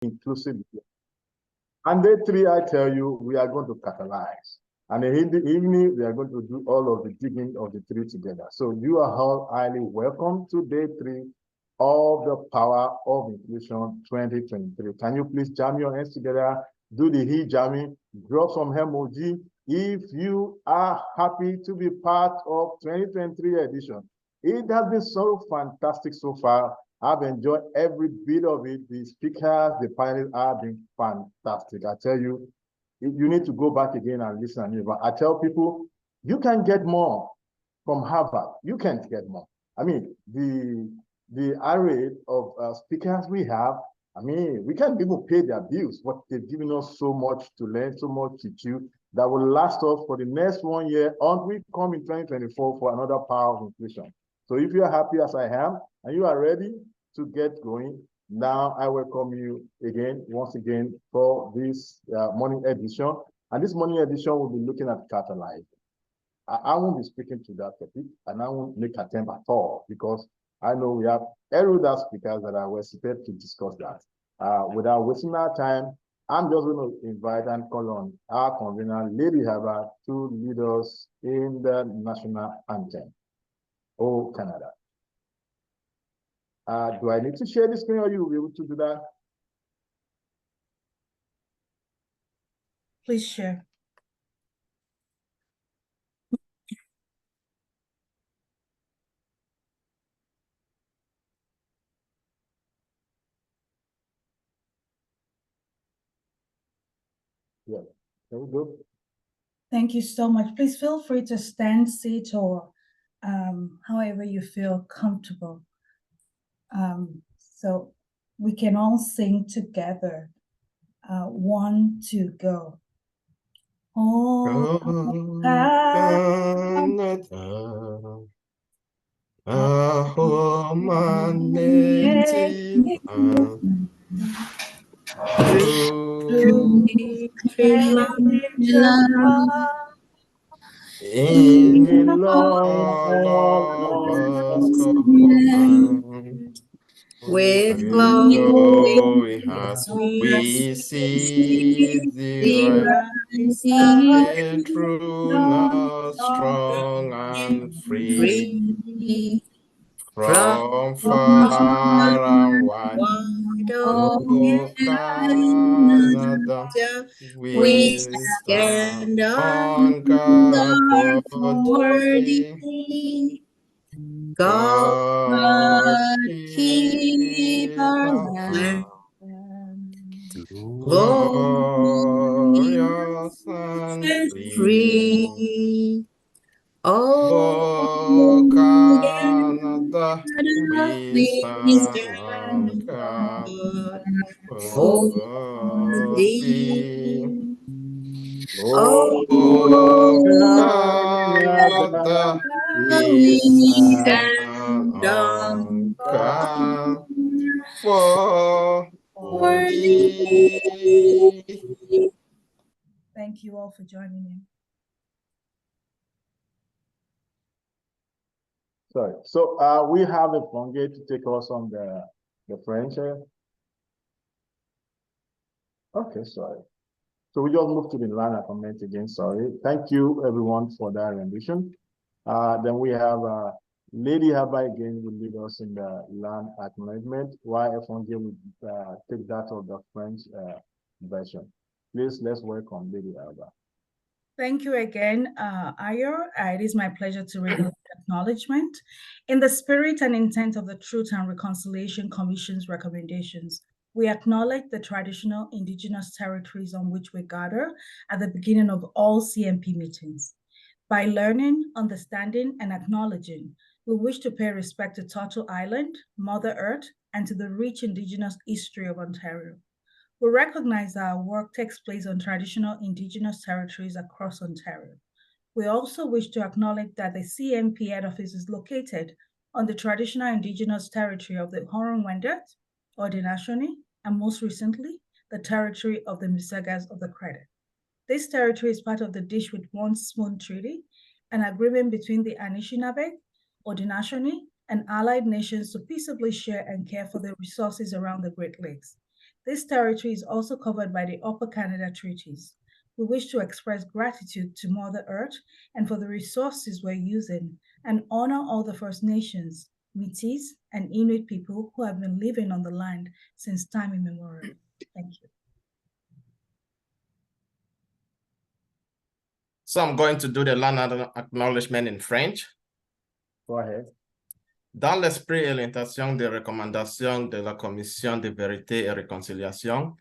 inclusively. And day 3, I tell you, we are going to catalyze. And in the evening, we are going to do all of the digging of the 3 together. So you are all highly welcome to day 3 of the Power of Inclusion 2023. Can you please jam your hands together? Do the he jamming, drop some emoji. If you are happy to be part of 2023 edition, it has been so fantastic so far. I've enjoyed every bit of it. The speakers, the panelists have been fantastic. I tell you, you need to go back again and listen. But I tell people, you can get more from Harvard. You can't get more. I mean, the array of speakers we have, I mean, we can't even pay their bills, but they've given us so much to learn, so much to chew that will last us for the next 1 year until we come in 2024 for another Power of Inclusion. So if you're happy as I am, and you are ready to get going, now I welcome you again, once again, for this morning edition. And this morning edition will be looking at Catalyzing. I won't be speaking to that topic, and I won't make attempt at all, because I know we have erudite speakers that are well suited to discuss that. Without wasting our time, I'm just going to invite and call on our convener, Lady Herbert, to lead us in the national anthem. Oh, Canada. Do I need to share the screen, or you will be able to do that? Please share. Yeah, there we go. Thank you so much. Please feel free to stand, sit, or however you feel comfortable. So we can all sing together. 1, 2, go. Oh, Canada, home and native land, true in the lovers covenant. With glory as we see the rising through us strong and free. From far and wide, oh Canada, we stand on God's worthy. God keep our land glorious and free. Oh, Canada, we stand on God's worthy. Oh, Canada, we stand on God worthy. Thank you all for joining in. Sorry. So we have a Fongate to take us on the French. Okay, sorry. So we just moved to the line comment again. Sorry. Thank you everyone for that rendition. Then we have Lady Haba again will lead us in the land acknowledgement, while Fonge will take that of the French version. Please, let's welcome Lady Haba. Thank you again, Ayo. It is my pleasure to read the acknowledgement. In the spirit and intent of the Truth and Reconciliation Commission's recommendations, we acknowledge the traditional indigenous territories on which we gather at the beginning of all CMP meetings. By learning, understanding, and acknowledging, we wish to pay respect to Turtle Island, Mother Earth, and to the rich indigenous history of Ontario. We recognize that our work takes place on traditional indigenous territories across Ontario. We also wish to acknowledge that the CMP head office is located on the traditional indigenous territory of the Huron-Wendat, Haudenosaunee, and most recently, the territory of the Mississaugas of the Credit. This territory is part of the Dish with One Spoon Treaty, an agreement between the Anishinaabe, Haudenosaunee, and allied nations to peaceably share and care for the resources around the Great Lakes. This territory is also covered by the Upper Canada Treaties. We wish to express gratitude to Mother Earth and for the resources we're using, and honor all the First Nations, Métis, and Inuit people who have been living on the land since time immemorial. Thank you. So I'm going to do the land acknowledgement in French. Go ahead. Dans l'esprit et l'intention des recommandations de la Commission de vérité et réconciliation,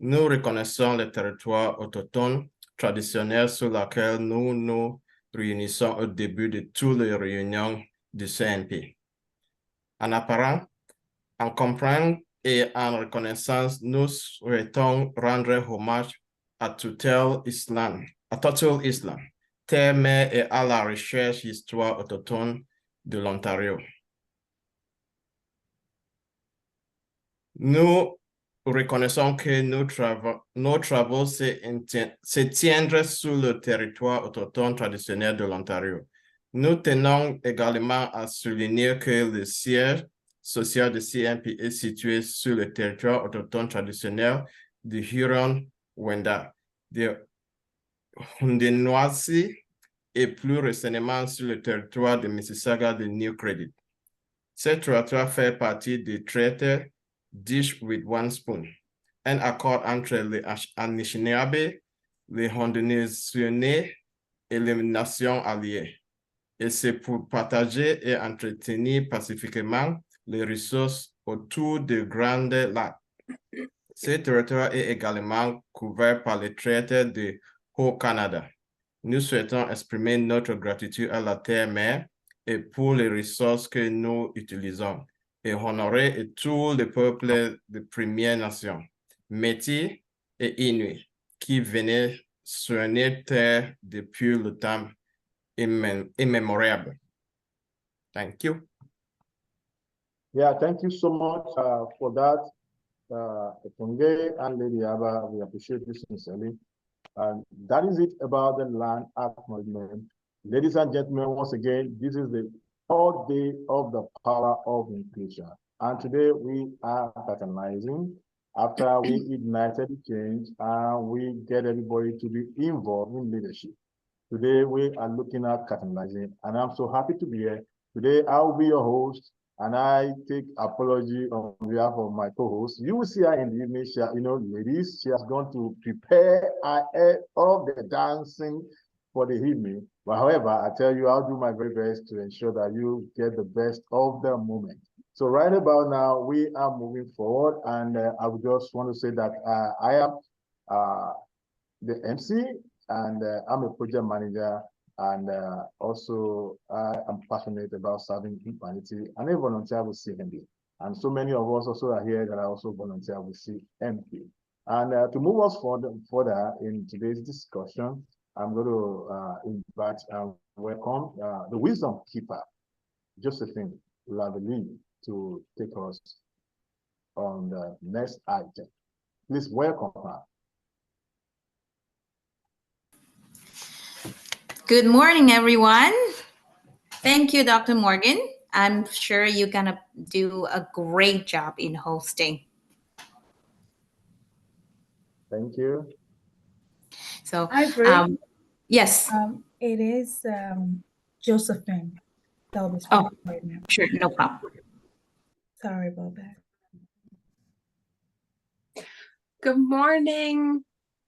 nous reconnaissons les territoires autochtones traditionnels sur lesquels nous nous réunissons au début de toutes les réunions du CNP. En apparent, en comprenant et en reconnaissance, nous souhaitons rendre hommage à Total Island, terre mère et à la recherche histoire autochtone de l'Ontario. Nous reconnaissons que nos travaux se tiennent sur le territoire autochtone traditionnel de l'Ontario. Nous tenons également à souligner que le siège social de CNP est situé sur le territoire autochtone traditionnel de Huron-Wendat, de Haudenosaunee et plus récemment sur le territoire de Mississauga de New Credit. Ce territoire fait partie du traité Dish with One Spoon, un accord entre les Anishinaabe, les Haudenosaunee et les Nations alliées. Et c'est pour partager et entretenir pacifiquement les ressources autour de grands lacs. Ce territoire est également couvert par le traité de Haut-Canada. Nous souhaitons exprimer notre gratitude à la Terre-Mère et pour les ressources que nous utilisons, et honorer tous les peuples de Premières Nations, Métis et Inuits, qui venaient sur notre terre depuis le temps immémorial. Thank you. Yeah, thank you so much for that, Etonge and Lady Abba. We appreciate you sincerely. And that is it about the land acknowledgement. Ladies and gentlemen, once again, this is the third day of the power of inclusion. And today we are catalyzing after we ignited change and we get everybody to be involved in leadership. Today we are looking at catalyzing, and I'm so happy to be here. Today I'll be your host, and I take apology on behalf of my co-host. You will see her in the evening. She, ladies, she has gone to prepare ahead of the dancing for the evening. But however, I tell you, I'll do my very best to ensure that you get the best of the moment. So right about now, we are moving forward, and I would just want to say that I am the MC, and I'm a project manager, and also I'm passionate about serving humanity, and I volunteer with CMP. And so many of us also are here that I also volunteer with CMP. And to move us further in today's discussion, I'm going to invite and welcome the wisdom keeper, Josephine Lavely, to take us on the next item. Please welcome her. Good morning, everyone. Thank you, Dr. Morgan. I'm sure you're gonna do a great job in hosting. Thank you. So, yes. yes. It is Josephine. That'll be speaking right now. Sure, no problem. Sorry about that. Good morning.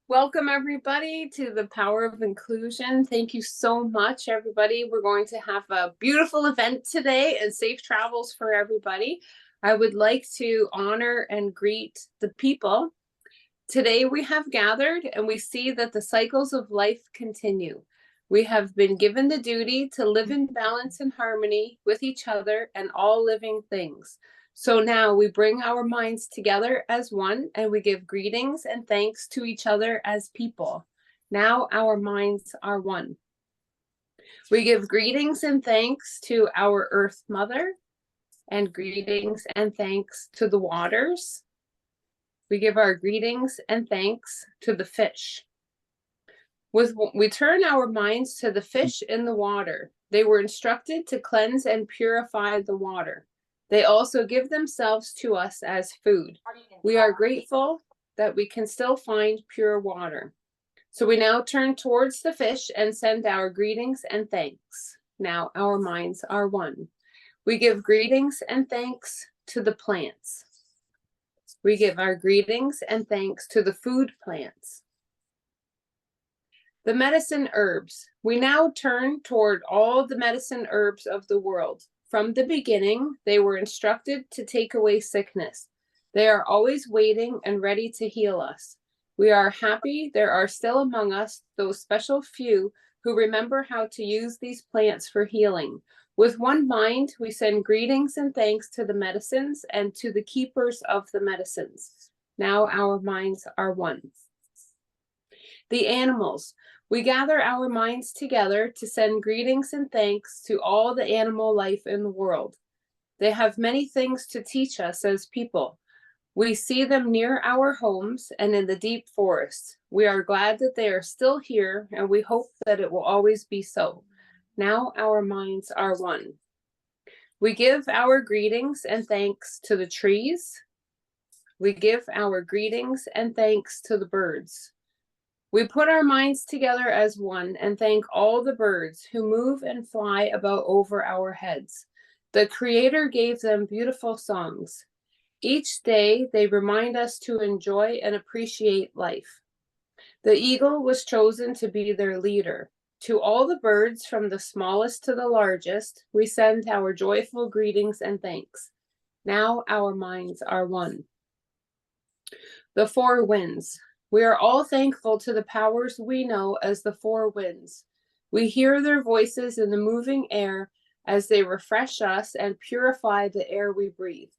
Welcome, everybody, to the Power of Inclusion. Thank you so much, everybody. We're going to have a beautiful event today and safe travels for everybody. I would like to honor and greet the people. Today we have gathered and we see that the cycles of life continue. We have been given the duty to live in balance and harmony with each other and all living things. So now we bring our minds together as one and we give greetings and thanks to each other as people. Now our minds are one. We give greetings and thanks to our Earth Mother and greetings and thanks to the waters. We give our greetings and thanks to the fish. We turn our minds to the fish in the water. They were instructed to cleanse and purify the water. They also give themselves to us as food. We are grateful that we can still find pure water. So we now turn towards the fish and send our greetings and thanks. Now our minds are one. We give greetings and thanks to the plants. We give our greetings and thanks to the food plants. The medicine herbs. We now turn toward all the medicine herbs of the world. From the beginning, they were instructed to take away sickness. They are always waiting and ready to heal us. We are happy there are still among us those special few who remember how to use these plants for healing. With one mind, we send greetings and thanks to the medicines and to the keepers of the medicines. Now our minds are one. The animals. We gather our minds together to send greetings and thanks to all the animal life in the world. They have many things to teach us as people. We see them near our homes and in the deep forests. We are glad that they are still here, and we hope that it will always be so. Now our minds are one. We give our greetings and thanks to the trees. We give our greetings and thanks to the birds. We put our minds together as one and thank all the birds who move and fly about over our heads. The Creator gave them beautiful songs. Each day they remind us to enjoy and appreciate life. The eagle was chosen to be their leader. To all the birds, from the smallest to the largest, we send our joyful greetings and thanks. Now our minds are one. The four winds. We are all thankful to the powers we know as the four winds. We hear their voices in the moving air as they refresh us and purify the air we breathe.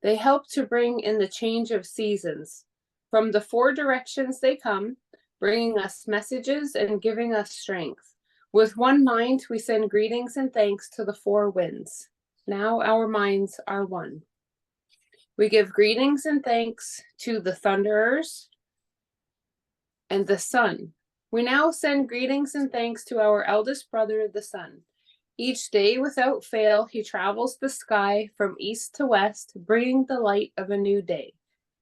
They help to bring in the change of seasons. From the four directions they come, bringing us messages and giving us strength. With one mind, we send greetings and thanks to the four winds. Now our minds are one. We give greetings and thanks to the thunderers and the sun. We now send greetings and thanks to our eldest brother, the sun. Each day without fail, he travels the sky from east to west, bringing the light of a new day.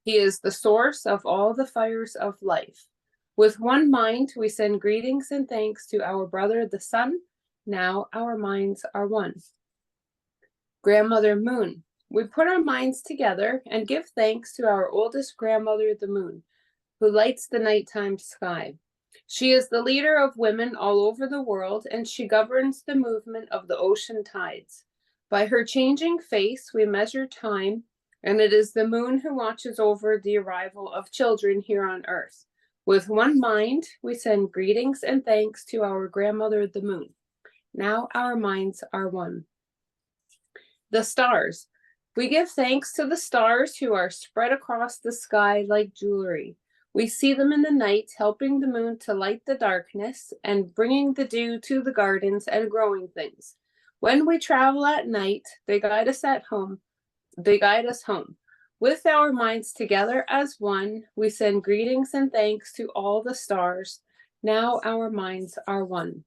He is the source of all the fires of life. With one mind, we send greetings and thanks to our brother, the sun. Now our minds are one. Grandmother Moon. We put our minds together and give thanks to our oldest grandmother, the moon, who lights the nighttime sky. She is the leader of women all over the world, and she governs the movement of the ocean tides. By her changing face, we measure time, and it is the moon who watches over the arrival of children here on earth. With one mind, we send greetings and thanks to our grandmother, the moon. Now our minds are one. The stars. We give thanks to the stars who are spread across the sky like jewelry. We see them in the night, helping the moon to light the darkness and bringing the dew to the gardens and growing things. When we travel at night, they guide us home. With our minds together as one, we send greetings and thanks to all the stars. Now our minds are one.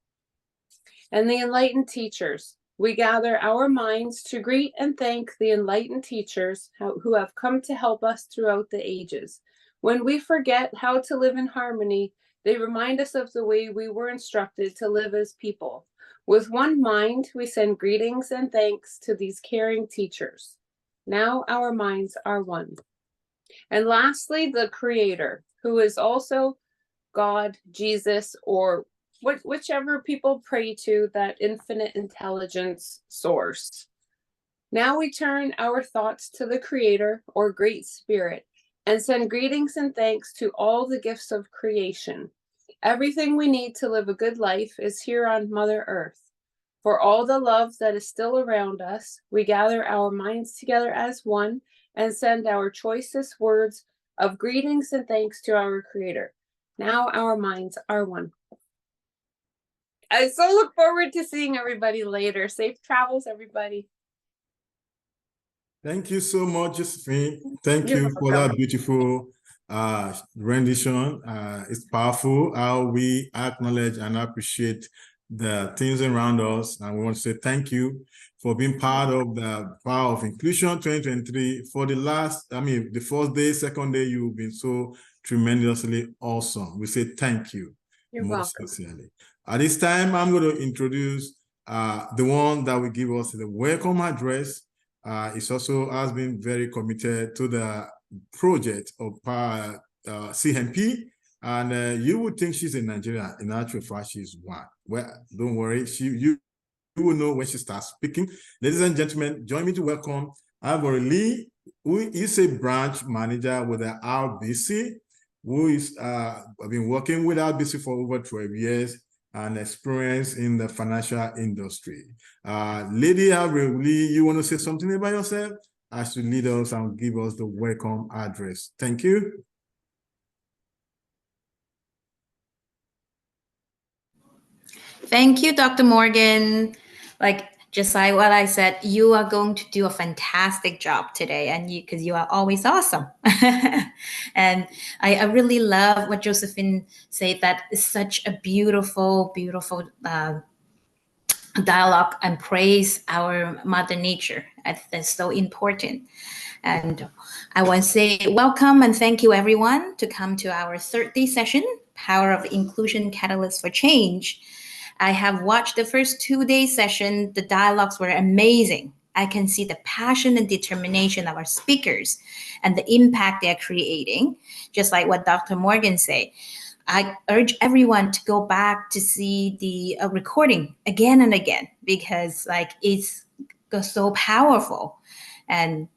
And the enlightened teachers. We gather our minds to greet and thank the enlightened teachers who have come to help us throughout the ages. When we forget how to live in harmony, they remind us of the way we were instructed to live as people. With one mind, we send greetings and thanks to these caring teachers. Now our minds are one. And lastly, the Creator, who is also God, Jesus, or whichever people pray to, that infinite intelligence source. Now we turn our thoughts to the Creator, or Great Spirit, and send greetings and thanks to all the gifts of creation. Everything we need to live a good life is here on Mother Earth. For all the love that is still around us, we gather our minds together as one and send our choicest words of greetings and thanks to our Creator. Now our minds are one. I so look forward to seeing everybody later. Safe travels, everybody. Thank you so much, Josephine. Thank You're you for welcome. that beautiful rendition. It's powerful how we acknowledge and appreciate the things around us. And we want to say thank you for being part of the Power of Inclusion 2023. For the the first day, second day, you've been so tremendously awesome. We say thank you. You're welcome. Sincerely. At this time, I'm going to introduce the one that will give us the welcome address. It also has been very committed to the project of CMP. And you would think she's in Nigeria. In actual fact, she's one. Well, don't worry. You will know when she starts speaking. Ladies and gentlemen, join me to welcome Avery Lee, who is a branch manager with the RBC, who is been working with RBC for over 12 years and experience in the financial industry. Lady Avery Lee, you want to say something about yourself as you lead us and give us the welcome address? Thank you. Thank you, Dr. Morgan. Just like what I said, you are going to do a fantastic job today, and because you are always awesome. And I really love what Josephine said, that is such a beautiful, beautiful dialogue and praise our Mother Nature. That's so important. And I want to say welcome and thank you everyone to come to our third day session, Power of Inclusion Catalyst for Change. I have watched the first 2 day session. The dialogues were amazing. I can see the passion and determination of our speakers and the impact they're creating, just like what Dr. Morgan said. I urge everyone to go back to see the recording again and again, because it's so powerful. And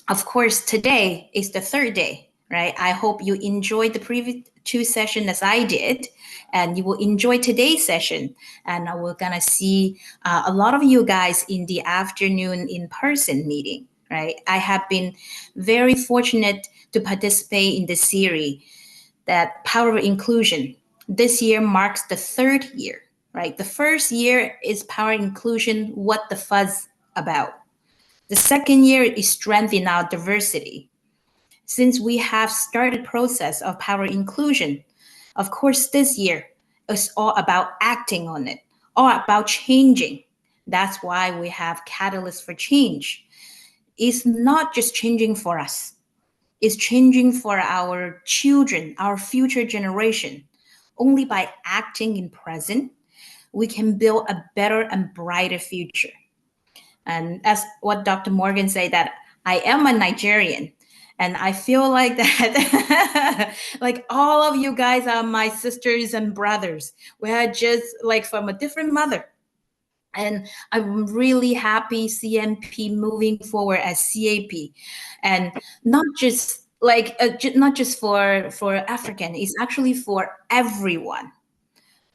of course, today is the third day, right? I hope you enjoyed the previous 2 sessions as I did, and you will enjoy today's session. And we're gonna see a lot of you guys in the afternoon in-person meeting, right? I have been very fortunate to participate in the series, that Power of Inclusion. This year marks the 3rd year, right? The first year is Power Inclusion, What the Fuzz About. The 2nd year is Strength in Our Diversity. Since we have started process of Power Inclusion, of course, this year is all about acting on it, all about changing. That's why we have Catalyst for Change. It's not just changing for us. It's changing for our children, our future generation. Only by acting in present, we can build a better and brighter future. And as what Dr. Morgan said, that I am a Nigerian, and I feel like that, like all of you guys are my sisters and brothers. We are just from a different mother. And I'm really happy CMP moving forward as CAP, and not just not just for African, it's actually for everyone,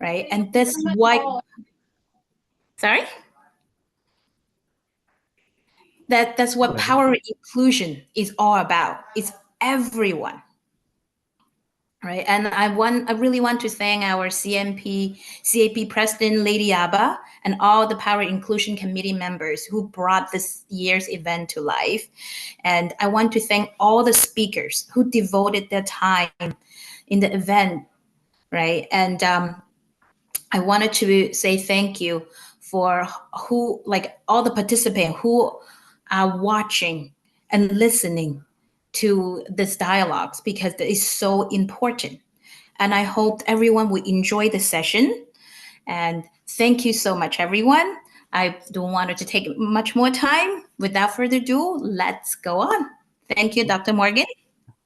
right? And that's why. Sorry. That's what Power Inclusion is all about. It's everyone, right? And I really want to thank our CAP President, Lady Abba, and all the Power Inclusion Committee members who brought this year's event to life. And I want to thank all the speakers who devoted their time in the event, right? And I wanted to say thank you for all the participants who are watching and listening to this dialogues, because it is so important. And I hope everyone will enjoy the session. And thank you so much, everyone. I don't want it to take much more time. Without further ado, let's go on. Thank you, Dr. Morgan.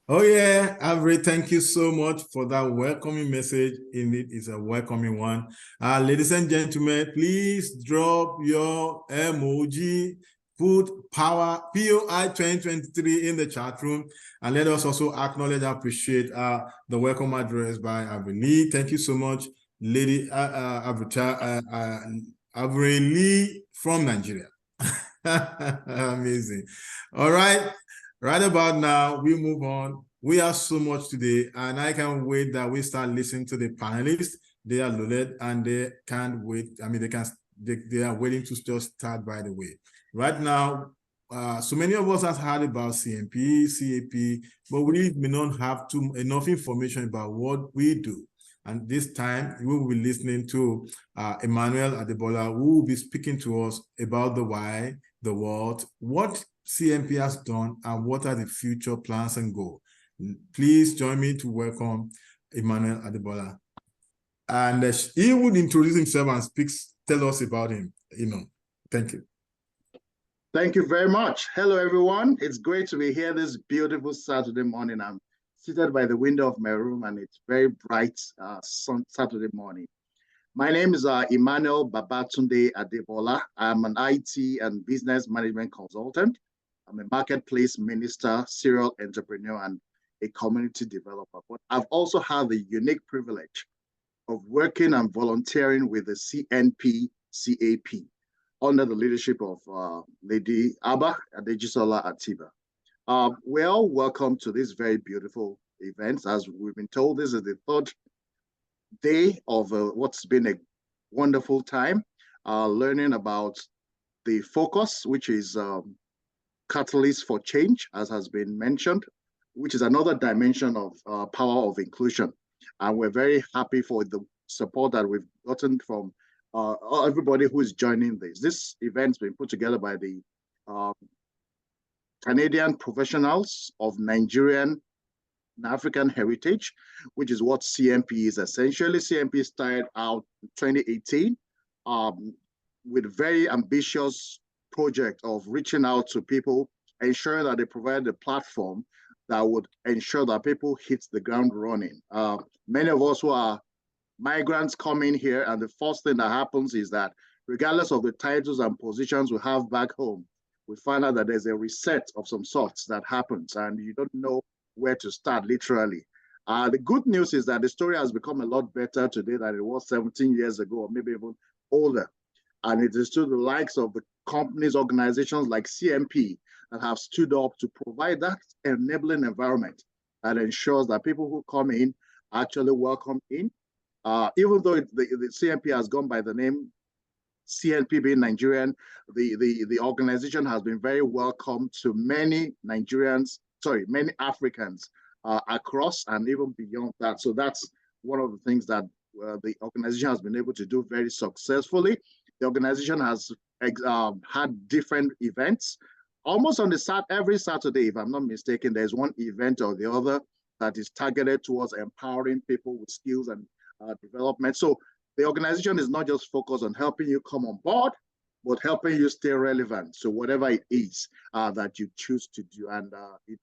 Oh yeah, Avery, thank you so much for that welcoming message. Indeed, it's a welcoming one. Ladies and gentlemen, please drop your emoji, put POI23 in the chat room, and let us also acknowledge and appreciate the welcome address by Avery Lee. Thank you so much, Lady Avery Lee from Nigeria. Amazing. All right. Right about now, we move on. We have so much today, and I can't wait that we start listening to the panelists. They are loaded, and they can't wait. I mean, they are waiting to just start, by the way. Right now, so many of us have heard about CMP, CAP, but we may not have enough information about what we do. And this time, we will be listening to Emmanuel Adebola, who will be speaking to us about the why, the what CMP has done, and what are the future plans and goals. Please join me to welcome Emmanuel Adebola. And he would introduce himself and tell us about him. Thank you. Thank you very much. Hello, everyone. It's great to be here this beautiful Saturday morning. I'm seated by the window of my room, and it's very bright Saturday morning. My name is Emmanuel Babatunde Adebola. I'm an IT and business management consultant. I'm a marketplace minister, serial entrepreneur, and a community developer. But I've also had the unique privilege of working and volunteering with the CNP CAP under the leadership of Lady Abba Adejisola Atiba. We're all welcome to this very beautiful event. As we've been told, this is the third day of what's been a wonderful time, learning about the focus, which is Catalyst for Change, as has been mentioned, which is another dimension of power of inclusion. And we're very happy for the support that we've gotten from everybody who is joining this. This event's been put together by the Canadian professionals of Nigerian and African heritage, which is what CMP is essentially. CMP started out in 2018 with a very ambitious project of reaching out to people, ensuring that they provide a platform that would ensure that people hit the ground running. Many of us who are migrants come in here, and the first thing that happens is that regardless of the titles and positions we have back home, we find out that there's a reset of some sorts that happens, and you don't know where to start, literally. The good news is that the story has become a lot better today than it was 17 years ago, or maybe even older. And it is to the likes of the companies, organizations like CMP that have stood up to provide that enabling environment that ensures that people who come in are actually welcome in. Even though the CMP has gone by the name CNP being Nigerian, the organization has been very welcome to many many Africans across and even beyond that. So that's one of the things that the organization has been able to do very successfully. The organization has had different events. Almost on every Saturday, if I'm not mistaken, there's one event or the other that is targeted towards empowering people with skills and development. So the organization is not just focused on helping you come on board, but helping you stay relevant. So whatever it is that you choose to do. And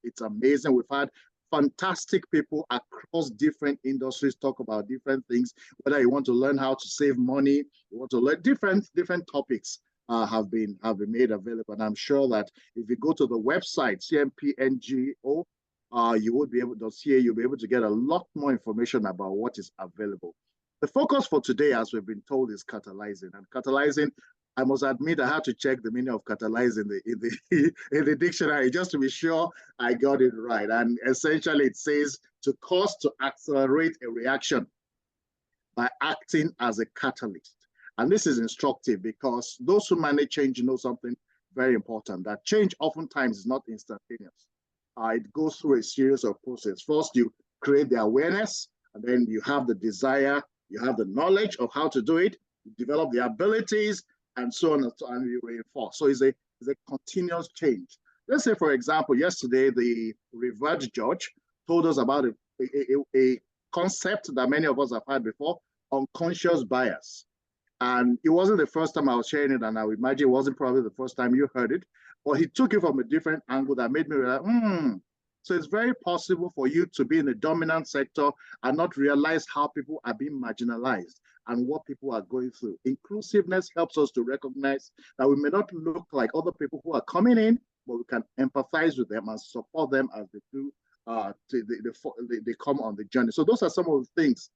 it's amazing. We've had fantastic people across different industries talk about different things, whether you want to learn how to save money, you want to learn different topics have been made available. And I'm sure that if you go to the website, CMPNGO, you would be able to see, you'll be able to get a lot more information about what is available. The focus for today, as we've been told, is catalyzing. And catalyzing, I must admit, I had to check the meaning of catalyzing in the dictionary just to be sure I got it right. And essentially, it says to cause to accelerate a reaction by acting as a catalyst. And this is instructive because those who manage change know something very important, that change oftentimes is not instantaneous. It goes through a series of processes. First, you create the awareness, and then you have the desire, you have the knowledge of how to do it, you develop the abilities, and so on, and you reinforce. So it's a continuous change. Let's say, for example, yesterday, the revered judge told us about a concept that many of us have had before, unconscious bias. And it wasn't the first time I was sharing it, and I would imagine it wasn't probably the first time you heard it, but he took it from a different angle that made me realize, So it's very possible for you to be in a dominant sector and not realize how people are being marginalized and what people are going through. Inclusiveness helps us to recognize that we may not look like other people who are coming in, but we can empathize with them and support them as they do, they come on the journey. So those are some of the things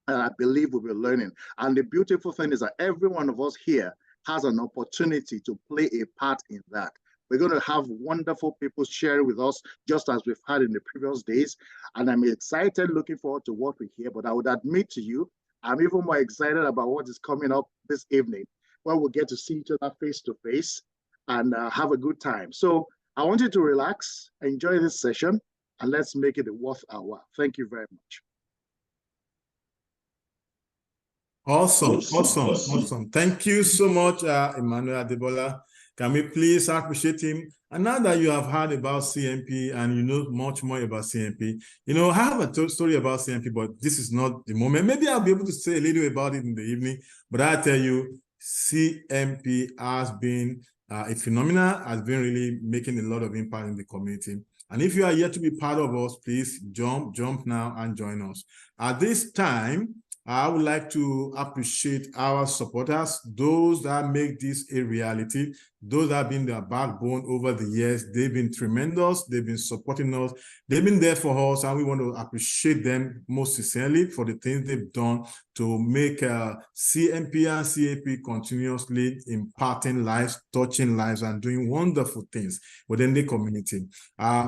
that I believe we'll be learning. And the beautiful thing is that every one of us here has an opportunity to play a part in that. We're going to have wonderful people sharing with us, just as we've had in the previous days. And I'm excited, looking forward to what we hear. But I would admit to you, I'm even more excited about what is coming up this evening, where we'll get to see each other face to face and have a good time. So I want you to relax, enjoy this session, and let's make it worth our while. Thank you very much. Awesome. Thank you so much, Emmanuel Adebola. Can we please appreciate him? And now that you have heard about CMP and you know much more about CMP, you know, I have a story about CMP, but this is not the moment. Maybe I'll be able to say a little about it in the evening, but I tell you, CMP has been a phenomenon, has been really making a lot of impact in the community. And if you are yet to be part of us, please jump now and join us. At this time, I would like to appreciate our supporters, those that make this a reality, those that have been their backbone over the years. They've been tremendous. They've been supporting us. They've been there for us, and we want to appreciate them most sincerely for the things they've done to make CMP and CAP continuously imparting lives, touching lives, and doing wonderful things within the community.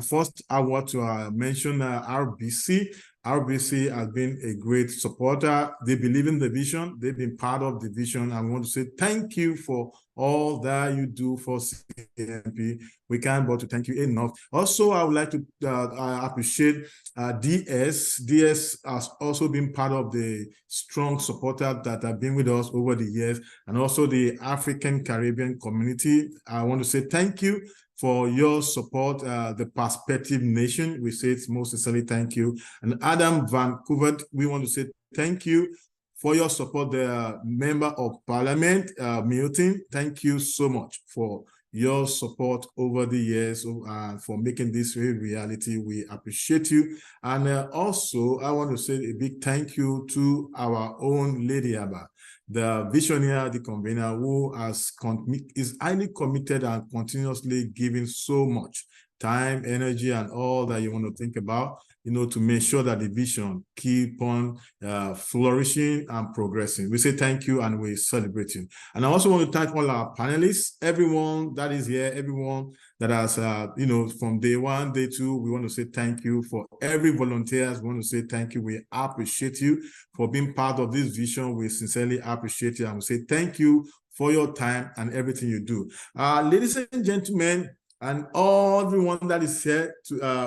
First, I want to mention RBC. RBC has been a great supporter. They believe in the vision. They've been part of the vision. I want to say thank you for all that you do for CMP. We can't but to thank you enough. Also, I would like to appreciate DS. DS has also been part of the strong supporters that have been with us over the years, and also the African Caribbean community. I want to say thank you for your support, the Perspective Nation. We say it's most sincerely thank you. And Adam Vancouver, we want to say thank you for your support, the Member of Parliament, Milton. Thank you so much for your support over the years, for making this a reality. We appreciate you. And also, I want to say a big thank you to our own Lady Abba, the visionary, the convener, who is highly committed and continuously giving so much time, energy, and all that you want to think about, you know, to make sure that the vision keep on flourishing and progressing. We say thank you and we celebrate you. And I also want to thank all our panelists, everyone that is here, everyone that has, you know, from day one, day two, we want to say thank you. For every volunteers, we want to say thank you. We appreciate you for being part of this vision. We sincerely appreciate you and we say thank you for your time and everything you do. Ladies and gentlemen, and everyone that is here,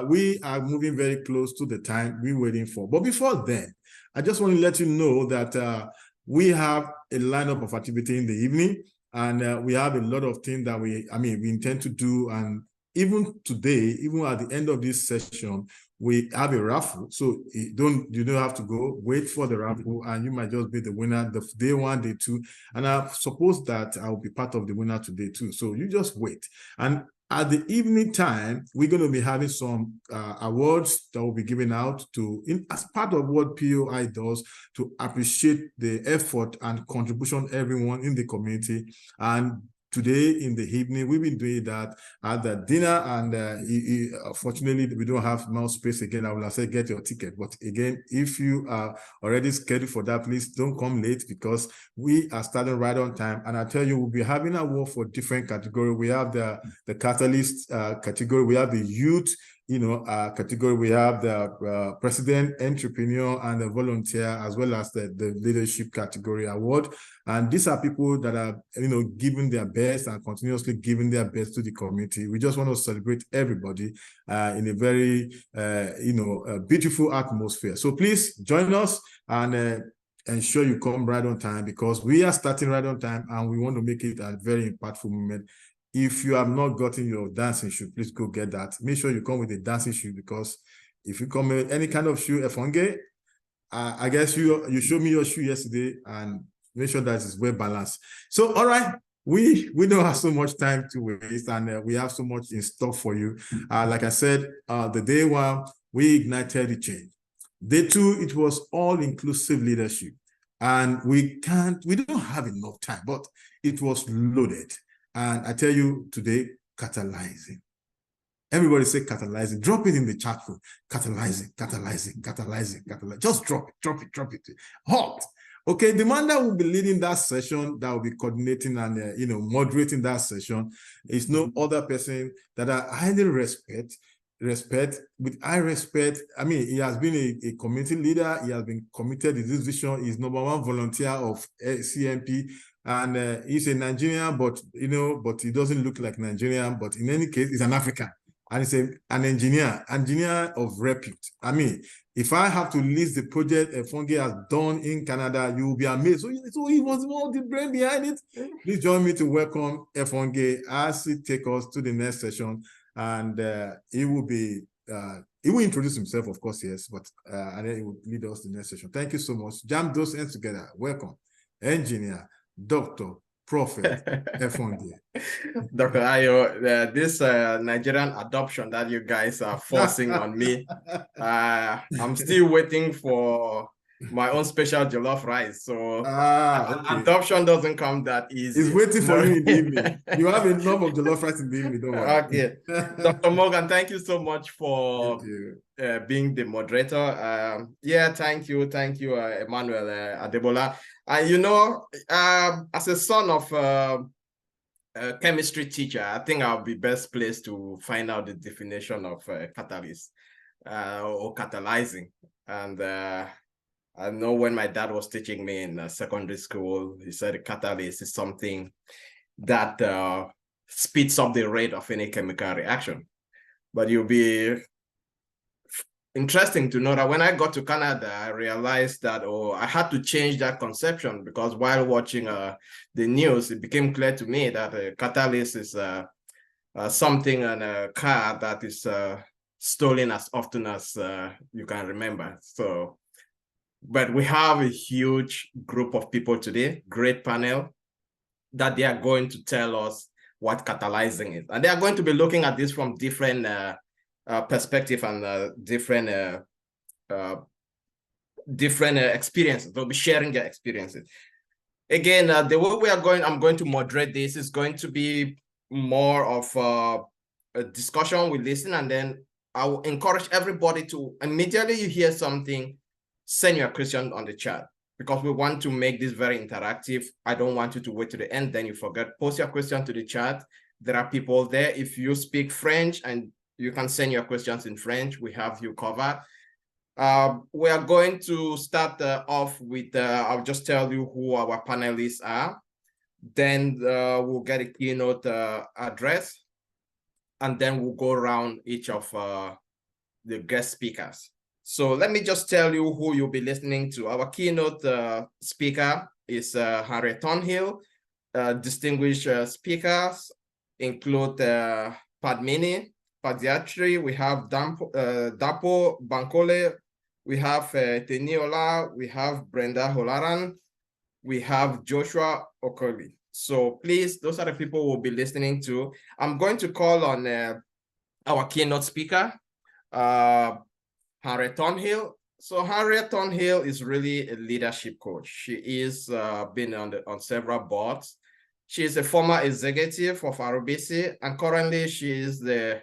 we are moving very close to the time we're waiting for. But before then, I just want to let you know that we have a lineup of activity in the evening, and we have a lot of things that we intend to do. And even today, even at the end of this session, we have a raffle. So you don't have to go wait for the raffle, and you might just be the winner the day one, day two. And I suppose that I'll be part of the winner today too. So you just wait. And at the evening time, we're going to be having some awards that will be given out as part of what POI does to appreciate the effort and contribution of everyone in the community. And today in the evening, we've been doing that at the dinner, and unfortunately, we don't have more space again. I will have said get your ticket. But again, if you are already scheduled for that, please don't come late, because we are starting right on time. And I tell you, we'll be having an award for different categories. We have the Catalyst category. We have the youth category. We have the president, entrepreneur, and the volunteer, as well as the leadership category award. And these are people that are, giving their best and continuously giving their best to the community. We just want to celebrate everybody in a very, beautiful atmosphere. So please join us and ensure you come right on time, because we are starting right on time and we want to make it a very impactful moment. If you have not gotten your dancing shoe, please go get that. Make sure you come with a dancing shoe, because if you come with any kind of shoe, Efonge, I guess you showed me your shoe yesterday, and make sure that it's well balanced. So, all right, we don't have so much time to waste, and we have so much in store for you. Like I said, the day one, we ignited the change. Day two, it was all-inclusive leadership, and we don't have enough time, but it was loaded. And I tell you today, catalyzing. Everybody say catalyzing. Drop it in the chat room. Catalyzing. Just drop it. Hot. Okay, the man that will be leading that session, that will be coordinating and moderating that session, is no other person that I highly respect. With high respect. I mean, he has been a community leader. He has been committed to this vision. He's #1 volunteer of CMP. And he's a Nigerian, but he doesn't look like Nigerian. But in any case, he's an African, and he's an engineer of repute. I mean, If I have to list the project Fungi has done in Canada, you will be amazed. So he was more the brain behind it. Please join me to welcome Fungi as he takes us to the next session. And he will introduce himself, of course, yes, but and then he will lead us to the next session. Thank you so much. Jam those hands together. Welcome, engineer, doctor, prophet, Fungi. Dr. Ayo, this Nigerian adoption that you guys are forcing on me, I'm still waiting for my own special jollof rice. So okay. adoption doesn't come that easy. It's waiting for you in the evening. You have enough of jollof rice in the evening, don't worry. Okay. Dr. Morgan, thank you so much for being the moderator. Yeah, thank you, Emmanuel Adebola. And you know, as a son of a chemistry teacher, I think I'll be best placed to find out the definition of catalyst or catalyzing. And I know when my dad was teaching me in secondary school, he said a catalyst is something that speeds up the rate of any chemical reaction. But you'll be interesting to know that when I got to Canada, I realized that I had to change that conception, because while watching the news, it became clear to me that a catalyst is something in a car that is stolen as often as you can remember. So, but we have a huge group of people today, great panel, that they are going to tell us what catalyzing is. And they are going to be looking at this from different perspective and different experiences. They'll be sharing their experiences. Again, the way I'm going to moderate this is going to be more of a discussion. We listen, and then I will encourage everybody to immediately you hear something, send your question on the chat, because we want to make this very interactive. I don't want you to wait to the end, then you forget. Post your question to the chat. There are people there. If you speak French, and you can send your questions in French, we have you covered. We are going to start off with, I'll just tell you who our panelists are. Then we'll get a keynote address, and then we'll go around each of the guest speakers. So let me just tell you who you'll be listening to. Our keynote speaker is Harriet Thornhill. Distinguished speakers include Padmini Padiatri, we have Dapo Bankole, we have Teniola, we have Brenda Holaran, we have Joshua Okoli. So please, those are the people we'll be listening to. I'm going to call on our keynote speaker, Harriet Thornhill. So Harriet Thornhill is really a leadership coach. She is been on several boards. She is a former executive of RBC, and currently she is the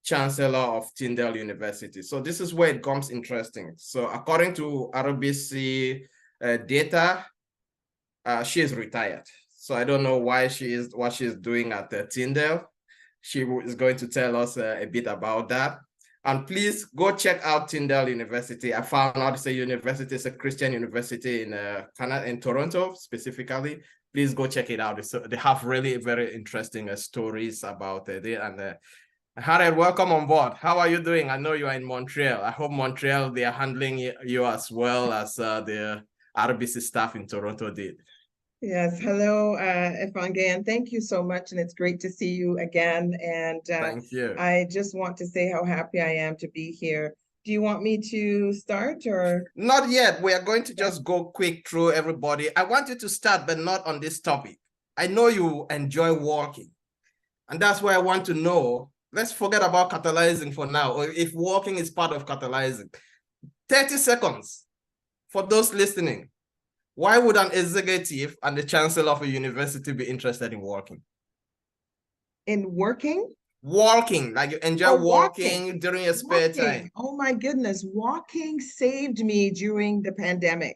Chancellor of Tyndale University. So this is where it becomes interesting. So according to RBC data, she is retired. So I don't know what she's doing at Tyndale. She is going to tell us a bit about that. And please go check out Tyndale University. I found out it's a university, it's a Christian university in Canada, in Toronto specifically. Please go check it out. So they have really very interesting stories about it. And Harriet, welcome on board. How are you doing? I know you are in Montreal. I hope Montreal, they are handling you as well as the RBC staff in Toronto did. Yes, hello, Efange, and thank you so much, and it's great to see you again. And thank you. I just want to say how happy I am to be here. Do you want me to start or? Not yet. We are going to just go quick through everybody. I want you to start, but not on this topic. I know you enjoy walking, and that's why I want to know. Let's forget about catalyzing for now, or if walking is part of catalyzing. 30 seconds for those listening. Why would an executive and the chancellor of a university be interested in walking? In working? Walking, like you enjoy walking during your spare time. Oh my goodness, walking saved me during the pandemic.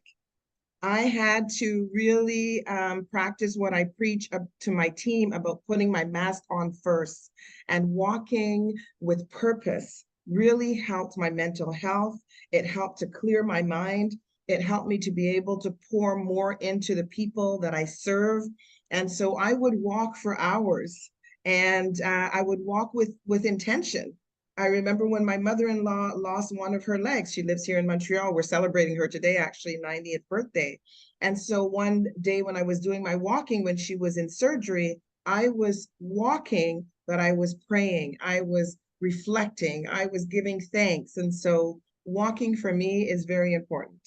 I had to really practice what I preach to my team about putting my mask on first, and walking with purpose really helped my mental health. It helped to clear my mind. It helped me to be able to pour more into the people that I serve. And so I would walk for hours, and I would walk with intention. I remember when my mother-in-law lost one of her legs. She lives here in Montreal. We're celebrating her today, actually, 90th birthday. And so one day when I was doing my walking, when she was in surgery, I was walking, but I was praying. I was reflecting. I was giving thanks. And so walking for me is very important.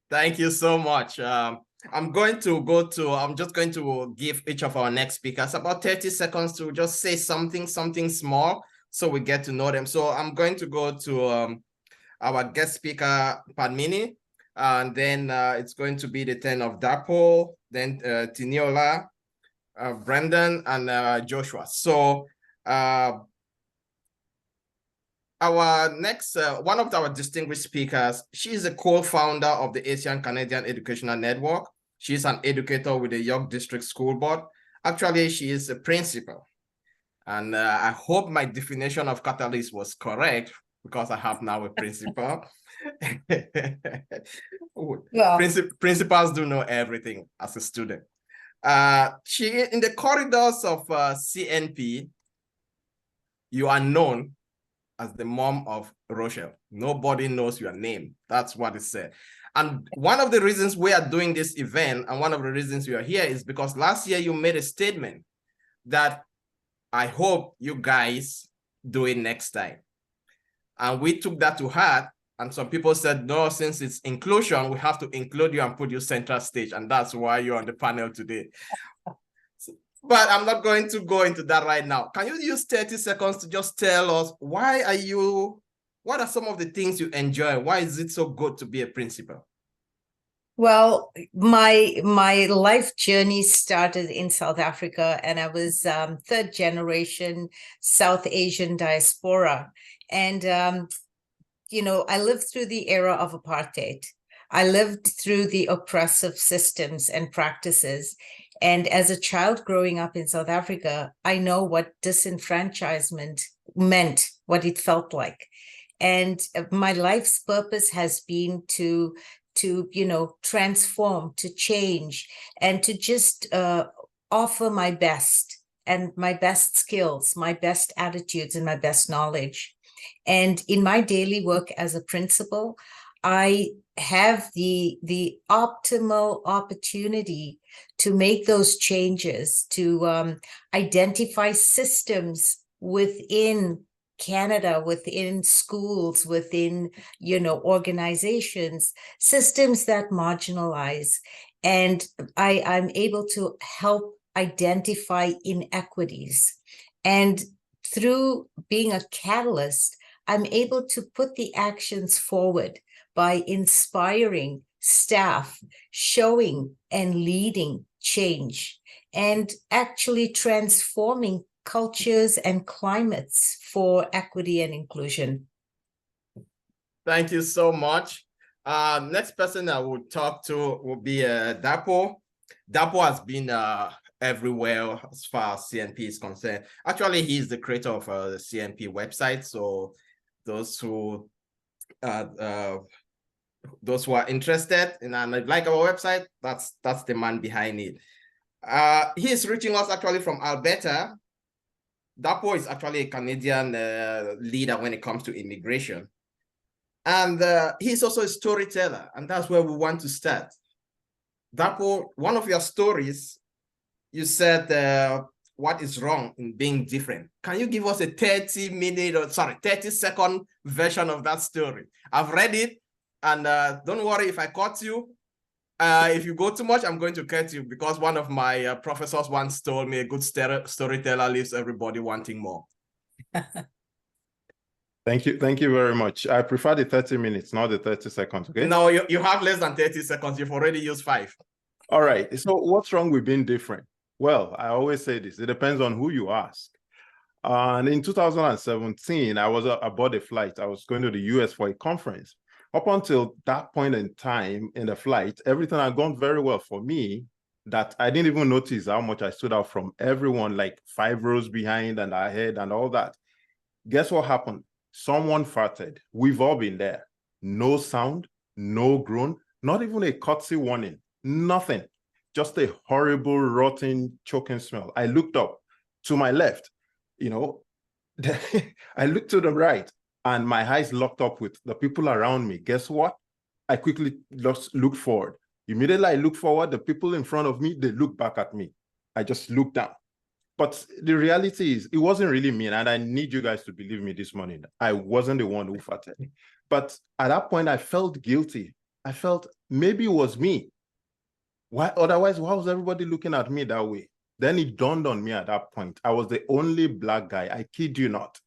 Thank you so much. I'm just going to give each of our next speakers about 30 seconds to just say something small so we get to know them. So I'm going to go to our guest speaker, Padmini, and then it's going to be the turn of Dapo, then Tiniola, Brendan, and Joshua. So our next, one of our distinguished speakers, she is a co-founder of the Asian Canadian Educational Network. She's an educator with the York District School Board. Actually, she is a principal. And I hope my definition of catalyst was correct because I have now a principal. Yeah. Principals do know everything as a student. She, in the corridors of CNP, you are known as the mom of Rochelle. Nobody knows your name. That's what it said. And one of the reasons we are doing this event and one of the reasons you are here is because last year you made a statement that I hope you guys do it next time. And we took that to heart. And some people said, no, since it's inclusion, we have to include you and put you center stage. And that's why you're on the panel today. But I'm not going to go into that right now. Can you use 30 seconds to just tell us what are some of the things you enjoy? Why is it so good to be a principal? Well, my life journey started in South Africa, and I was third generation South Asian diaspora. And, you know, I lived through the era of apartheid. I lived through the oppressive systems and practices. And as a child growing up in South Africa, I know what disenfranchisement meant, what it felt like. And my life's purpose has been to you know, transform, to change, and to just offer my best and my best skills, my best attitudes, and my best knowledge. And in my daily work as a principal, I have the optimal opportunity to make those changes, to identify systems within Canada, within schools, within, you know, organizations, systems that marginalize. And I'm able to help identify inequities. And through being a catalyst, I'm able to put the actions forward by inspiring staff, showing and leading change, and actually transforming cultures and climates for equity and inclusion. Thank you so much. Next person I will talk to will be Dapo. Dapo has been everywhere as far as CNP is concerned. Actually, he's the creator of the CNP website. So those who are interested in and like our website, that's the man behind it. He is reaching us actually from Alberta. Dapo is actually a Canadian leader when it comes to immigration. And he's also a storyteller, and that's where we want to start. Dapo, one of your stories, you said, what is wrong in being different? Can you give us a 30-second version of that story? I've read it, and don't worry if I caught you. If you go too much, I'm going to cut you because one of my professors once told me a good storyteller leaves everybody wanting more. Thank you very much. I prefer the 30 minutes, not the 30 seconds, okay? No, you have less than 30 seconds. You've already used 5. All right, so what's wrong with being different? Well, I always say this, it depends on who you ask. And in 2017, I was aboard a flight. I was going to the US for a conference. Up until that point in time in the flight, everything had gone very well for me that I didn't even notice how much I stood out from everyone, like 5 rows behind and ahead and all that. Guess what happened? Someone farted. We've all been there. No sound, no groan, not even a courtesy warning, nothing. Just a horrible, rotten, choking smell. I looked up to my left, you know, I looked to the right and my eyes locked up with the people around me. Guess what? I quickly just looked forward. Immediately I looked forward, the people in front of me, they looked back at me. I just looked down. But the reality is, it wasn't really me, and I need you guys to believe me this morning. I wasn't the one who farted. But at that point, I felt guilty. I felt maybe it was me. Why? Otherwise, why was everybody looking at me that way? Then it dawned on me at that point. I was the only Black guy, I kid you not,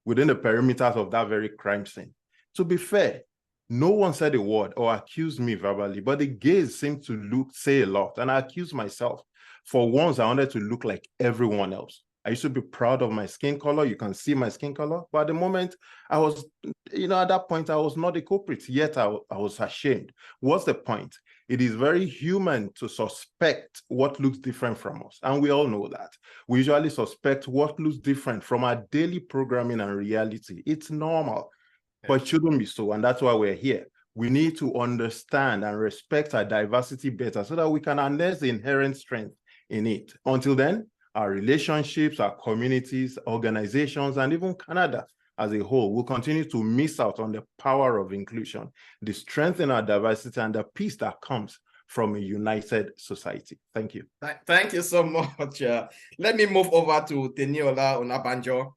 within the perimeters of that very crime scene. To be fair, no one said a word or accused me verbally, but the gaze seemed to say a lot, and I accused myself. For once, I wanted to look like everyone else. I used to be proud of my skin color. You can see my skin color. But at the moment, I was, at that point, I was not a culprit, yet I was ashamed. What's the point? It is very human to suspect what looks different from us. And we all know that. We usually suspect what looks different from our daily programming and reality. It's normal, but it shouldn't be so. And that's why we're here. We need to understand and respect our diversity better so that we can harness the inherent strength in it. Until then, our relationships, our communities, organizations, and even Canada as a whole will continue to miss out on the power of inclusion, the strength in our diversity, and the peace that comes from a united society. Thank you. Thank you so much. Let me move over to Teniola Onabanjo.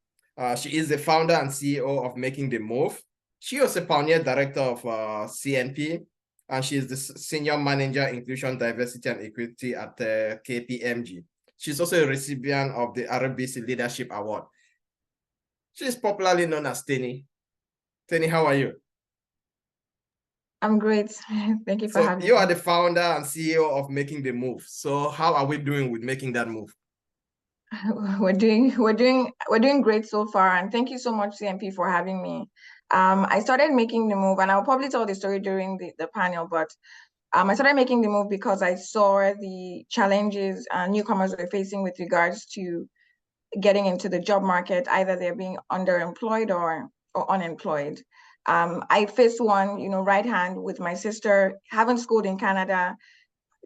She is the founder and CEO of Making the Move. She was a pioneer director of CNP, and she is the Senior Manager, Inclusion, Diversity, and Equity at KPMG. She's also a recipient of the RBC Leadership Award. She's popularly known as Tenny. Tenny, how are you? I'm great. Thank you for having me. You are the founder and CEO of Making the Move. So how are we doing with making that move? We're doing great so far, and thank you so much, CMP, for having me. I started Making the Move, and I'll probably tell the story during the panel, but I started Making the Move because I saw the challenges newcomers were facing with regards to getting into the job market, either they're being underemployed or unemployed. I faced one, right hand with my sister, having schooled in Canada,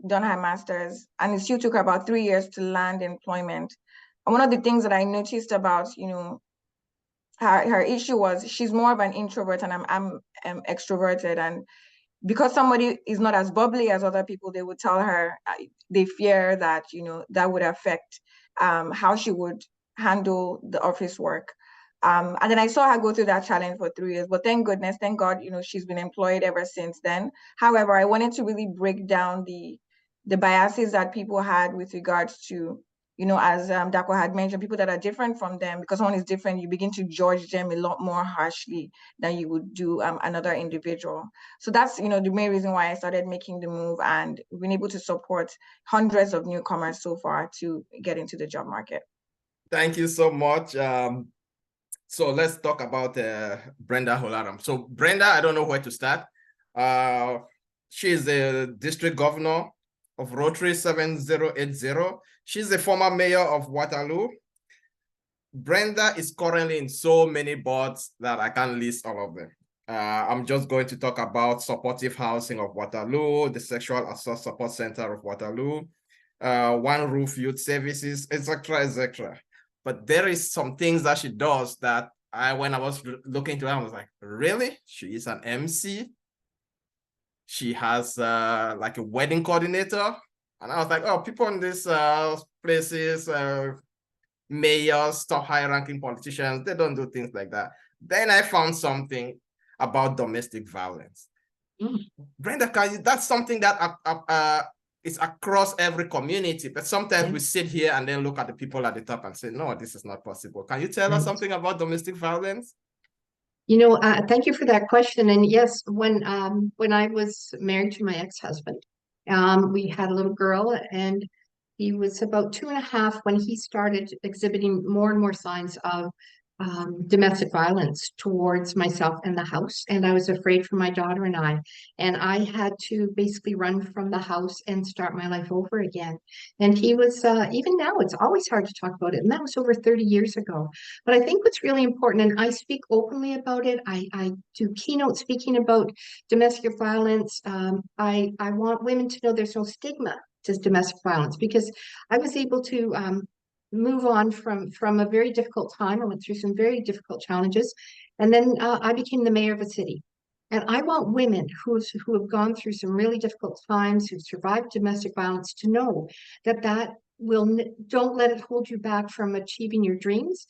done her master's, and it still took her about 3 years to land employment. And one of the things that I noticed about, her issue was she's more of an introvert and I'm extroverted. And because somebody is not as bubbly as other people, they would tell her they fear that, that would affect how she would handle the office work. And then I saw her go through that challenge for 3 years, but thank God, she's been employed ever since then. However, I wanted to really break down the biases that people had with regards to, as Dako had mentioned, people that are different from them. Because someone is different, you begin to judge them a lot more harshly than you would do another individual. So that's, the main reason why I started Making the Move, and we've been able to support hundreds of newcomers so far to get into the job market. Thank you so much. So let's talk about Brenda Holaram. So Brenda, I don't know where to start. She is the district governor of Rotary 7080. She's the former mayor of Waterloo. Brenda is currently in so many boards that I can't list all of them. I'm just going to talk about Supportive Housing of Waterloo, the Sexual Assault Support Center of Waterloo, One Roof Youth Services, etc., etc. But there is some things that she does that when I was looking to her, I was like, really? She is an MC? She has like a wedding coordinator? And I was like, oh, people in these places, mayors, top high-ranking politicians, they don't do things like that. Then I found something about domestic violence. Brenda, that's something that it's across every community, but sometimes we sit here and then look at the people at the top and say, no, this is not possible. Can you tell us something about domestic violence? Thank you for that question. And yes, when I was married to my ex-husband, we had a little girl, and he was about 2.5 when he started exhibiting more and more signs of domestic violence towards myself and the house. And I was afraid for my daughter and I had to basically run from the house and start my life over again. And he was, even now, it's always hard to talk about it. And that was over 30 years ago. But I think what's really important, and I speak openly about it, I do keynote speaking about domestic violence. I want women to know there's no stigma to domestic violence, because I was able to move on from a very difficult time. I went through some very difficult challenges, and then I became the mayor of a city. And I want women who have gone through some really difficult times, who've survived domestic violence, to know that don't let it hold you back from achieving your dreams.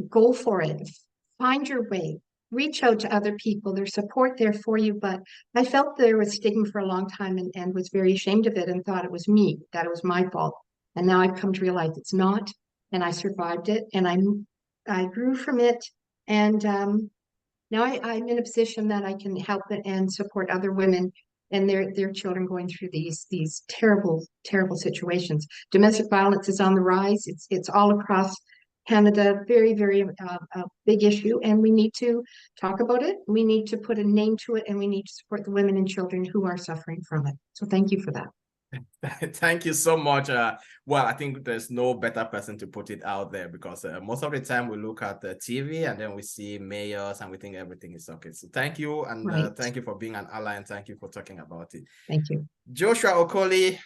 Go for it. Find your way. Reach out to other people. There's support there for you. But I felt there was stigma for a long time and was very ashamed of it and thought it was me, that it was my fault. And now I've come to realize it's not. And I survived it, and I grew from it. And now I'm in a position that I can help and support other women and their children going through these terrible, terrible situations. Domestic violence is on the rise. It's all across Canada, very, very a big issue, and we need to talk about it. We need to put a name to it, and we need to support the women and children who are suffering from it. So thank you for that. Thank you so much. Well, I think there's no better person to put it out there, because most of the time we look at the TV and then we see mayors and we think everything is okay. So thank you, and thank you for being an ally, and thank you for talking about it. Thank you. Joshua Okoli.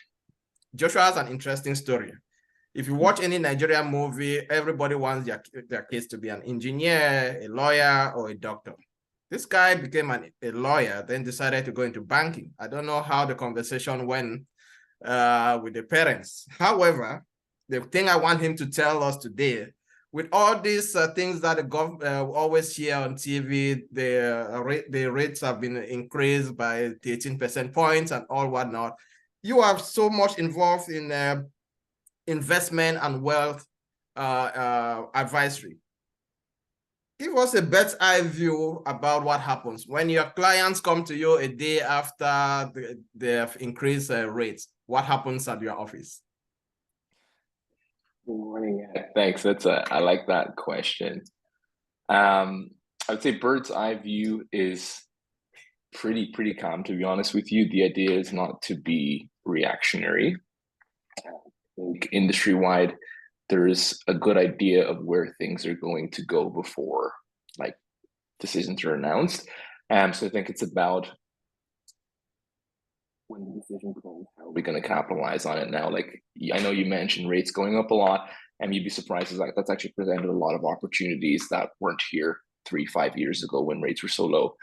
Joshua has an interesting story. If you watch any Nigerian movie, everybody wants their kids to be an engineer, a lawyer, or a doctor. This guy became a lawyer, then decided to go into banking. I don't know how the conversation went with the parents. However, the thing I want him to tell us today, with all these things that the government always hear on TV, the rates have been increased by 18% points and all whatnot. You are so much involved in investment and wealth advisory. Give us a bird's eye view about what happens when your clients come to you a day after they have increased rates. What happens at your office? Good morning. Thanks. I like that question. I would say bird's eye view is pretty calm, to be honest with you. The idea is not to be reactionary. I think industry-wide, there is a good idea of where things are going to go before like decisions are announced. So I think it's about when the decision comes, how are we going to capitalize on it now? Like, I know you mentioned rates going up a lot, and you'd be surprised, like that's actually presented a lot of opportunities that weren't here 3-5 years ago when rates were so low.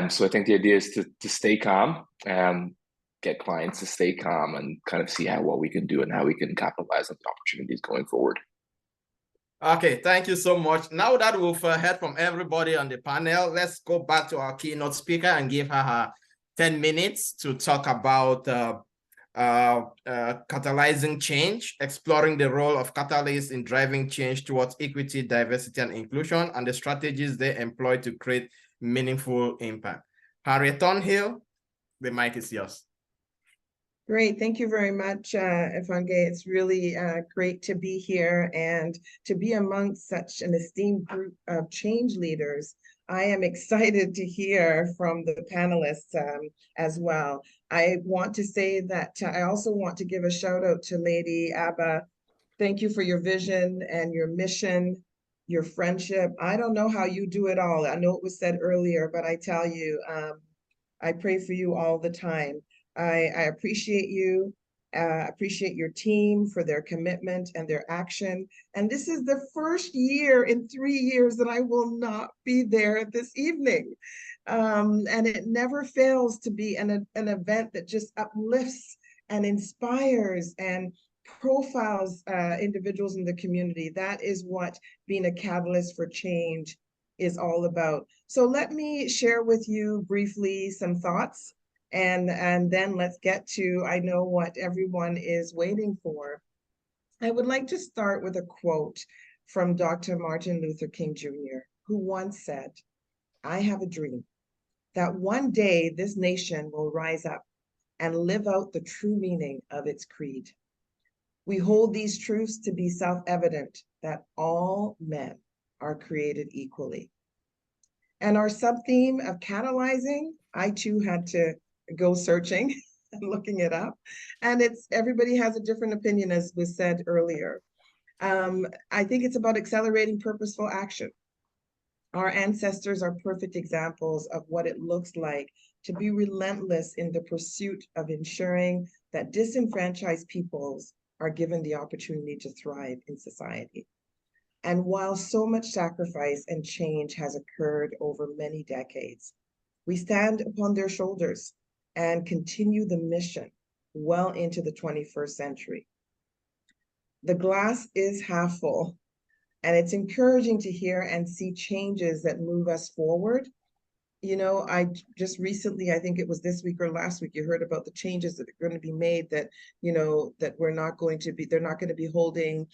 So I think the idea is to stay calm, get clients to stay calm, and kind of see what we can do and how we can capitalize on the opportunities going forward. Okay, thank you so much. Now that we've heard from everybody on the panel, let's go back to our keynote speaker and give her 10 minutes to talk about catalyzing change, exploring the role of catalysts in driving change towards equity, diversity, and inclusion, and the strategies they employ to create meaningful impact. Harriet Thornhill, the mic is yours. Great. Thank you very much, Efange. It's really great to be here and to be amongst such an esteemed group of change leaders. I am excited to hear from the panelists as well. I want to say that I also want to give a shout out to Lady Abba. Thank you for your vision and your mission, your friendship. I don't know how you do it all. I know it was said earlier, but I tell you, I pray for you all the time. I appreciate you, appreciate your team for their commitment and their action. And this is the first year in 3 years that I will not be there this evening. And it never fails to be an event that just uplifts and inspires and profiles individuals in the community. That is what being a catalyst for change is all about. So let me share with you briefly some thoughts. And then let's get to, I know what everyone is waiting for. I would like to start with a quote from Dr. Martin Luther King Jr., who once said, "I have a dream that one day this nation will rise up and live out the true meaning of its creed. We hold these truths to be self-evident, that all men are created equally." And our sub-theme of catalyzing, I too had to go searching and looking it up. And everybody has a different opinion, as was said earlier. I think it's about accelerating purposeful action. Our ancestors are perfect examples of what it looks like to be relentless in the pursuit of ensuring that disenfranchised peoples are given the opportunity to thrive in society. And while so much sacrifice and change has occurred over many decades, we stand upon their shoulders and continue the mission well into the 21st century. The glass is half full, and it's encouraging to hear and see changes that move us forward. You know, I just recently, I think it was this week or last week, you heard about the changes that are going to be made that, you know, that they're not going to be holding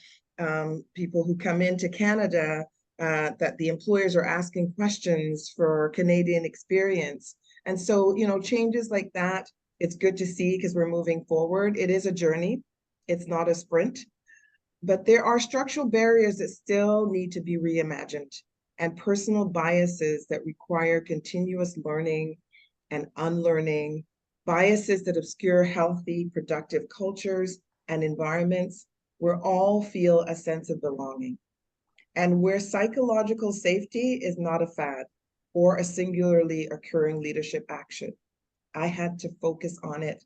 people who come into Canada, that the employers are asking questions for Canadian experience. And so, you know, changes like that, it's good to see because we're moving forward. It is a journey. It's not a sprint. But there are structural barriers that still need to be reimagined, and personal biases that require continuous learning and unlearning, biases that obscure healthy, productive cultures and environments where all feel a sense of belonging, and where psychological safety is not a fad or a singularly occurring leadership action. I had to focus on it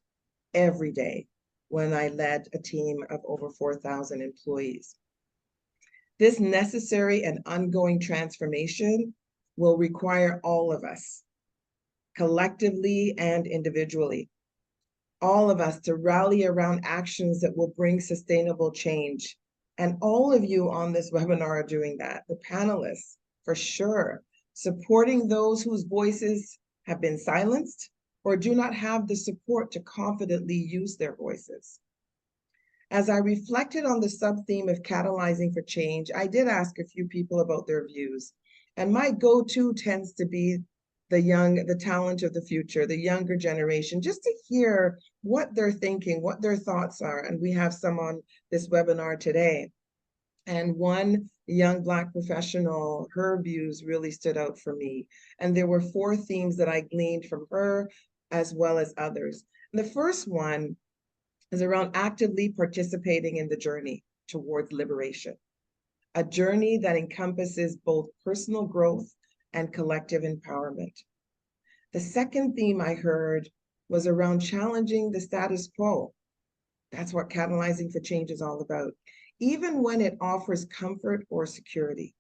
every day when I led a team of over 4,000 employees. This necessary and ongoing transformation will require all of us, collectively and individually, all of us to rally around actions that will bring sustainable change. And all of you on this webinar are doing that, the panelists, for sure, supporting those whose voices have been silenced or do not have the support to confidently use their voices. As I reflected on the sub-theme of catalyzing for change, I did ask a few people about their views. And my go-to tends to be the talent of the future, the younger generation, just to hear what they're thinking, what their thoughts are. And we have some on this webinar today. And one young Black professional, her views really stood out for me. And there were 4 themes that I gleaned from her, as well as others. And the first one is around actively participating in the journey towards liberation, a journey that encompasses both personal growth and collective empowerment. The second theme I heard was around challenging the status quo. That's what Catalyzing for Change is all about, even when it offers comfort or security,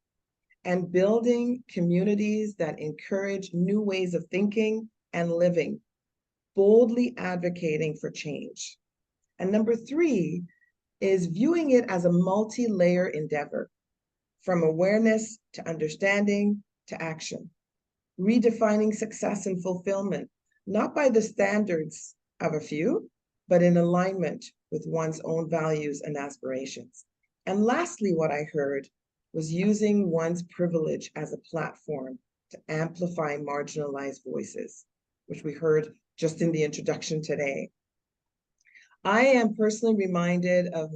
and building communities that encourage new ways of thinking and living, boldly advocating for change. And number 3 is viewing it as a multi-layer endeavor, from awareness to understanding to action, redefining success and fulfillment, not by the standards of a few, but in alignment with one's own values and aspirations. And lastly, what I heard was using one's privilege as a platform to amplify marginalized voices, which we heard just in the introduction today. I am personally reminded of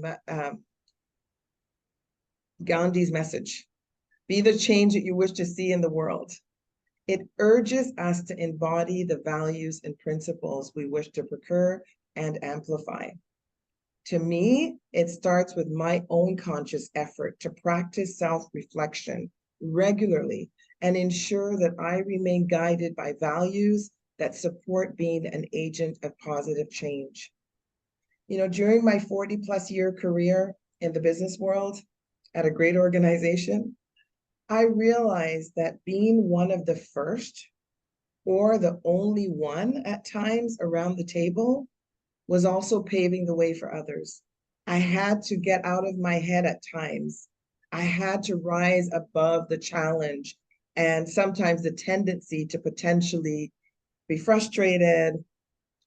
Gandhi's message, be the change that you wish to see in the world. It urges us to embody the values and principles we wish to procure and amplify. To me, it starts with my own conscious effort to practice self-reflection regularly and ensure that I remain guided by values that support being an agent of positive change. You know, during my 40+ year career in the business world at a great organization, I realized that being one of the first or the only one at times around the table was also paving the way for others. I had to get out of my head at times. I had to rise above the challenge and sometimes the tendency to potentially be frustrated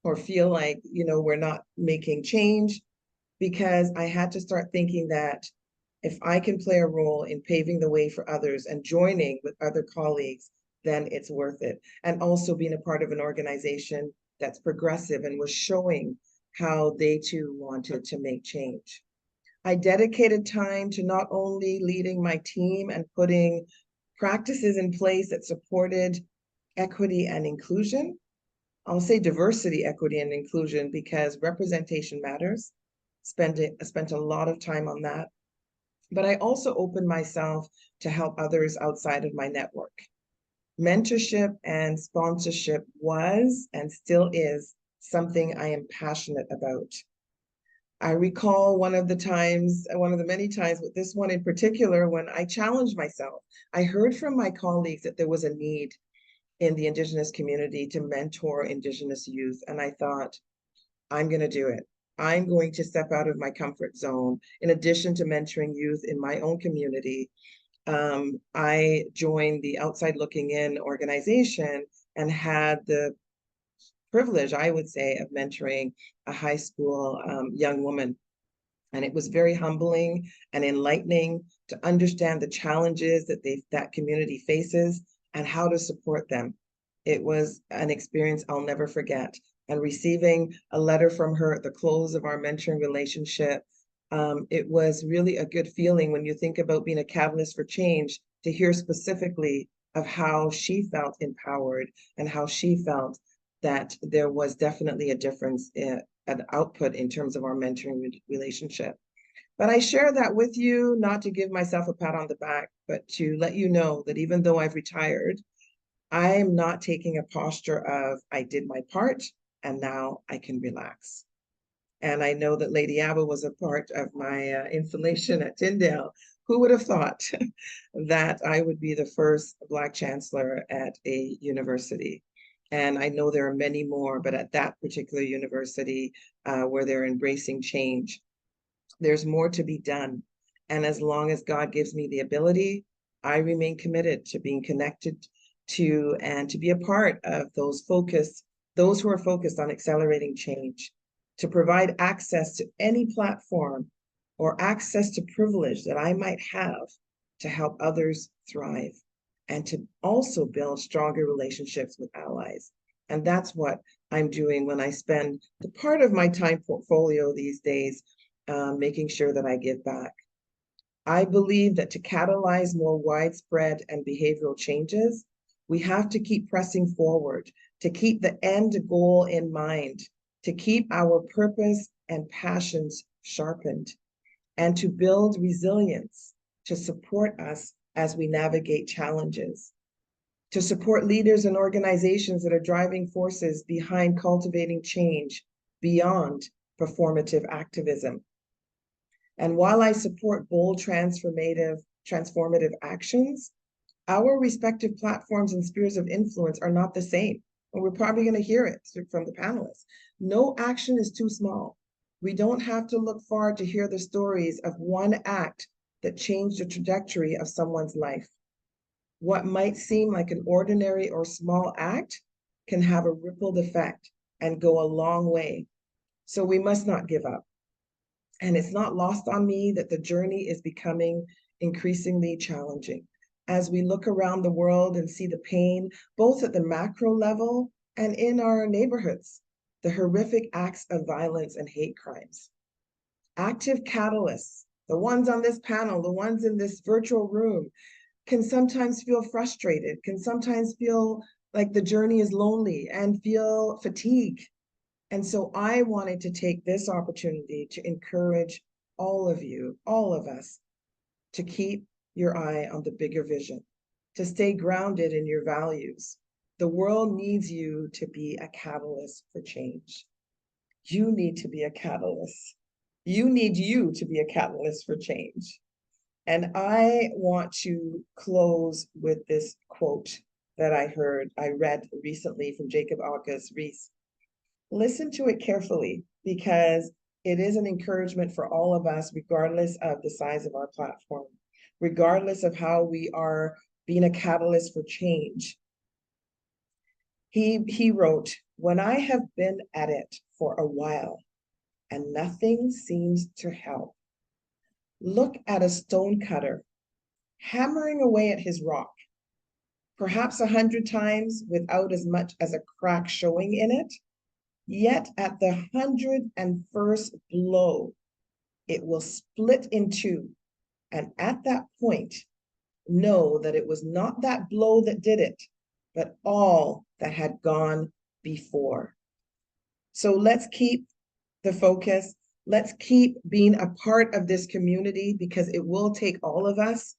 or feel like, you know, we're not making change, because I had to start thinking that if I can play a role in paving the way for others and joining with other colleagues, then it's worth it. And also being a part of an organization that's progressive and was showing how they too wanted to make change. I dedicated time to not only leading my team and putting practices in place that supported equity and inclusion. I'll say diversity, equity, and inclusion because representation matters. Spent a lot of time on that. But I also opened myself to help others outside of my network. Mentorship and sponsorship was and still is something I am passionate about. I recall one of the many times, but this one in particular, when I challenged myself. I heard from my colleagues that there was a need in the Indigenous community to mentor Indigenous youth. And I thought, I'm going to do it. I'm going to step out of my comfort zone. In addition to mentoring youth in my own community, I joined the Outside Looking In organization and had the privilege, I would say, of mentoring a high school young woman. And it was very humbling and enlightening to understand the challenges that that community faces and how to support them. It was an experience I'll never forget. And receiving a letter from her at the close of our mentoring relationship, it was really a good feeling when you think about being a catalyst for change, to hear specifically of how she felt empowered and how she felt that there was definitely a difference in an output in terms of our mentoring relationship. But I share that with you, not to give myself a pat on the back, but to let you know that even though I've retired, I'm not taking a posture of, I did my part and now I can relax. And I know that Lady Abba was a part of my installation at Tyndale. Who would have thought that I would be the first Black chancellor at a university? And I know there are many more, but at that particular university where they're embracing change, there's more to be done. And as long as God gives me the ability, I remain committed to being connected to and to be a part of those who are focused on accelerating change, to provide access to any platform or access to privilege that I might have to help others thrive, and to also build stronger relationships with allies. And that's what I'm doing when I spend the part of my time portfolio these days making sure that I give back. I believe that to catalyze more widespread and behavioral changes, we have to keep pressing forward, to keep the end goal in mind, to keep our purpose and passions sharpened, and to build resilience to support us as we navigate challenges, to support leaders and organizations that are driving forces behind cultivating change beyond performative activism. And while I support bold transformative actions, our respective platforms and spheres of influence are not the same. And we're probably going to hear it from the panelists. No action is too small. We don't have to look far to hear the stories of one act that changed the trajectory of someone's life. What might seem like an ordinary or small act can have a rippled effect and go a long way. So we must not give up. And it's not lost on me that the journey is becoming increasingly challenging as we look around the world and see the pain, both at the macro level and in our neighborhoods, the horrific acts of violence and hate crimes. Active catalysts, the ones on this panel, the ones in this virtual room, can sometimes feel frustrated, can sometimes feel like the journey is lonely and feel fatigue. And so I wanted to take this opportunity to encourage all of you, all of us, to keep your eye on the bigger vision, to stay grounded in your values. The world needs you to be a catalyst for change. You need to be a catalyst. You need you to be a catalyst for change. And I want to close with this quote that I read recently from Jacob August Rees. Listen to it carefully, because it is an encouragement for all of us, regardless of the size of our platform, regardless of how we are being a catalyst for change. He wrote, "When I have been at it for a while and nothing seems to help, look at a stone cutter hammering away at his rock, perhaps 100 times without as much as a crack showing in it. Yet at the 101st blow, it will split in two. And at that point, know that it was not that blow that did it, but all that had gone before." So let's keep the focus. Let's keep being a part of this community, because it will take all of us,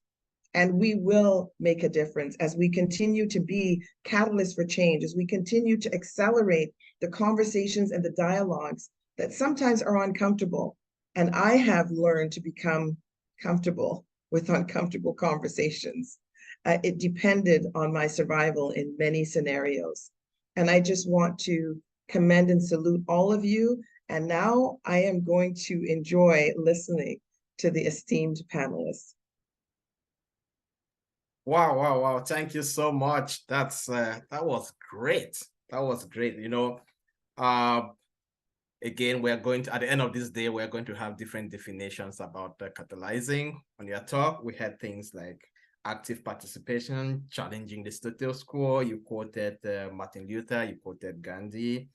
and we will make a difference as we continue to be catalysts for change, as we continue to accelerate the conversations and the dialogues that sometimes are uncomfortable, And I have learned to become comfortable with uncomfortable conversations. It depended on my survival in many scenarios. And I just want to commend and salute all of you. And now I am going to enjoy listening to the esteemed panelists. Wow, wow, wow. Thank you so much. That was great. That was great. You know, again, we're going to, at the end of this day, we're going to have different definitions about catalyzing. On your talk, we had things like active participation, challenging the status quo. You quoted Martin Luther, you quoted Gandhi.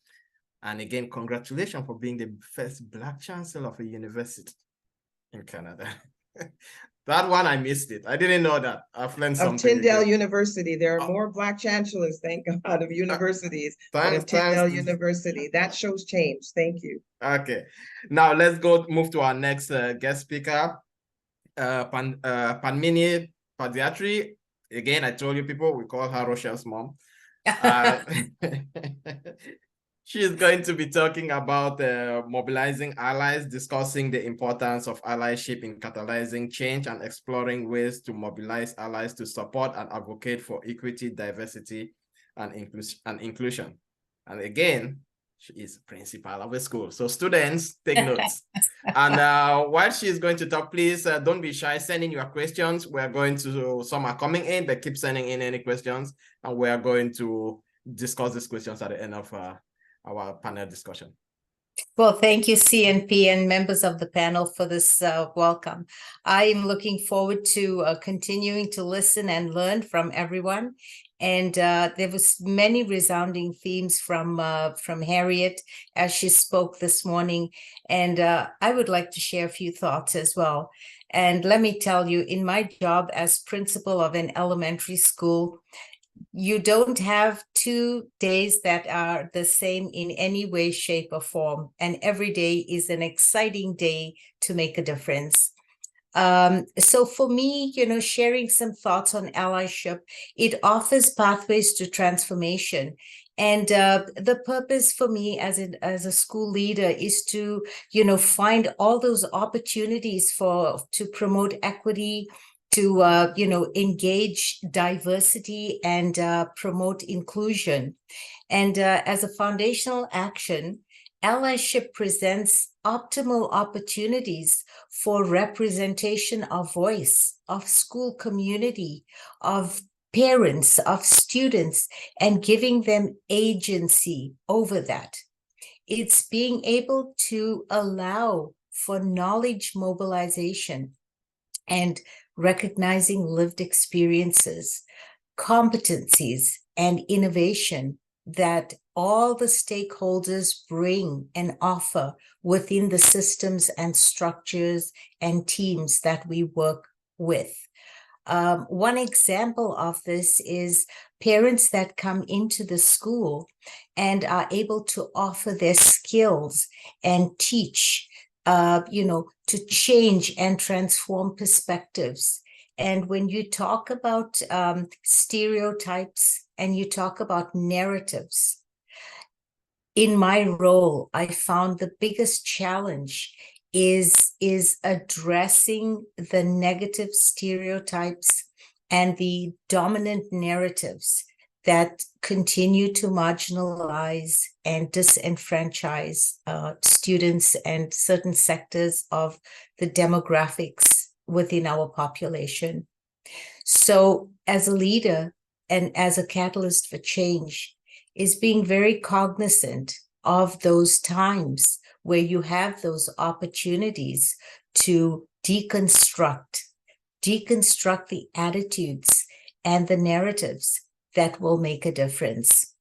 And again, congratulations for being the first Black chancellor of a university in Canada. That one, I missed it. I didn't know that. I've learned something. Of Tyndale University. There are more Black chancellors, thank God, of universities than of Tyndale University. That shows change. Thank you. Okay. Now let's move to our next guest speaker, Padmini Padiatri. Again, I told you people, we call her Rochelle's mom. She is going to be talking about mobilizing allies, discussing the importance of allyship in catalyzing change and exploring ways to mobilize allies to support and advocate for equity, diversity, and inclusion. And again, she is principal of a school. So students, take notes. And while she is going to talk, please don't be shy, send in your questions. We're going to, some are coming in, but keep sending in any questions. And we're going to discuss these questions at the end of our panel discussion. Well, thank you, CNP and members of the panel for this welcome. I am looking forward to continuing to listen and learn from everyone. And there was many resounding themes from Harriet as she spoke this morning. And I would like to share a few thoughts as well. And let me tell you, in my job as principal of an elementary school, you don't have 2 days that are the same in any way, shape, or form. And every day is an exciting day to make a difference. So for me, you know, sharing some thoughts on allyship, it offers pathways to transformation. And the purpose for me as a school leader is to, you know, find all those opportunities to promote equity, to, you know, engage diversity and promote inclusion. And as a foundational action, allyship presents optimal opportunities for representation of voice, of school community, of parents, of students, and giving them agency over that. It's being able to allow for knowledge mobilization and recognizing lived experiences, competencies, and innovation that all the stakeholders bring and offer within the systems and structures and teams that we work with. One example of this is parents that come into the school and are able to offer their skills and teach, you know, to change and transform perspectives. And when you talk about stereotypes and you talk about narratives, in my role, I found the biggest challenge is addressing the negative stereotypes and the dominant narratives that continue to marginalize and disenfranchise students and certain sectors of the demographics within our population. So as a leader and as a catalyst for change is being very cognizant of those times where you have those opportunities to deconstruct the attitudes and the narratives that will make a difference.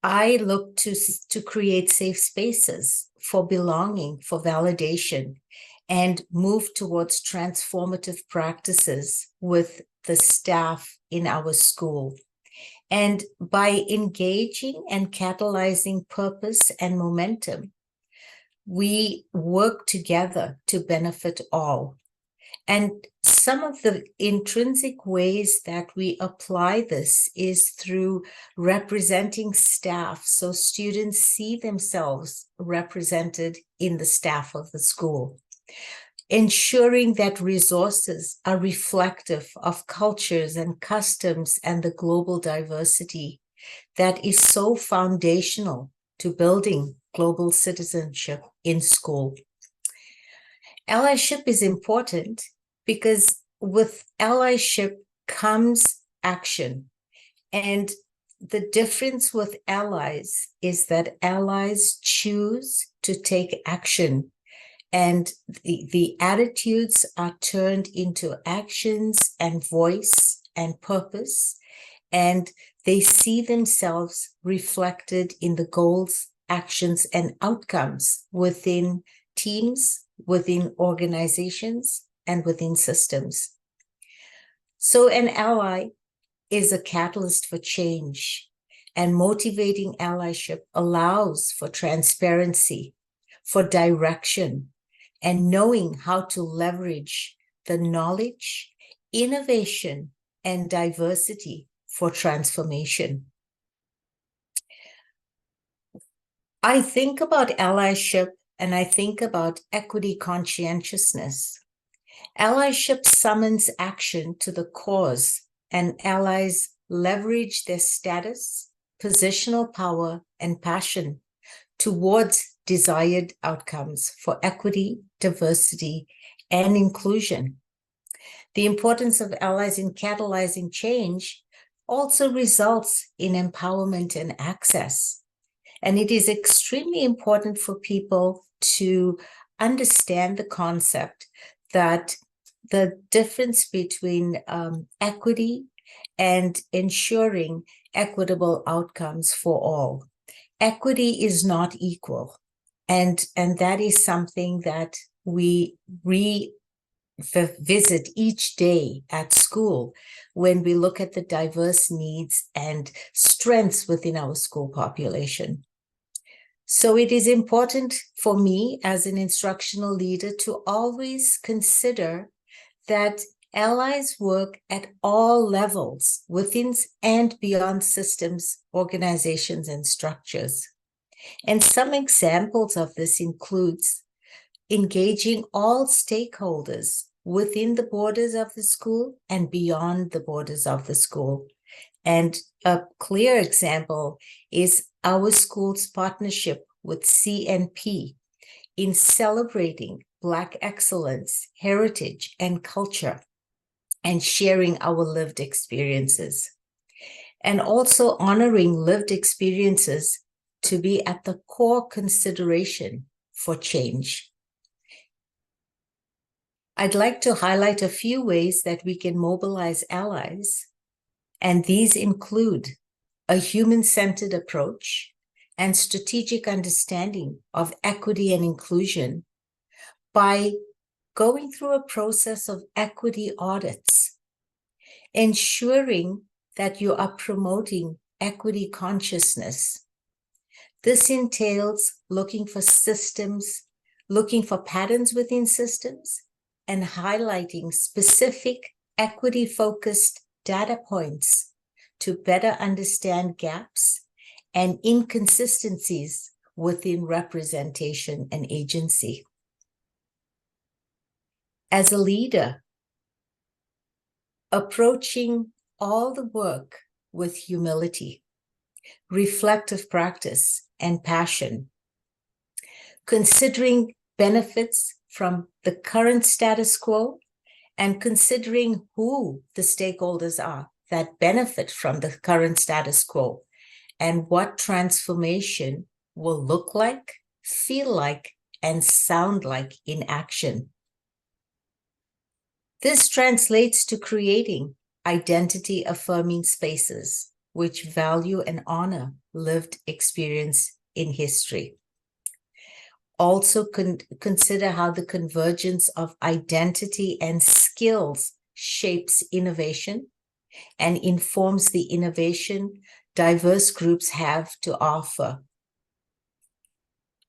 I look to create safe spaces for belonging, for validation, and move towards transformative practices with the staff in our school. And by engaging and catalyzing purpose and momentum, we work together to benefit all. And some of the intrinsic ways that we apply this is through representing staff. So students see themselves represented in the staff of the school. Ensuring that resources are reflective of cultures and customs and the global diversity that is so foundational to building global citizenship in school. Allyship is important because with allyship comes action. And the difference with allies is that allies choose to take action, and the attitudes are turned into actions and voice and purpose, and they see themselves reflected in the goals, actions, and outcomes within teams, within organizations, and within systems. So an ally is a catalyst for change, and motivating allyship allows for transparency, for direction, and knowing how to leverage the knowledge, innovation, and diversity for transformation. I think about allyship and I think about equity conscientiousness. Allyship summons action to the cause, and allies leverage their status, positional power, and passion towards desired outcomes for equity, diversity, and inclusion. The importance of allies in catalyzing change also results in empowerment and access. And it is extremely important for people to understand the concept that the difference between equity and ensuring equitable outcomes for all. Equity is not equal. And that is something that we revisit each day at school when we look at the diverse needs and strengths within our school population. So it is important for me as an instructional leader to always consider that allies work at all levels within and beyond systems, organizations, and structures. And some examples of this includes engaging all stakeholders within the borders of the school and beyond the borders of the school. And a clear example is our school's partnership with CNP in celebrating Black excellence, heritage, and culture, and sharing our lived experiences. And also honoring lived experiences to be at the core consideration for change. I'd like to highlight a few ways that we can mobilize allies, and these include a human-centered approach and strategic understanding of equity and inclusion by going through a process of equity audits, ensuring that you are promoting equity consciousness. This entails looking for systems, looking for patterns within systems, and highlighting specific equity-focused data points to better understand gaps and inconsistencies within representation and agency. As a leader, approaching all the work with humility, reflective practice, and passion, considering benefits from the current status quo and considering who the stakeholders are that benefit from the current status quo and what transformation will look like, feel like, and sound like in action. This translates to creating identity-affirming spaces which value and honor lived experience in history. Also consider how the convergence of identity and skills shapes innovation and informs the innovation diverse groups have to offer.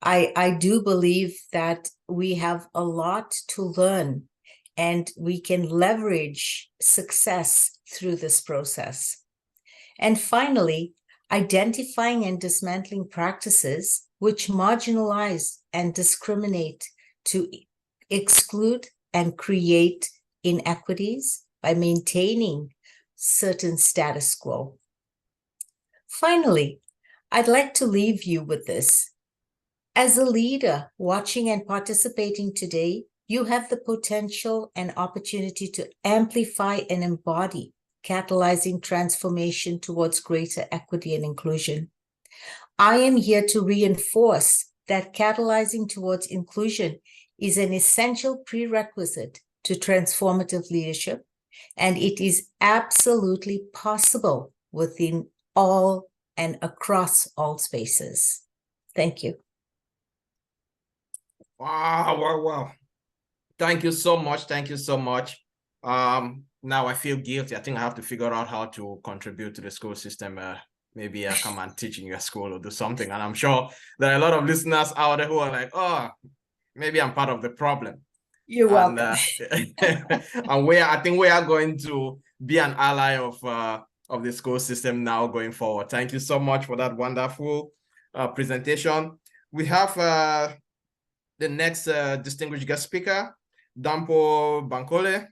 I do believe that we have a lot to learn and we can leverage success through this process. And finally, identifying and dismantling practices which marginalize and discriminate to exclude and create inequities by maintaining certain status quo. Finally, I'd like to leave you with this. As a leader watching and participating today, you have the potential and opportunity to amplify and embody catalyzing transformation towards greater equity and inclusion. I am here to reinforce that catalyzing towards inclusion is an essential prerequisite to transformative leadership, and it is absolutely possible within all and across all spaces. Thank you. Wow. Thank you so much. Thank you so much. Now I feel guilty. I think I have to figure out how to contribute to the school system. Maybe I'll come and teach in your school or do something. And I'm sure there are a lot of listeners out there who are like, oh, maybe I'm part of the problem. You're welcome. And I think we are going to be an ally of the school system now going forward. Thank you so much for that wonderful presentation. We have the next distinguished guest speaker, Dampo Bankole,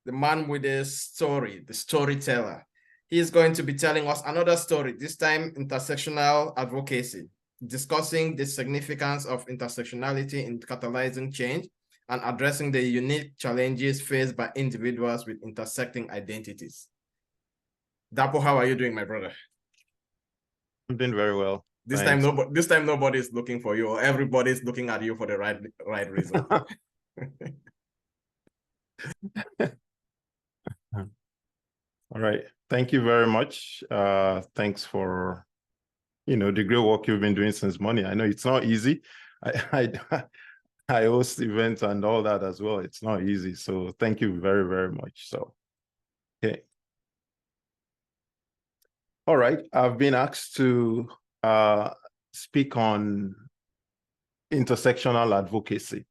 the man with the story, the storyteller. He is going to be telling us another story, this time intersectional advocacy, discussing the significance of intersectionality in catalyzing change and addressing the unique challenges faced by individuals with intersecting identities. Dapo, how are you doing, my brother? I'm doing very well. This time nobody is looking for you. Everybody's looking at you for the right reason. All right. Thank you very much. Thanks for, the great work you've been doing since morning. I know it's not easy. I host events and all that as well. It's not easy. So thank you very, very much. So, okay. All right. I've been asked to speak on intersectional advocacy.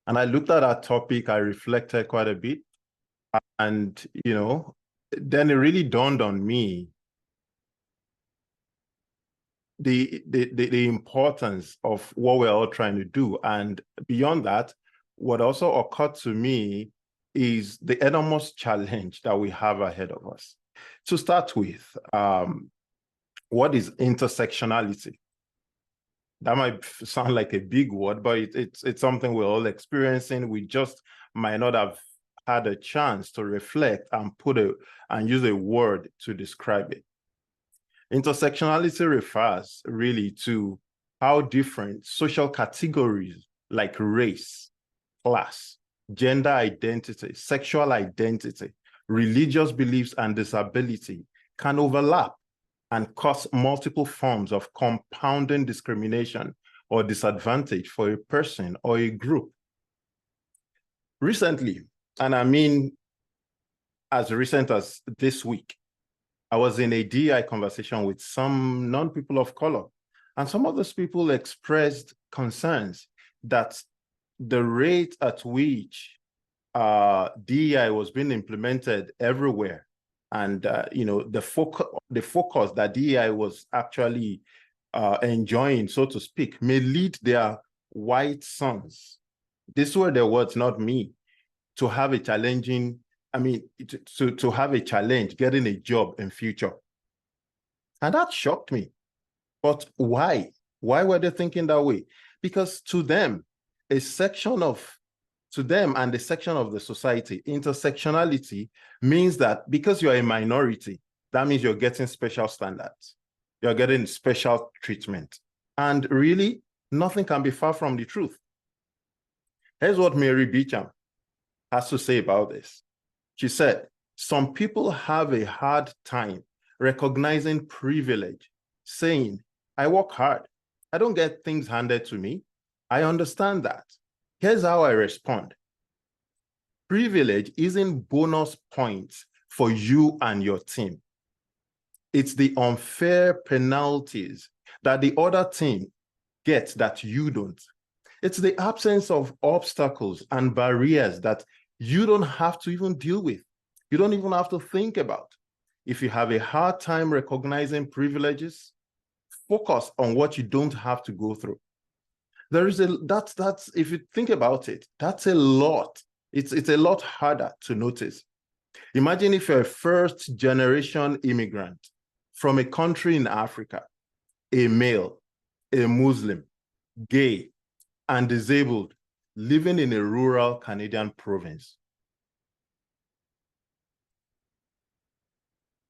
And I looked at that topic, I reflected quite a bit. And, then it really dawned on me the importance of what we're all trying to do. And beyond that, what also occurred to me is the enormous challenge that we have ahead of us. To start with, what is intersectionality? That might sound like a big word, but it's something we're all experiencing. We just might not have had a chance to reflect and use a word to describe it. Intersectionality refers really to how different social categories like race, class, gender identity, sexual identity, religious beliefs, and disability can overlap and cause multiple forms of compounding discrimination or disadvantage for a person or a group. Recently, and I mean as recent as this week, I was in a DI conversation with some non-people of color, and some of those people expressed concerns that the rate at which DEI was being implemented everywhere, and the focus that DEI was actually enjoying, so to speak, may lead their white sons. These were their words, not me, to have a challenging. To have a challenge getting a job in future. And that shocked me. But why? Why were they thinking that way? Because to them and the section of the society, intersectionality means that because you're a minority, that means you're getting special standards. You're getting special treatment. And really, nothing can be far from the truth. Here's what Mary Beecham has to say about this. She said, some people have a hard time recognizing privilege, saying, I work hard. I don't get things handed to me. I understand that. Here's how I respond. Privilege isn't bonus points for you and your team. It's the unfair penalties that the other team gets that you don't. It's the absence of obstacles and barriers that you don't have to even deal with. You don't even have to think about. If you have a hard time recognizing privileges, focus on what you don't have to go through. That's if you think about it, that's a lot. It's a lot harder to notice. Imagine if you're a first-generation immigrant from a country in Africa, a male, a Muslim, gay, and disabled, living in a rural Canadian province.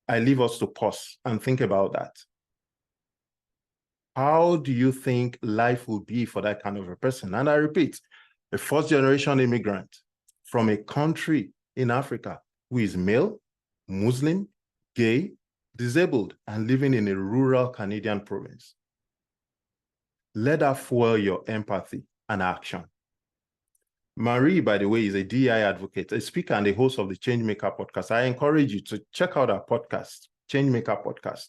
I leave us to pause and think about that. How do you think life will be for that kind of a person? And I repeat, a first-generation immigrant from a country in Africa who is male, Muslim, gay, disabled, and living in a rural Canadian province. Let that fuel your empathy and action. Marie, by the way, is a DEI advocate, a speaker, and a host of the Changemaker podcast. I encourage you to check out our podcast, Changemaker podcast.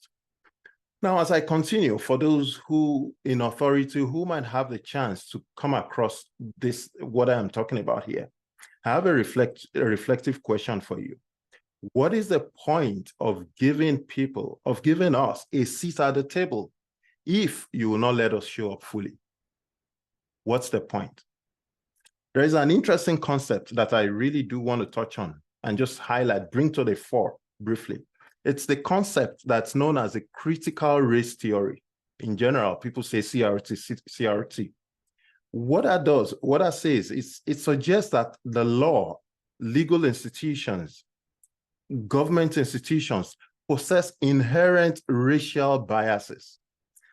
Now, as I continue, for those who in authority who might have the chance to come across this, what I am talking about here, I have a reflective question for you. What is the point of giving us a seat at the table if you will not let us show up fully? What's the point? There is an interesting concept that I really do want to touch on and just highlight, bring to the fore briefly. It's the concept that's known as a critical race theory. In general, people say CRT. What that does, what that says, is it suggests that the law, legal institutions, government institutions possess inherent racial biases,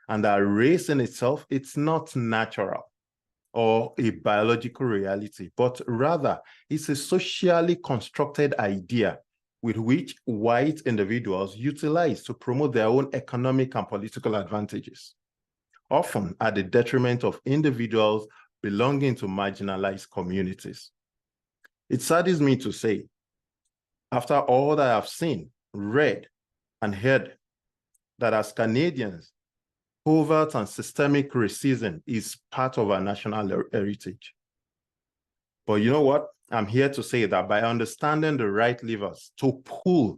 and that race in itself, it's not natural or a biological reality, but rather it's a socially constructed idea with which white individuals utilize to promote their own economic and political advantages, often at the detriment of individuals belonging to marginalized communities. It saddens me to say, after all that I've seen, read, and heard, that as Canadians, covert and systemic racism is part of our national heritage. But you know what? I'm here to say that by understanding the right levers to pull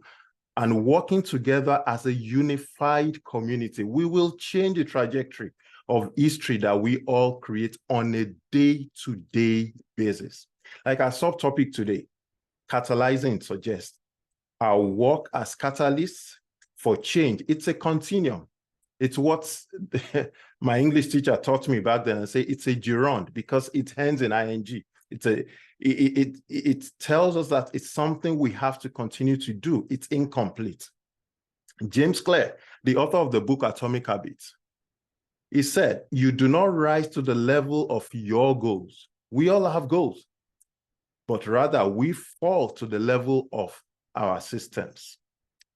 and working together as a unified community, we will change the trajectory of history that we all create on a day-to-day basis. Like our subtopic today, Catalyzing, suggests our work as catalysts for change. It's a continuum. It's what my English teacher taught me back then, and say it's a gerund because it ends in ing. It tells us that it's something we have to continue to do. It's incomplete. James Clear, the author of the book Atomic Habits, he said, "You do not rise to the level of your goals. We all have goals, but rather we fall to the level of our systems.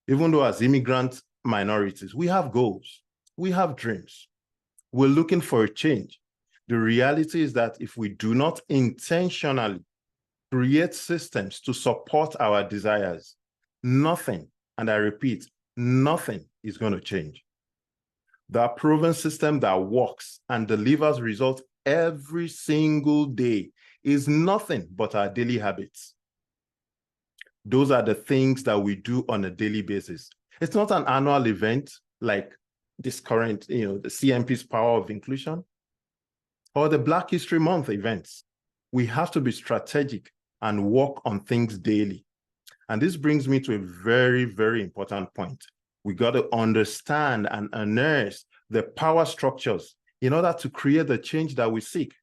Even though as immigrant minorities, we have goals, we have dreams, we're looking for a change. The reality is that if we do not intentionally create systems to support our desires, nothing, and I repeat, nothing is going to change. The proven system that works and delivers results every single day is nothing but our daily habits. Those are the things that we do on a daily basis. It's not an annual event like this current, the CMP's Power of Inclusion or the Black History Month events. We have to be strategic and work on things daily. And this brings me to a very, very important point. We got to understand and unearth the power structures in order to create the change that we seek.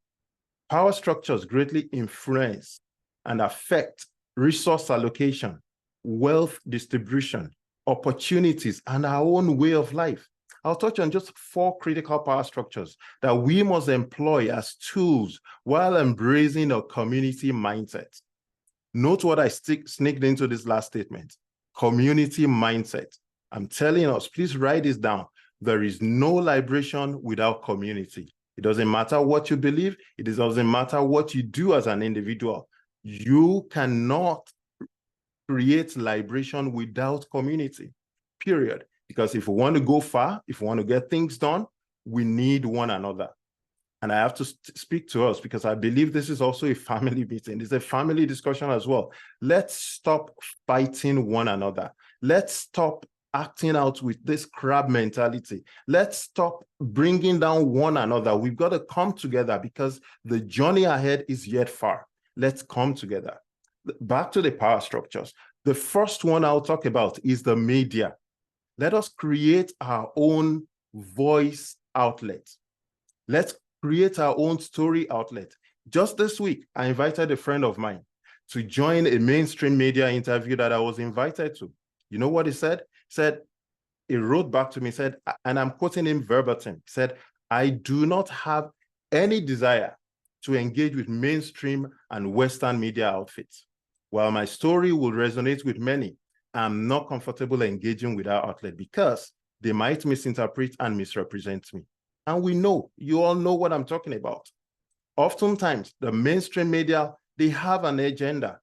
Power structures greatly influence and affect resource allocation, wealth distribution, opportunities, and our own way of life. I'll touch on just 4 critical power structures that we must employ as tools while embracing a community mindset. Note what I sneaked into this last statement, community mindset. I'm telling us, please write this down. There is no liberation without community. It doesn't matter what you believe. It doesn't matter what you do as an individual. You cannot create liberation without community, period. Because if we want to go far, if we want to get things done, we need one another. and I have to speak to us because I believe this is also a family meeting. It's a family discussion as well. Let's stop fighting one another. Let's stop acting out with this crab mentality. Let's stop bringing down one another. We've got to come together because the journey ahead is yet far. Let's come together. Back to the power structures. The first one I'll talk about is the media. Let us create our own voice outlet. Let's create our own story outlet. Just this week, I invited a friend of mine to join a mainstream media interview that I was invited to. You know what he said? He wrote back to me, said, and I'm quoting him verbatim, he said, I do not have any desire to engage with mainstream and Western media outfits. While my story will resonate with many, I'm not comfortable engaging with our outlet because they might misinterpret and misrepresent me. And we know, you all know what I'm talking about. Oftentimes, the mainstream media, they have an agenda,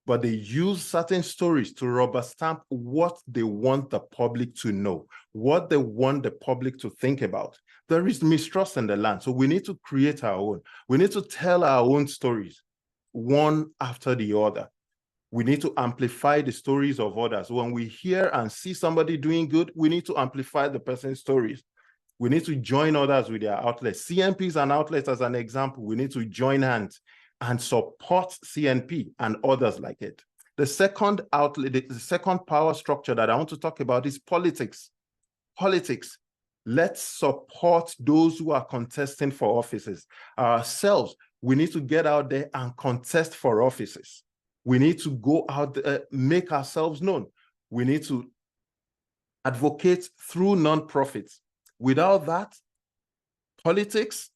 but they use certain stories to rubber stamp what they want the public to know, what they want the public to think about. There is mistrust in the land, so we need to create our own. We need to tell our own stories, one after the other. We need to amplify the stories of others. When we hear and see somebody doing good, we need to amplify the person's stories. We need to join others with their outlets. CNP is an outlet as an example. We need to join hands and support CNP and others like it. The second outlet, the second power structure that I want to talk about is politics. Politics. Let's support those who are contesting for offices. Ourselves, we need to get out there and contest for offices. We need to go out there, make ourselves known. We need to advocate through nonprofits. Without that, politics,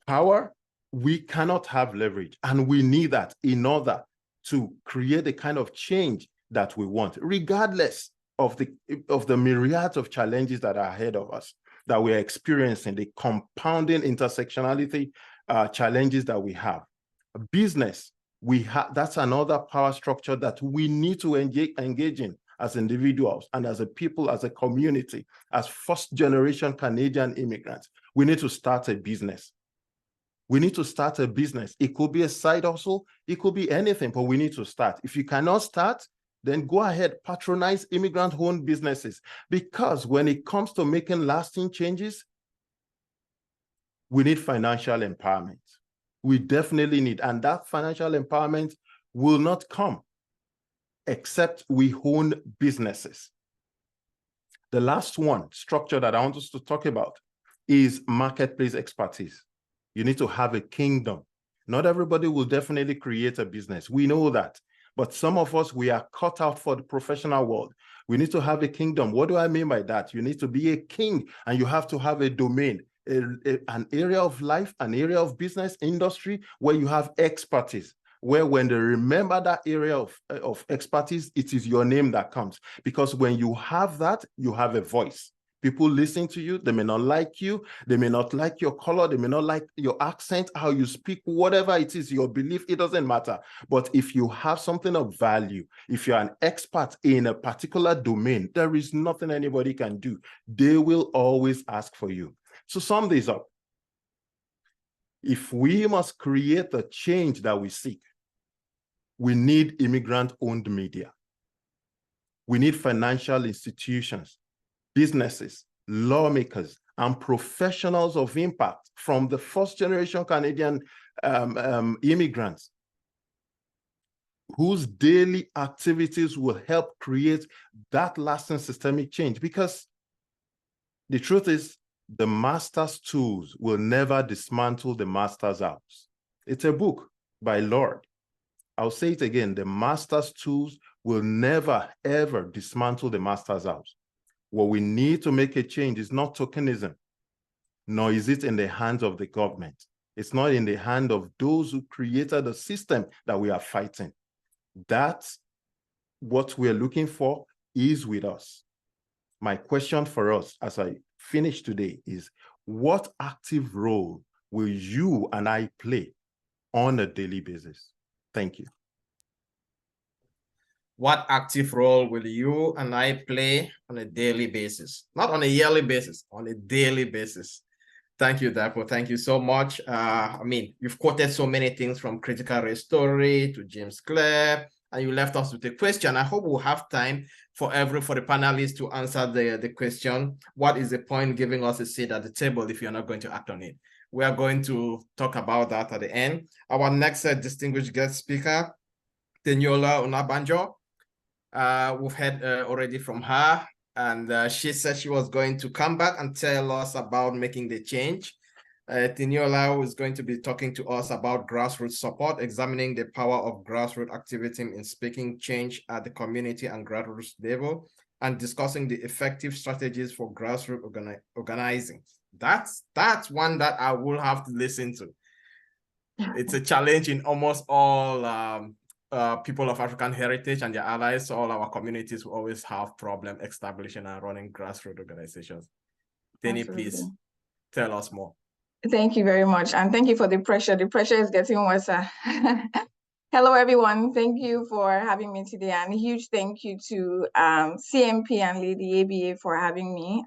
power, we cannot have leverage. And we need that in order to create the kind of change that we want, regardless of the myriad of challenges that are ahead of us, that we're experiencing, the compounding intersectionality challenges that we have. Business, that's another power structure that we need to engage in as individuals and as a people, as a community, as first-generation Canadian immigrants. We need to start a business. We need to start a business. It could be a side hustle. It could be anything, but we need to start. If you cannot start, then go ahead, patronize immigrant-owned businesses. Because when it comes to making lasting changes, we need financial empowerment. We definitely need, and that financial empowerment will not come except we own businesses. The last one structure that I want us to talk about is marketplace expertise. You need to have a kingdom. Not everybody will definitely create a business. We know that. But some of us, we are cut out for the professional world. We need to have a kingdom. What do I mean by that? You need to be a king and you have to have a domain, an area of life, an area of business, industry where you have expertise, where when they remember that area of expertise, it is your name that comes. Because when you have that, you have a voice. People listen to you. They may not like you. They may not like your color. They may not like your accent, how you speak, whatever it is, your belief, it doesn't matter. But if you have something of value, if you're an expert in a particular domain, there is nothing anybody can do. They will always ask for you. So sum this up. If we must create the change that we seek, we need immigrant-owned media. We need financial institutions, businesses, lawmakers, and professionals of impact from the first-generation Canadian immigrants whose daily activities will help create that lasting systemic change. Because the truth is, the master's tools will never dismantle the master's house. It's a book by Lord. I'll say it again, the master's tools will never, ever dismantle the master's house. What we need to make a change is not tokenism, nor is it in the hands of the government. It's not in the hand of those who created the system that we are fighting. That's what we're looking for is with us. My question for us as I finish today is, what active role will you and I play on a daily basis? Thank you. What active role will you and I play on a daily basis? Not on a yearly basis, on a daily basis. Thank you, Dapo. Thank you so much. I mean, you've quoted so many things from critical race story to James Clear, and you left us with a question. I hope we'll have time for the panelists to answer the question. What is the point giving us a seat at the table if you're not going to act on it? We are going to talk about that at the end. Our next distinguished guest speaker, Teniola Onabanjo. We've heard already from her, and she said she was going to come back and tell us about making the change. Teniola is going to be talking to us about grassroots support, examining the power of grassroots activism in speaking change at the community and grassroots level, and discussing the effective strategies for grassroots organizing. That's one that I will have to listen to. It's a challenge in almost all people of African heritage and their allies. So all our communities will always have problem establishing and running grassroots organizations. Tenny, please tell us more. Thank you very much. And thank you for the pressure. The pressure is getting worse. Hello, everyone. Thank you for having me today. And a huge thank you to CMP and Lady ABA for having me.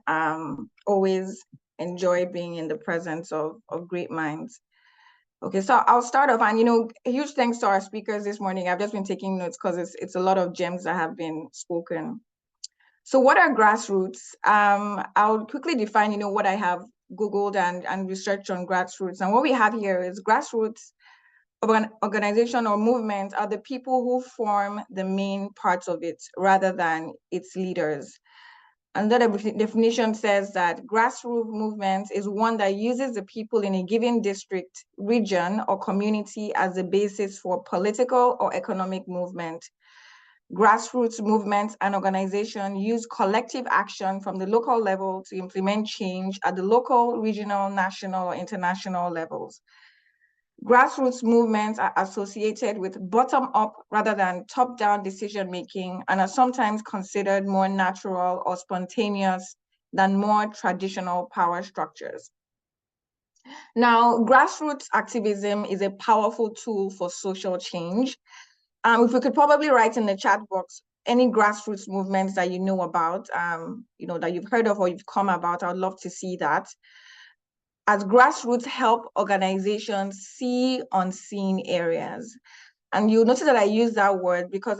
Always enjoy being in the presence of great minds. Okay, so I'll start off, and a huge thanks to our speakers this morning. I've just been taking notes because it's a lot of gems that have been spoken. So what are grassroots? I'll quickly define, what I have Googled and researched on grassroots. And what we have here is grassroots of an organization or movement are the people who form the main parts of it rather than its leaders. Another definition says that grassroots movement is one that uses the people in a given district, region, or community as the basis for political or economic movement. Grassroots movements and organizations use collective action from the local level to implement change at the local, regional, national, or international levels. Grassroots movements are associated with bottom-up rather than top-down decision-making and are sometimes considered more natural or spontaneous than more traditional power structures. Now, grassroots activism is a powerful tool for social change. If we could probably write in the chat box any grassroots movements that you know about, that you've heard of or you've come about, I'd love to see that. As grassroots help organizations see unseen areas. And you'll notice that I use that word because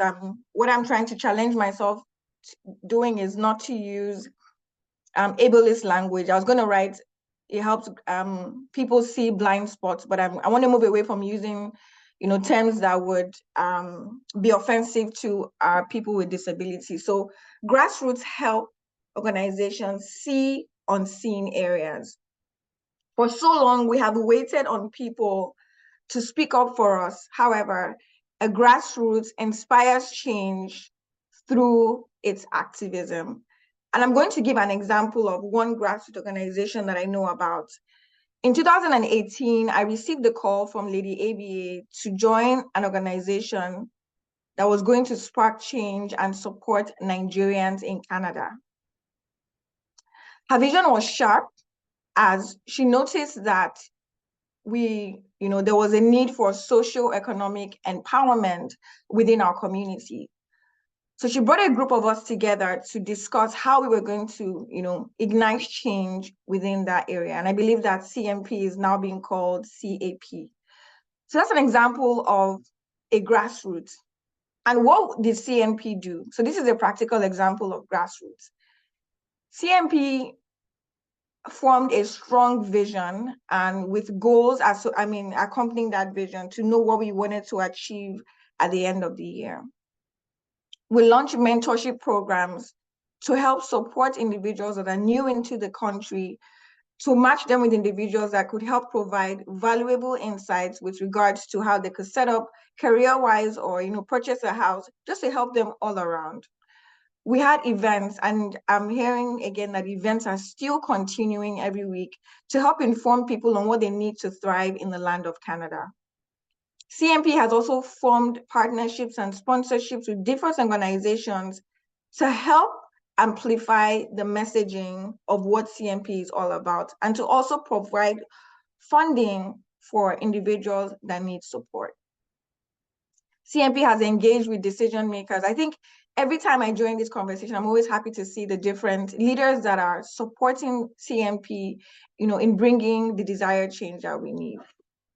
what I'm trying to challenge myself doing is not to use ableist language. I was going to write, it helps people see blind spots, but I want to move away from using terms that would be offensive to our people with disabilities. So grassroots help organizations see unseen areas. For so long, we have waited on people to speak up for us. However, a grassroots inspires change through its activism. And I'm going to give an example of one grassroots organization that I know about. In 2018, I received a call from Lady ABA to join an organization that was going to spark change and support Nigerians in Canada. Her vision was sharp, as she noticed that there was a need for socio-economic empowerment within our community. So she brought a group of us together to discuss how we were going to, ignite change within that area. And I believe that CMP is now being called CAP. So that's an example of a grassroots. And what did CMP do? So this is a practical example of grassroots. CMP formed a strong vision and with goals accompanying that vision to know what we wanted to achieve at the end of the year. We launched mentorship programs to help support individuals that are new into the country, to match them with individuals that could help provide valuable insights with regards to how they could set up career-wise or purchase a house, just to help them all around. We had events, and I'm hearing again that events are still continuing every week to help inform people on what they need to thrive in the land of Canada. CMP has also formed partnerships and sponsorships with different organizations to help amplify the messaging of what CMP is all about, and to also provide funding for individuals that need support. CMP has engaged with decision makers. I think every time I join this conversation, I'm always happy to see the different leaders that are supporting CMP, in bringing the desired change that we need.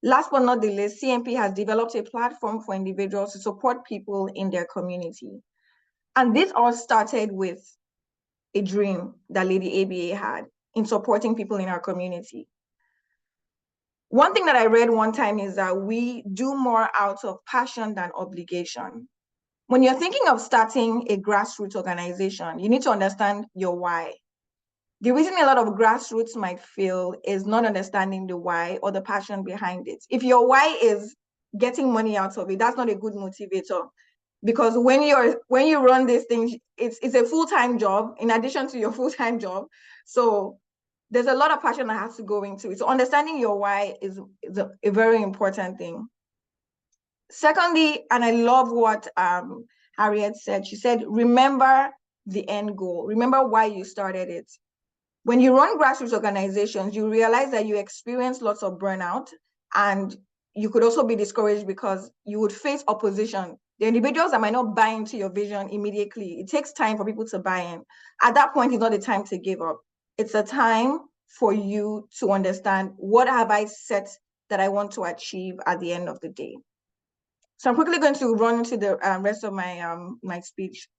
Last but not the least, CMP has developed a platform for individuals to support people in their community. And this all started with a dream that Lady ABA had in supporting people in our community. One thing that I read one time is that we do more out of passion than obligation. When you're thinking of starting a grassroots organization, you need to understand your why. The reason a lot of grassroots might fail is not understanding the why or the passion behind it. If your why is getting money out of it, that's not a good motivator. Because when you run these things, it's a full-time job in addition to your full-time job. So there's a lot of passion that has to go into it. So understanding your why is a very important thing. Secondly, and I love what Harriet said, she said, remember the end goal. Remember why you started it. When you run grassroots organizations, you realize that you experience lots of burnout, and you could also be discouraged because you would face opposition. The individuals that might not buy into your vision immediately, it takes time for people to buy in. At that point, it's not a time to give up. It's a time for you to understand, what have I set that I want to achieve at the end of the day? So I'm quickly going to run into the rest of my speech.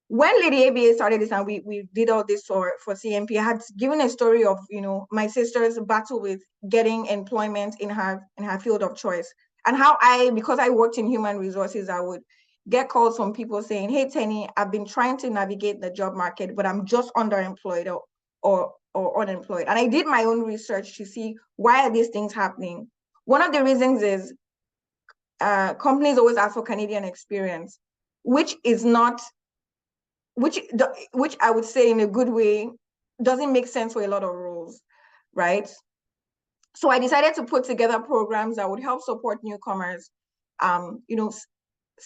When Lady ABA started this and we did all this for CMP, I had given a story of, my sister's battle with getting employment in her field of choice, and how because I worked in human resources, I would get calls from people saying, hey, Tenny, I've been trying to navigate the job market, but I'm just underemployed or unemployed. And I did my own research to see, why are these things happening? One of the reasons is companies always ask for Canadian experience, which I would say in a good way doesn't make sense for a lot of roles, right? So I decided to put together programs that would help support newcomers,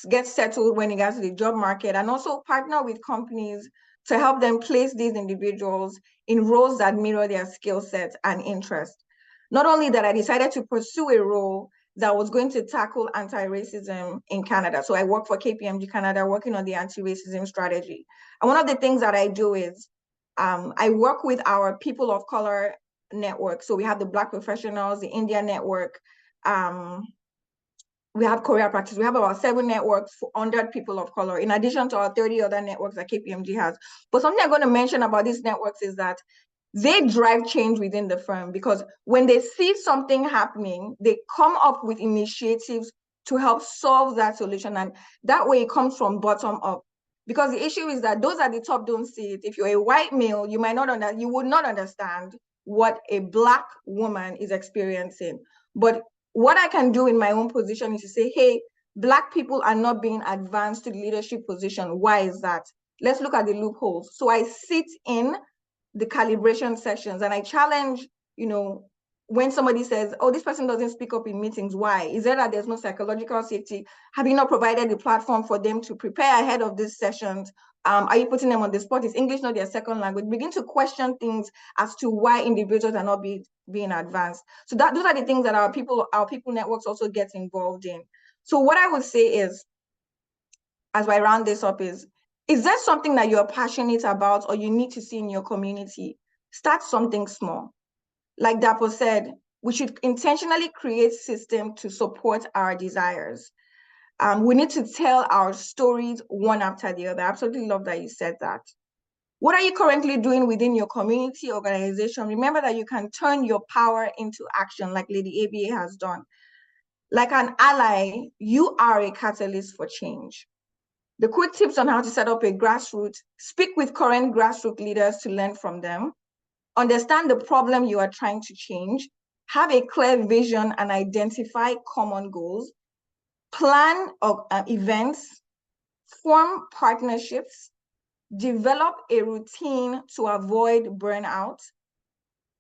get settled when it gets to the job market, and also partner with companies to help them place these individuals in roles that mirror their skill set and interest. Not only that, I decided to pursue a role that was going to tackle anti-racism in Canada. So I work for KPMG Canada, working on the anti-racism strategy. And one of the things that I do is I work with our people of color network. So we have the Black professionals, the India network, we have Korea practice. We have about 7 networks under people of color, in addition to our 30 other networks that KPMG has. But something I'm going to mention about these networks is that they drive change within the firm, because when they see something happening, they come up with initiatives to help solve that solution. And that way it comes from bottom up. Because the issue is that those at the top don't see it. If you're a white male, you would not understand what a Black woman is experiencing. But what I can do in my own position is to say, hey, Black people are not being advanced to the leadership position. Why is that? Let's look at the loopholes. So I sit in the calibration sessions and I challenge, when somebody says, oh, this person doesn't speak up in meetings, why? Is it that there's no psychological safety? Have you not provided the platform for them to prepare ahead of these sessions? Are you putting them on the spot? Is English not their second language? Begin to question things as to why individuals are not being advanced. So those are the things that our people networks also get involved in. So what I would say is, as I round this up, is there something that you're passionate about or you need to see in your community? Start something small. Like Dapo said, we should intentionally create systems to support our desires. We need to tell our stories one after the other. I absolutely love that you said that. What are you currently doing within your community organization? Remember that you can turn your power into action, like Lady ABA has done. Like an ally, you are a catalyst for change. The quick tips on how to set up a grassroots: speak with current grassroots leaders to learn from them, understand the problem you are trying to change, have a clear vision and identify common goals, plan events, form partnerships, develop a routine to avoid burnout.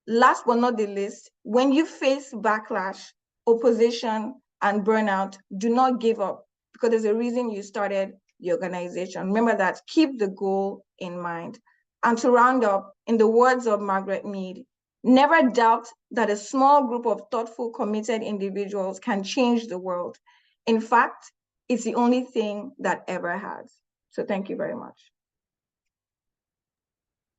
Last but not the least, when you face backlash, opposition, and burnout, do not give up, because there's a reason you started the organization. Remember that, keep the goal in mind. And to round up, in the words of Margaret Mead, never doubt that a small group of thoughtful, committed individuals can change the world. In fact, it's the only thing that ever has. So thank you very much.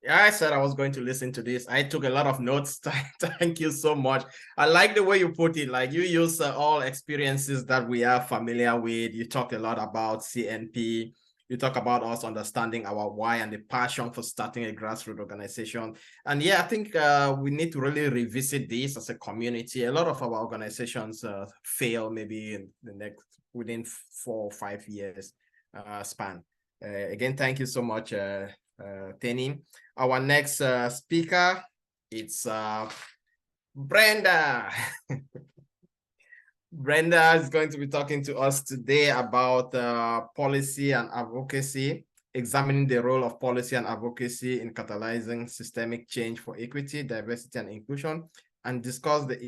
Yeah, I said I was going to listen to this. I took a lot of notes. Thank you so much. I like the way you put it. Like you use all experiences that we are familiar with. You talk a lot about CNP. You talk about us understanding our why and the passion for starting a grassroots organization. And yeah, I think we need to really revisit this as a community. A lot of our organizations fail maybe in the next, within 4 or 5 years span. Again, thank you so much, Teni. Our next speaker, it's Brenda. Brenda is going to be talking to us today about policy and advocacy, examining the role of policy and advocacy in catalyzing systemic change for equity, diversity, and inclusion, and discuss the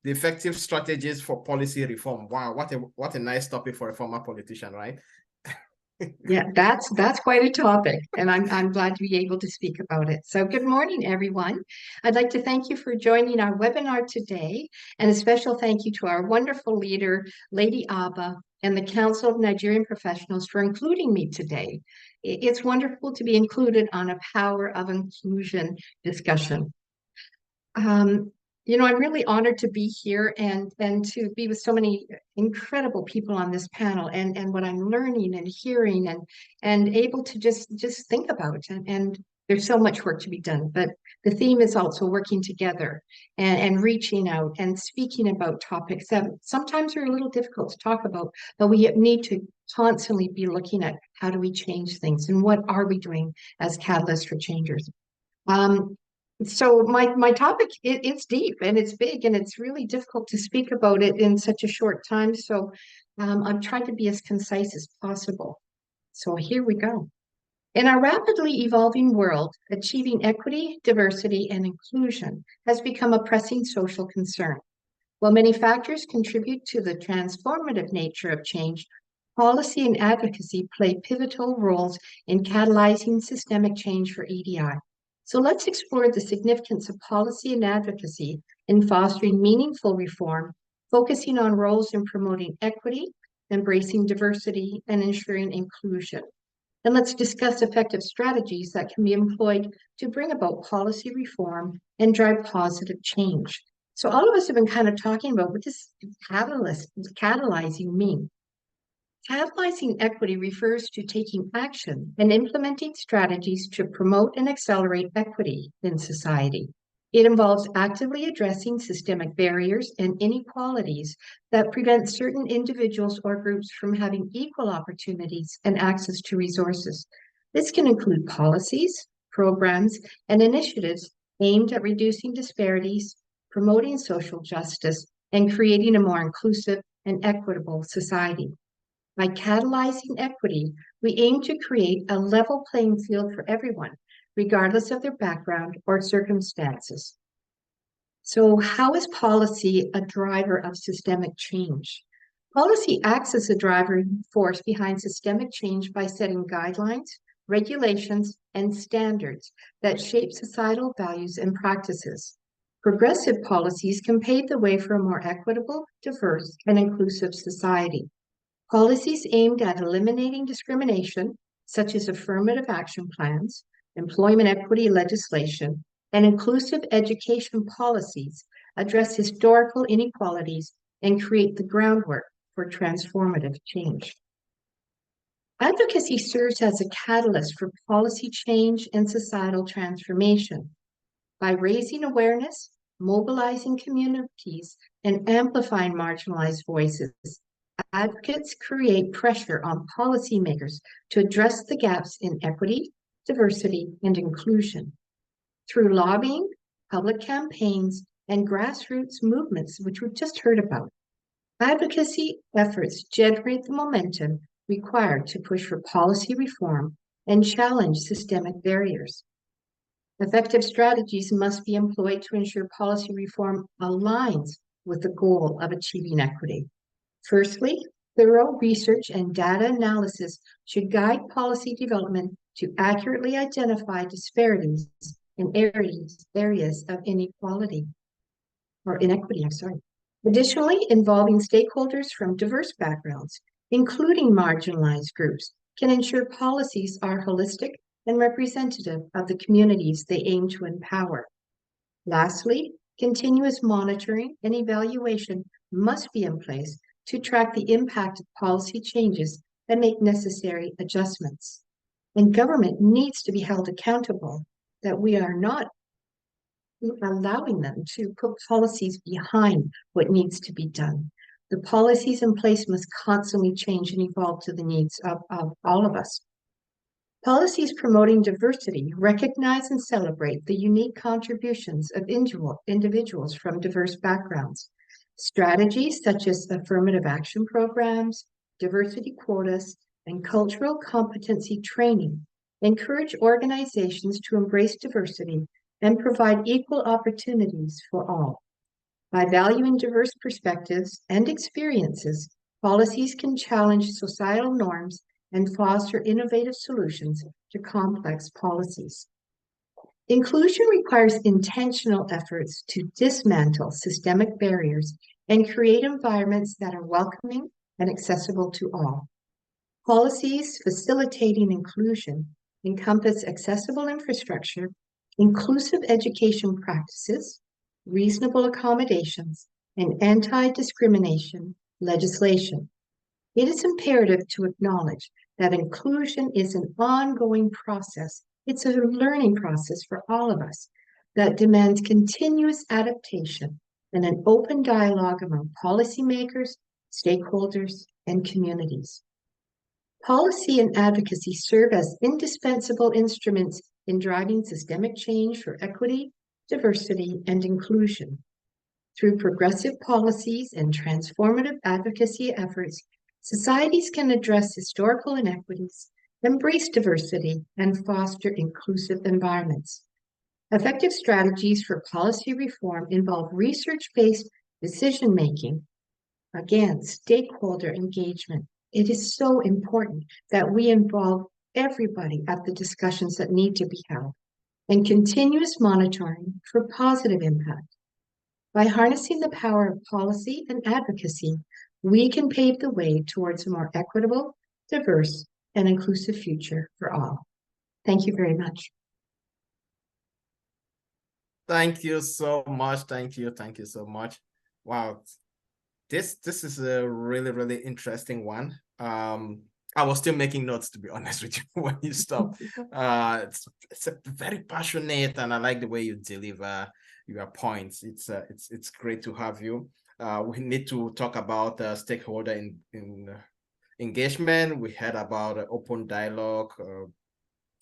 effective strategies for policy reform. Wow, what a nice topic for a former politician, right? Yeah, that's quite a topic, and I'm glad to be able to speak about it. So good morning, everyone. I'd like to thank you for joining our webinar today, and a special thank you to our wonderful leader, Lady Abba, and the Council of Nigerian Professionals for including me today. It's wonderful to be included on a Power of Inclusion discussion. You know, I'm really honored to be here and to be with so many incredible people on this panel, and what I'm learning and hearing and able to just think about. And there's so much work to be done, but the theme is also working together and reaching out and speaking about topics that sometimes are a little difficult to talk about, but we need to constantly be looking at how do we change things and what are we doing as catalysts for changers. So my topic, it's deep and it's big and it's really difficult to speak about it in such a short time. So I'm trying to be as concise as possible. So here we go. In our rapidly evolving world, achieving equity, diversity, and inclusion has become a pressing social concern. While many factors contribute to the transformative nature of change, policy and advocacy play pivotal roles in catalyzing systemic change for EDI. So let's explore the significance of policy and advocacy in fostering meaningful reform, focusing on roles in promoting equity, embracing diversity, and ensuring inclusion. And let's discuss effective strategies that can be employed to bring about policy reform and drive positive change. So all of us have been kind of talking about what does catalyzing mean? Catalyzing equity refers to taking action and implementing strategies to promote and accelerate equity in society. It involves actively addressing systemic barriers and inequalities that prevent certain individuals or groups from having equal opportunities and access to resources. This can include policies, programs, and initiatives aimed at reducing disparities, promoting social justice, and creating a more inclusive and equitable society. By catalyzing equity, we aim to create a level playing field for everyone, regardless of their background or circumstances. So how is policy a driver of systemic change? Policy acts as a driving force behind systemic change by setting guidelines, regulations, and standards that shape societal values and practices. Progressive policies can pave the way for a more equitable, diverse, and inclusive society. Policies aimed at eliminating discrimination, such as affirmative action plans, employment equity legislation, and inclusive education policies, address historical inequalities and create the groundwork for transformative change. Advocacy serves as a catalyst for policy change and societal transformation. By raising awareness, mobilizing communities, and amplifying marginalized voices, advocates create pressure on policymakers to address the gaps in equity, diversity, and inclusion. Through lobbying, public campaigns, and grassroots movements, which we've just heard about, advocacy efforts generate the momentum required to push for policy reform and challenge systemic barriers. Effective strategies must be employed to ensure policy reform aligns with the goal of achieving equity. Firstly, thorough research and data analysis should guide policy development to accurately identify disparities in areas of inequity. Additionally, involving stakeholders from diverse backgrounds, including marginalized groups, can ensure policies are holistic and representative of the communities they aim to empower. Lastly, continuous monitoring and evaluation must be in place to track the impact of policy changes and make necessary adjustments. And government needs to be held accountable that we are not allowing them to put policies behind what needs to be done. The policies in place must constantly change and evolve to the needs of all of us. Policies promoting diversity recognize and celebrate the unique contributions of individuals from diverse backgrounds. Strategies such as affirmative action programs, diversity quotas, and cultural competency training encourage organizations to embrace diversity and provide equal opportunities for all. By valuing diverse perspectives and experiences, policies can challenge societal norms and foster innovative solutions to complex policies. Inclusion requires intentional efforts to dismantle systemic barriers and create environments that are welcoming and accessible to all. Policies facilitating inclusion encompass accessible infrastructure, inclusive education practices, reasonable accommodations, and anti-discrimination legislation. It is imperative to acknowledge that inclusion is an ongoing process. It's a learning process for all of us that demands continuous adaptation and an open dialogue among policymakers, stakeholders, and communities. Policy and advocacy serve as indispensable instruments in driving systemic change for equity, diversity, and inclusion. Through progressive policies and transformative advocacy efforts, societies can address historical inequities, embrace diversity, and foster inclusive environments. Effective strategies for policy reform involve research-based decision-making, again, stakeholder engagement. It is so important that we involve everybody at the discussions that need to be held, and continuous monitoring for positive impact. By harnessing the power of policy and advocacy, we can pave the way towards a more equitable, diverse, and inclusive future for all. Thank you very much. Thank you so much. Thank you so much. Wow. This is a really interesting one. I was still making notes, to be honest with you, when you stopped. It's a very passionate, and I like the way you deliver your points. It's great to have you. We need to talk about stakeholder engagement. We heard about open dialogue,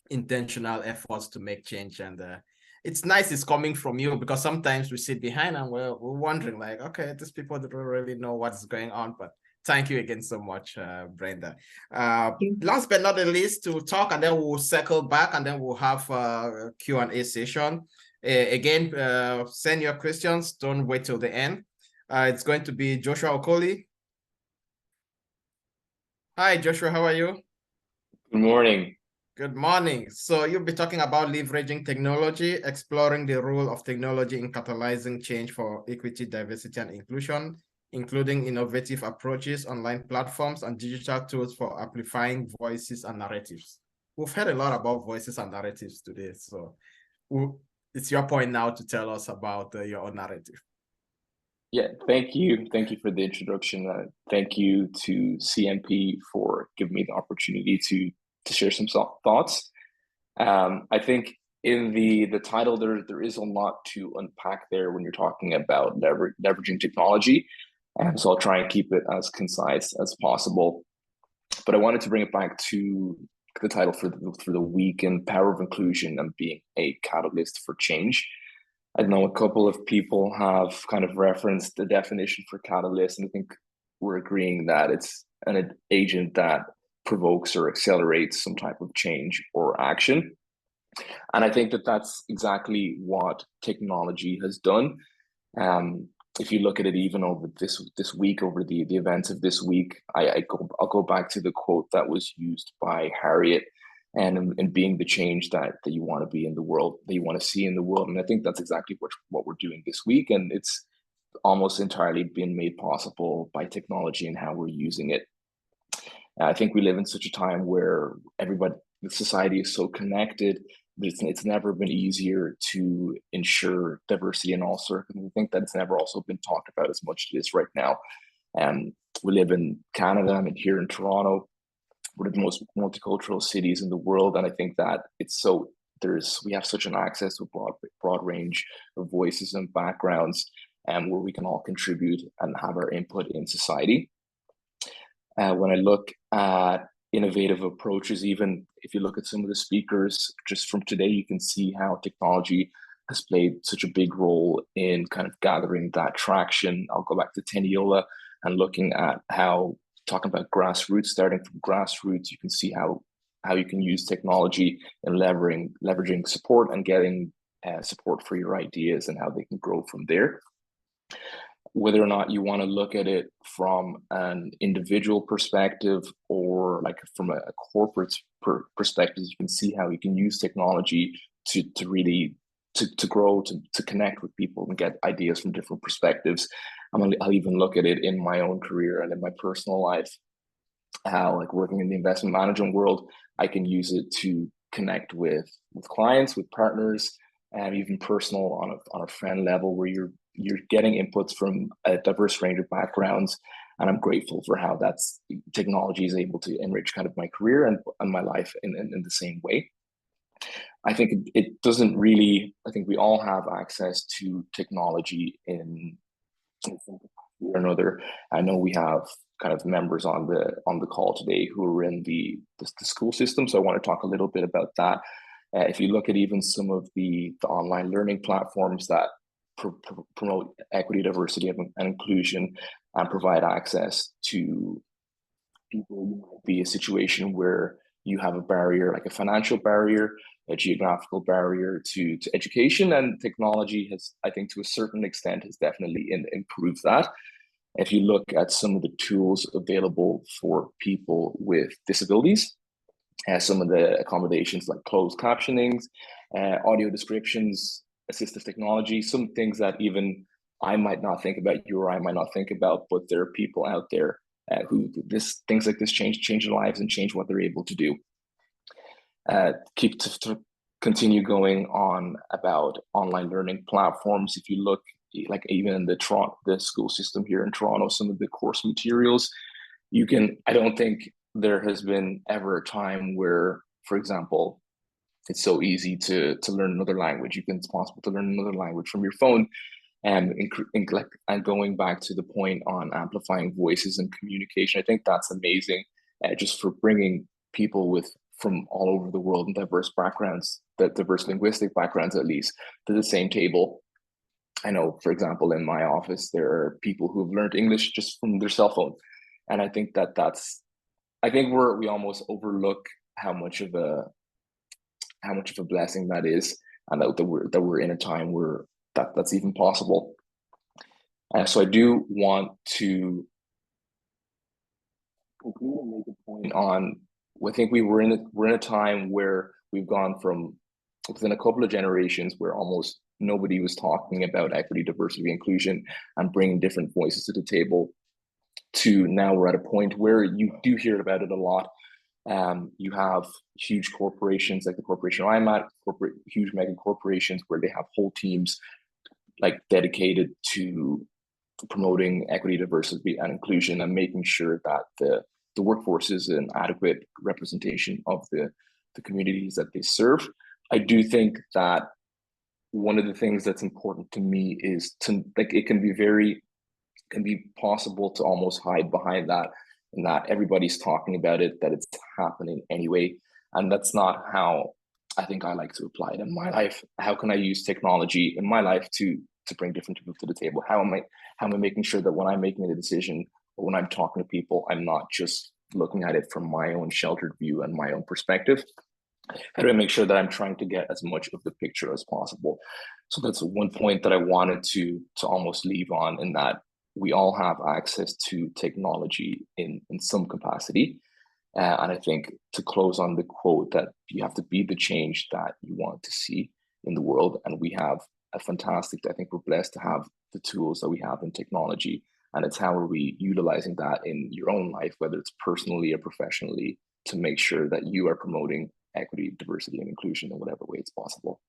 intentional efforts to make change, and it's nice it's coming from you, because sometimes we sit behind and we're wondering like, okay, these people don't really know what's going on. But thank you again so much, Brenda. Last but not the least, to talk, and then we'll circle back, and then we'll have a Q&A session. Again, send your questions. Don't wait till the end. It's going to be Joshua Okoli. Hi, Joshua. How are you? Good morning. Good morning. So you'll be talking about leveraging technology, exploring the role of technology in catalyzing change for equity, diversity, and inclusion, including innovative approaches, online platforms, and digital tools for amplifying voices and narratives. We've heard a lot about voices and narratives today, so it's your point now to tell us about your own narrative. Yeah, thank you. Thank you for the introduction. Thank you to CMP for giving me the opportunity to share some thoughts. I think in the title, there is a lot to unpack there when you're talking about leveraging technology. And so I'll try and keep it as concise as possible. But I wanted to bring it back to the title for the week, and power of inclusion and being a catalyst for change. I know a couple of people have kind of referenced the definition for catalyst, and I think we're agreeing that it's an agent that provokes or accelerates some type of change or action. And I think that that's exactly what technology has done. If you look at it even over this week, over the events of this week, I'll go back to the quote that was used by Harriet, and being the change that you want to be in the world, that you want to see in the world. And I think that's exactly what we're doing this week. And it's almost entirely been made possible by technology and how we're using it. I think we live in such a time where the society is so connected. It's never been easier to ensure diversity in all circles. I think that it's never also been talked about as much as it is right now. We live in Canada. I'm here in Toronto. One of the most multicultural cities in the world, and I think that we have such an access to a broad range of voices and backgrounds, and where we can all contribute and have our input in society. When I look at innovative approaches, even if you look at some of the speakers just from today, you can see how technology has played such a big role in kind of gathering that traction. I'll go back to Teniola and looking at how, talking about grassroots, starting from grassroots, you can see how you can use technology and leveraging support and getting support for your ideas and how they can grow from there. Whether or not you want to look at it from an individual perspective or like from a corporate perspective, you can see how you can use technology to really grow, to connect with people and get ideas from different perspectives. I'll even look at it in my own career and in my personal life, how like working in the investment management world, I can use it to connect with clients, with partners, and even personal on a friend level, where you're getting inputs from a diverse range of backgrounds. And I'm grateful for how technology is able to enrich kind of my career and my life in the same way. I think it doesn't really, I think we all have access to technology in some way or another. I know we have kind of members on the call today who are in the school system, so I want to talk a little bit about that. If you look at even some of the online learning platforms that promote equity, diversity, and inclusion, and provide access to people, who might be a situation where you have a barrier, like a financial barrier, a geographical barrier to education, and technology has, I think, to a certain extent, has definitely improved that. If you look at some of the tools available for people with disabilities, some of the accommodations like closed captionings, audio descriptions, assistive technology, some things that even I might not think about, you or I might not think about, but there are people out there who things like this change their lives and change what they're able to do. To continue going on about online learning platforms. If you look, like even in the school system here in Toronto, some of the course materials, I don't think there has been ever a time where, for example, it's so easy to learn another language. It's possible to learn another language from your phone, and going back to the point on amplifying voices and communication. I think that's amazing, just for bringing people from all over the world and diverse backgrounds, diverse linguistic backgrounds at least, to the same table. I know, for example, in my office, there are people who have learned English just from their cell phone, and I think we almost overlook how much of a blessing that is, and that we're in a time where that's even possible. So I do want to make a point on, I think we're in a time where we've gone from, within a couple of generations, where almost nobody was talking about equity, diversity, inclusion, and bringing different voices to the table, to now we're at a point where you do hear about it a lot. You have huge corporations like the corporation I'm at, huge mega corporations, where they have whole teams like dedicated to promoting equity, diversity, and inclusion, and making sure that the workforce is an adequate representation of the communities that they serve. I do think that one of the things that's important to me is it can be possible to almost hide behind that, and that everybody's talking about it, that it's happening anyway. And that's not how I think I like to apply it in my life. How can I use technology in my life to bring different people to the table? How am I making sure that when I'm making a decision or when I'm talking to people, I'm not just looking at it from my own sheltered view and my own perspective? How do I make sure that I'm trying to get as much of the picture as possible? So that's one point that I wanted to almost leave on, in that we all have access to technology in some capacity. And I think, to close on the quote, that you have to be the change that you want to see in the world. And we have I think we're blessed to have the tools that we have in technology And it's how are we utilizing that in your own life, whether it's personally or professionally, to make sure that you are promoting equity, diversity, and inclusion in whatever way it's possible.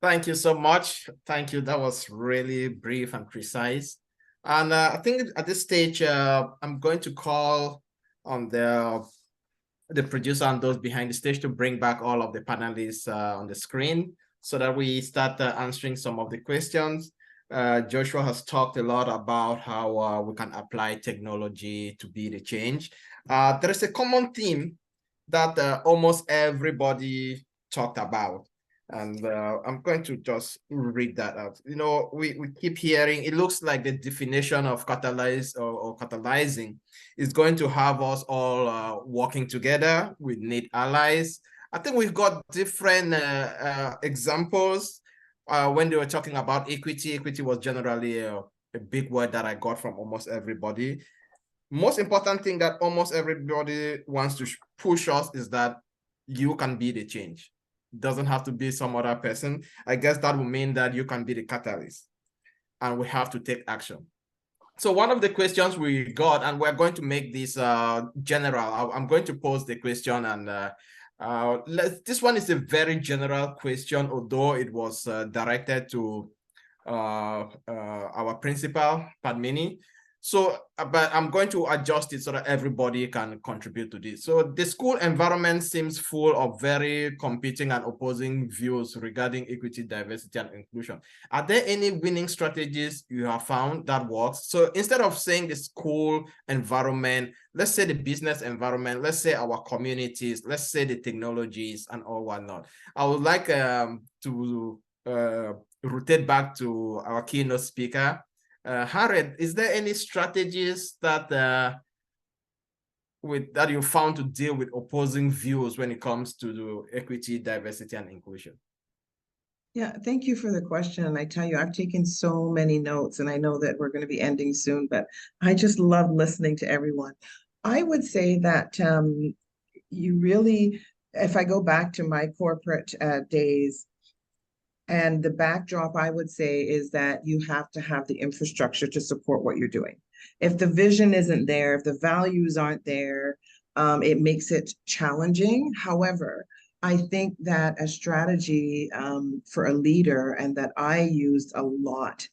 Thank you so much. Thank you. That was really brief and precise. And I think at this stage, I'm going to call on the producer and those behind the stage to bring back all of the panelists on the screen so that we start answering some of the questions. Joshua has talked a lot about how we can apply technology to be the change. There is a common theme that almost everybody talked about. And I'm going to just read that out. You know, we keep hearing, it looks like the definition of catalyze or catalyzing is going to have us all working together. We need allies. I think we've got different examples. When they were talking about equity, equity was generally a big word that I got from almost everybody. Most important thing that almost everybody wants to push us is that you can be the change. Doesn't have to be some other person. I guess that would mean that you can be the catalyst and we have to take action. So one of the questions we got, and we're going to make this general. I'm going to pose the question, and this one is a very general question, although it was directed to our principal, Padmini. So, but I'm going to adjust it so that everybody can contribute to this. So the school environment seems full of very competing and opposing views regarding equity, diversity, and inclusion. Are there any winning strategies you have found that works? So instead of saying the school environment, let's say the business environment, let's say our communities, let's say the technologies and all whatnot. I would like to rotate back to our keynote speaker. Harriet, is there any strategies that you found to deal with opposing views when it comes to the equity, diversity, and inclusion? Yeah, thank you for the question. And I tell you, I've taken so many notes, and I know that we're going to be ending soon, but I just love listening to everyone. I would say that you really, if I go back to my corporate days, and the backdrop, I would say, is that you have to have the infrastructure to support what you're doing. If the vision isn't there, if the values aren't there, it makes it challenging. However, I think that a strategy for a leader, and that I used a lot,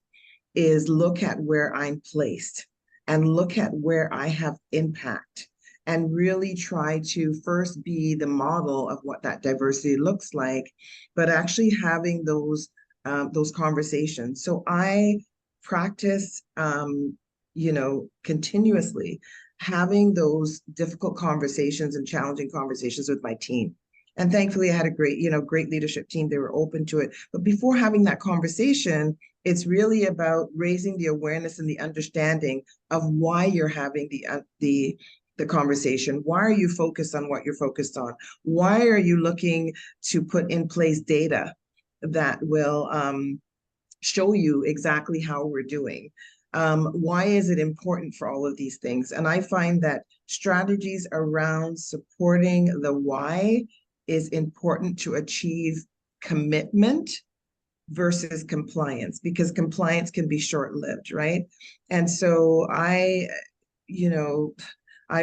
is look at where I'm placed and look at where I have impact, and really try to first be the model of what that diversity looks like, but actually having those conversations. So I practice, continuously having those difficult conversations and challenging conversations with my team. And thankfully I had a great leadership team. They were open to it. But before having that conversation, it's really about raising the awareness and the understanding of why you're having the conversation. Why are you focused on what you're focused on? Why are you looking to put in place data that will show you exactly how we're doing? Why is it important for all of these things? And I find that strategies around supporting the why is important to achieve commitment versus compliance, because compliance can be short-lived, right? And so I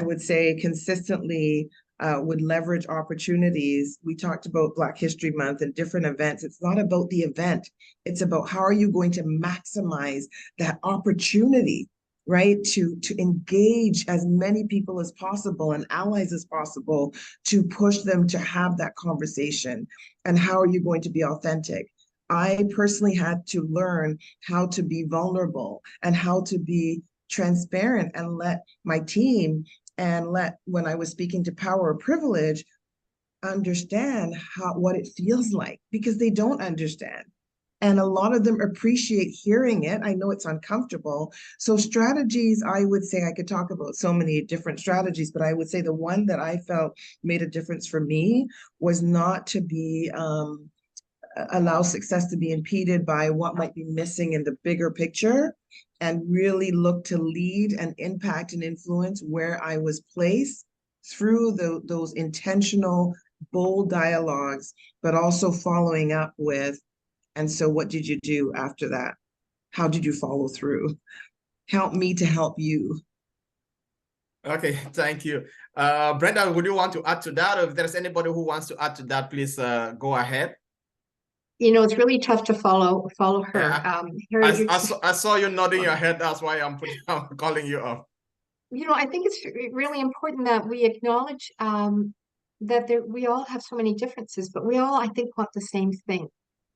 would say consistently would leverage opportunities. We talked about Black History Month and different events. It's not about the event. It's about how are you going to maximize that opportunity, right? To engage as many people as possible and allies as possible, to push them to have that conversation. And how are you going to be authentic? I personally had to learn how to be vulnerable and how to be transparent, and let my team and when I was speaking to power or privilege, understand what it feels like, because they don't understand. And a lot of them appreciate hearing it. I know it's uncomfortable. So strategies, I would say, I could talk about so many different strategies, but I would say the one that I felt made a difference for me was not to be allow success to be impeded by what might be missing in the bigger picture, and really look to lead and impact and influence where I was placed through those intentional, bold dialogues, but also following up with, and so what did you do after that? how did you follow through? Help me to help you. Okay, thank you. Brenda, would you want to add to that? Or if there's anybody who wants to add to that, please go ahead. You know, it's really tough to follow her. Yeah, Harriet, I saw you nodding your head. That's why I'm calling you up. You know, I think it's really important that we acknowledge that we all have so many differences, but we all, I think, want the same thing.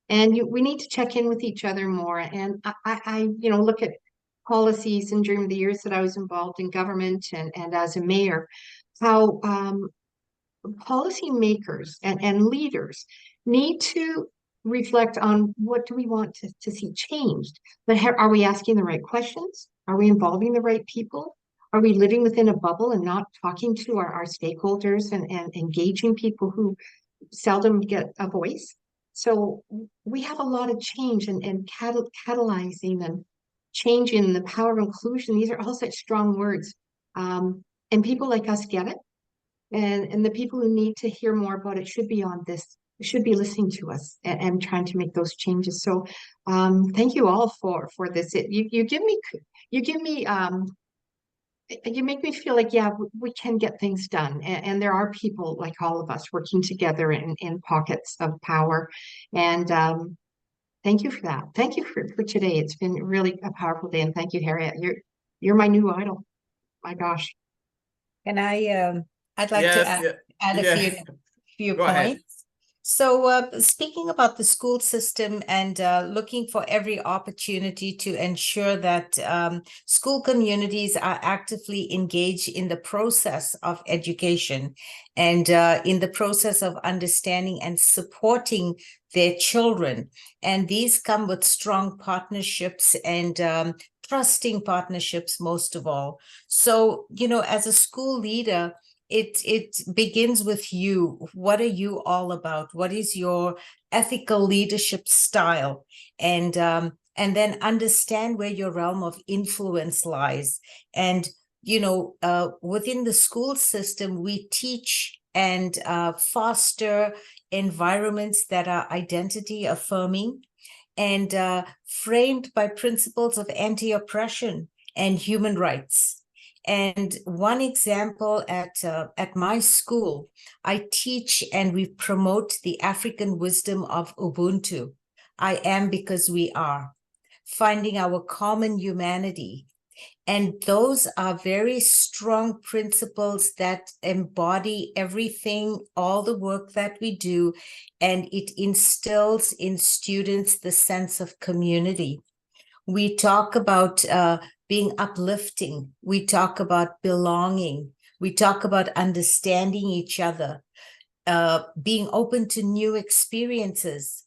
And we need to check in with each other more. And I look at policies and during the years that I was involved in government and as a mayor, how policymakers and leaders need to reflect on what do we want to see changed. But are we asking the right questions? Are we involving the right people? Are we living within a bubble and not talking to our stakeholders and engaging people who seldom get a voice? So we have a lot of change and catalyzing and change in the power of inclusion. These are all such strong words. And people like us get it. And the people who need to hear more about it should be on this, should be listening to us and trying to make those changes. So thank you all for this. You make me feel like, yeah, we can get things done. And there are people like all of us working together in pockets of power. And thank you for that. Thank you for today. It's been really a powerful day. And thank you, Harriet. You're my new idol. My gosh. And I'd like to add a few Go points. ahead. So speaking about the school system and looking for every opportunity to ensure that school communities are actively engaged in the process of education and in the process of understanding and supporting their children. And these come with strong partnerships and trusting partnerships most of all. So, as a school leader, it begins with you. What are you all about? What is your ethical leadership style? And then understand where your realm of influence lies. And, within the school system, we teach and foster environments that are identity affirming and framed by principles of anti-oppression and human rights. And one example at my school, I teach and we promote the African wisdom of Ubuntu. I am because we are, finding our common humanity. And those are very strong principles that embody everything, all the work that we do, and it instills in students the sense of community. We talk about being uplifting. We talk about belonging. We talk about understanding each other, being open to new experiences,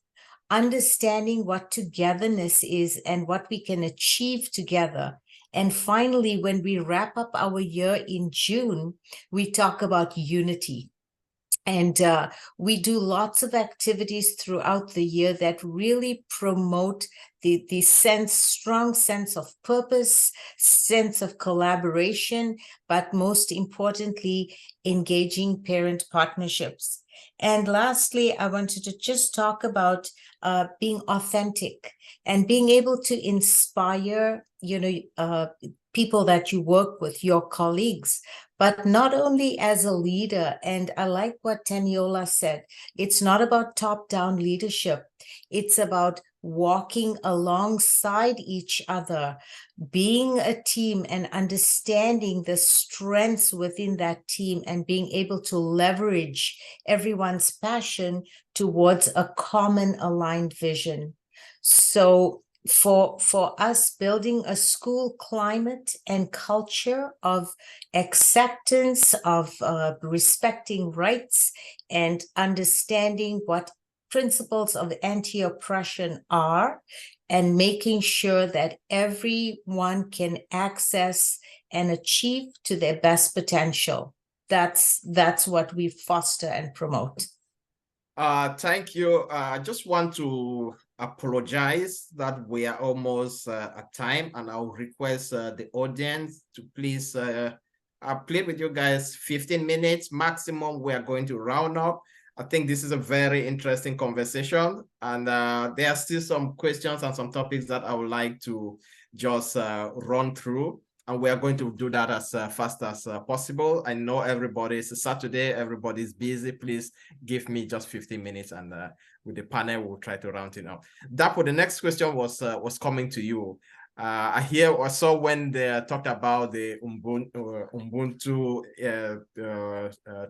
understanding what togetherness is and what we can achieve together. And finally, when we wrap up our year in June, we talk about unity. And we do lots of activities throughout the year that really promote the strong sense of purpose, sense of collaboration, but most importantly, engaging parent partnerships. And lastly, I wanted to just talk about being authentic and being able to inspire, people that you work with, your colleagues, but not only as a leader. And I like what Teniola said. It's not about top-down leadership. It's about walking alongside each other, being a team and understanding the strengths within that team and being able to leverage everyone's passion towards a common aligned vision. So for us, building a school climate and culture of acceptance, of respecting rights and understanding what principles of anti-oppression are, and making sure that everyone can access and achieve to their best potential. That's what we foster and promote. Thank you. I just want to apologize that we are almost at time, and I'll request the audience to please I'll play with you guys 15 minutes maximum. We are going to round up. I think this is a very interesting conversation, and there are still some questions and some topics that I would like to just run through, and we are going to do that as fast as possible. I know it's a Saturday, everybody's busy. Please give me just 15 minutes, and with the panel, we'll try to round it up. Dapo, the next question was coming to you. I saw when they talked about the Ubuntu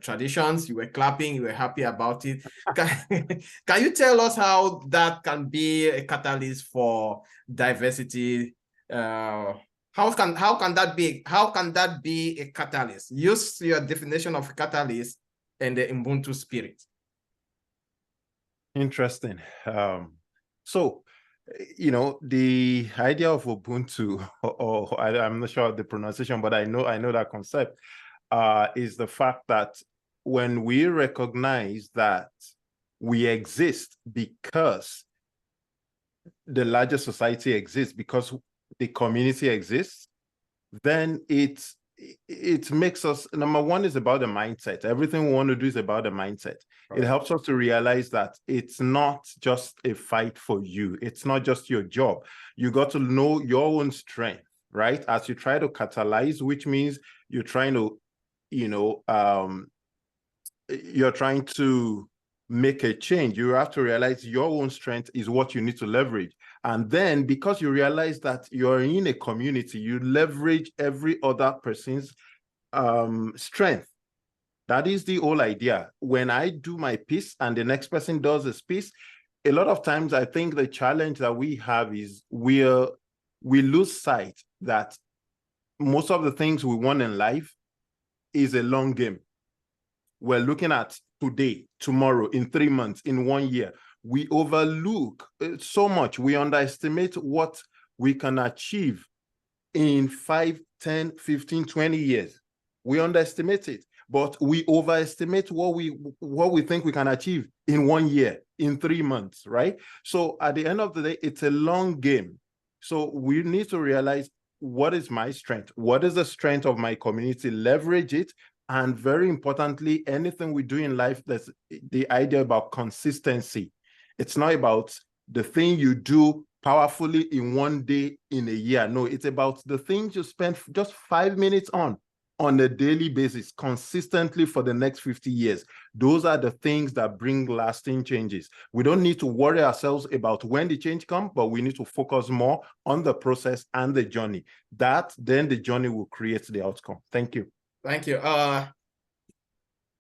traditions, you were clapping, you were happy about it. Can you tell us how that can be a catalyst for diversity? How can that be a catalyst? Use your definition of catalyst and the Ubuntu spirit. Interesting. So, you know, the idea of Ubuntu, or I'm not sure of the pronunciation, but I know that concept, is the fact that when we recognize that we exist because the larger society exists, because the community exists, then it makes us, number one, is about the mindset. Everything we want to do is about the mindset. Right. It helps us to realize that it's not just a fight for you. It's not just your job. You got to know your own strength, right? As you try to catalyze, which means you're trying to, you're trying to make a change. You have to realize your own strength is what you need to leverage. And then because you realize that you're in a community, you leverage every other person's strength. That is the whole idea. When I do my piece and the next person does his piece, a lot of times I think the challenge that we have is we lose sight that most of the things we want in life is a long game. We're looking at today, tomorrow, in 3 months, in 1 year. We overlook so much. We underestimate what we can achieve in 5, 10, 15, 20 years. We underestimate it, but we overestimate what we think we can achieve in 1 year, in 3 months, right? So at the end of the day, it's a long game. So we need to realize, what is my strength? What is the strength of my community? Leverage it. And very importantly, anything we do in life, that's the idea about consistency. It's not about the thing you do powerfully in 1 day, in a year. No, it's about the things you spend just 5 minutes on a daily basis, consistently for the next 50 years. Those are the things that bring lasting changes. We don't need to worry ourselves about when the change comes, but we need to focus more on the process and the journey. Then the journey will create the outcome. Thank you. Thank you.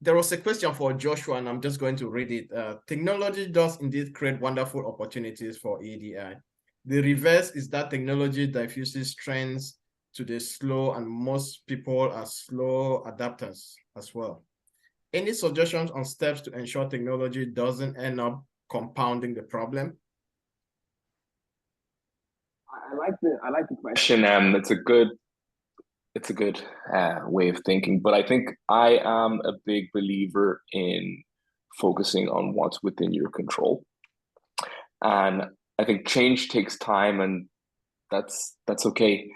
There was a question for Joshua, and I'm just going to read it. Technology does indeed create wonderful opportunities for ADI. The reverse is that technology diffuses trends to the slow, and most people are slow adapters as well. Any suggestions on steps to ensure technology doesn't end up compounding the problem? I like the question. It's a good way of thinking, but I think I am a big believer in focusing on what's within your control. And I think change takes time, and that's okay.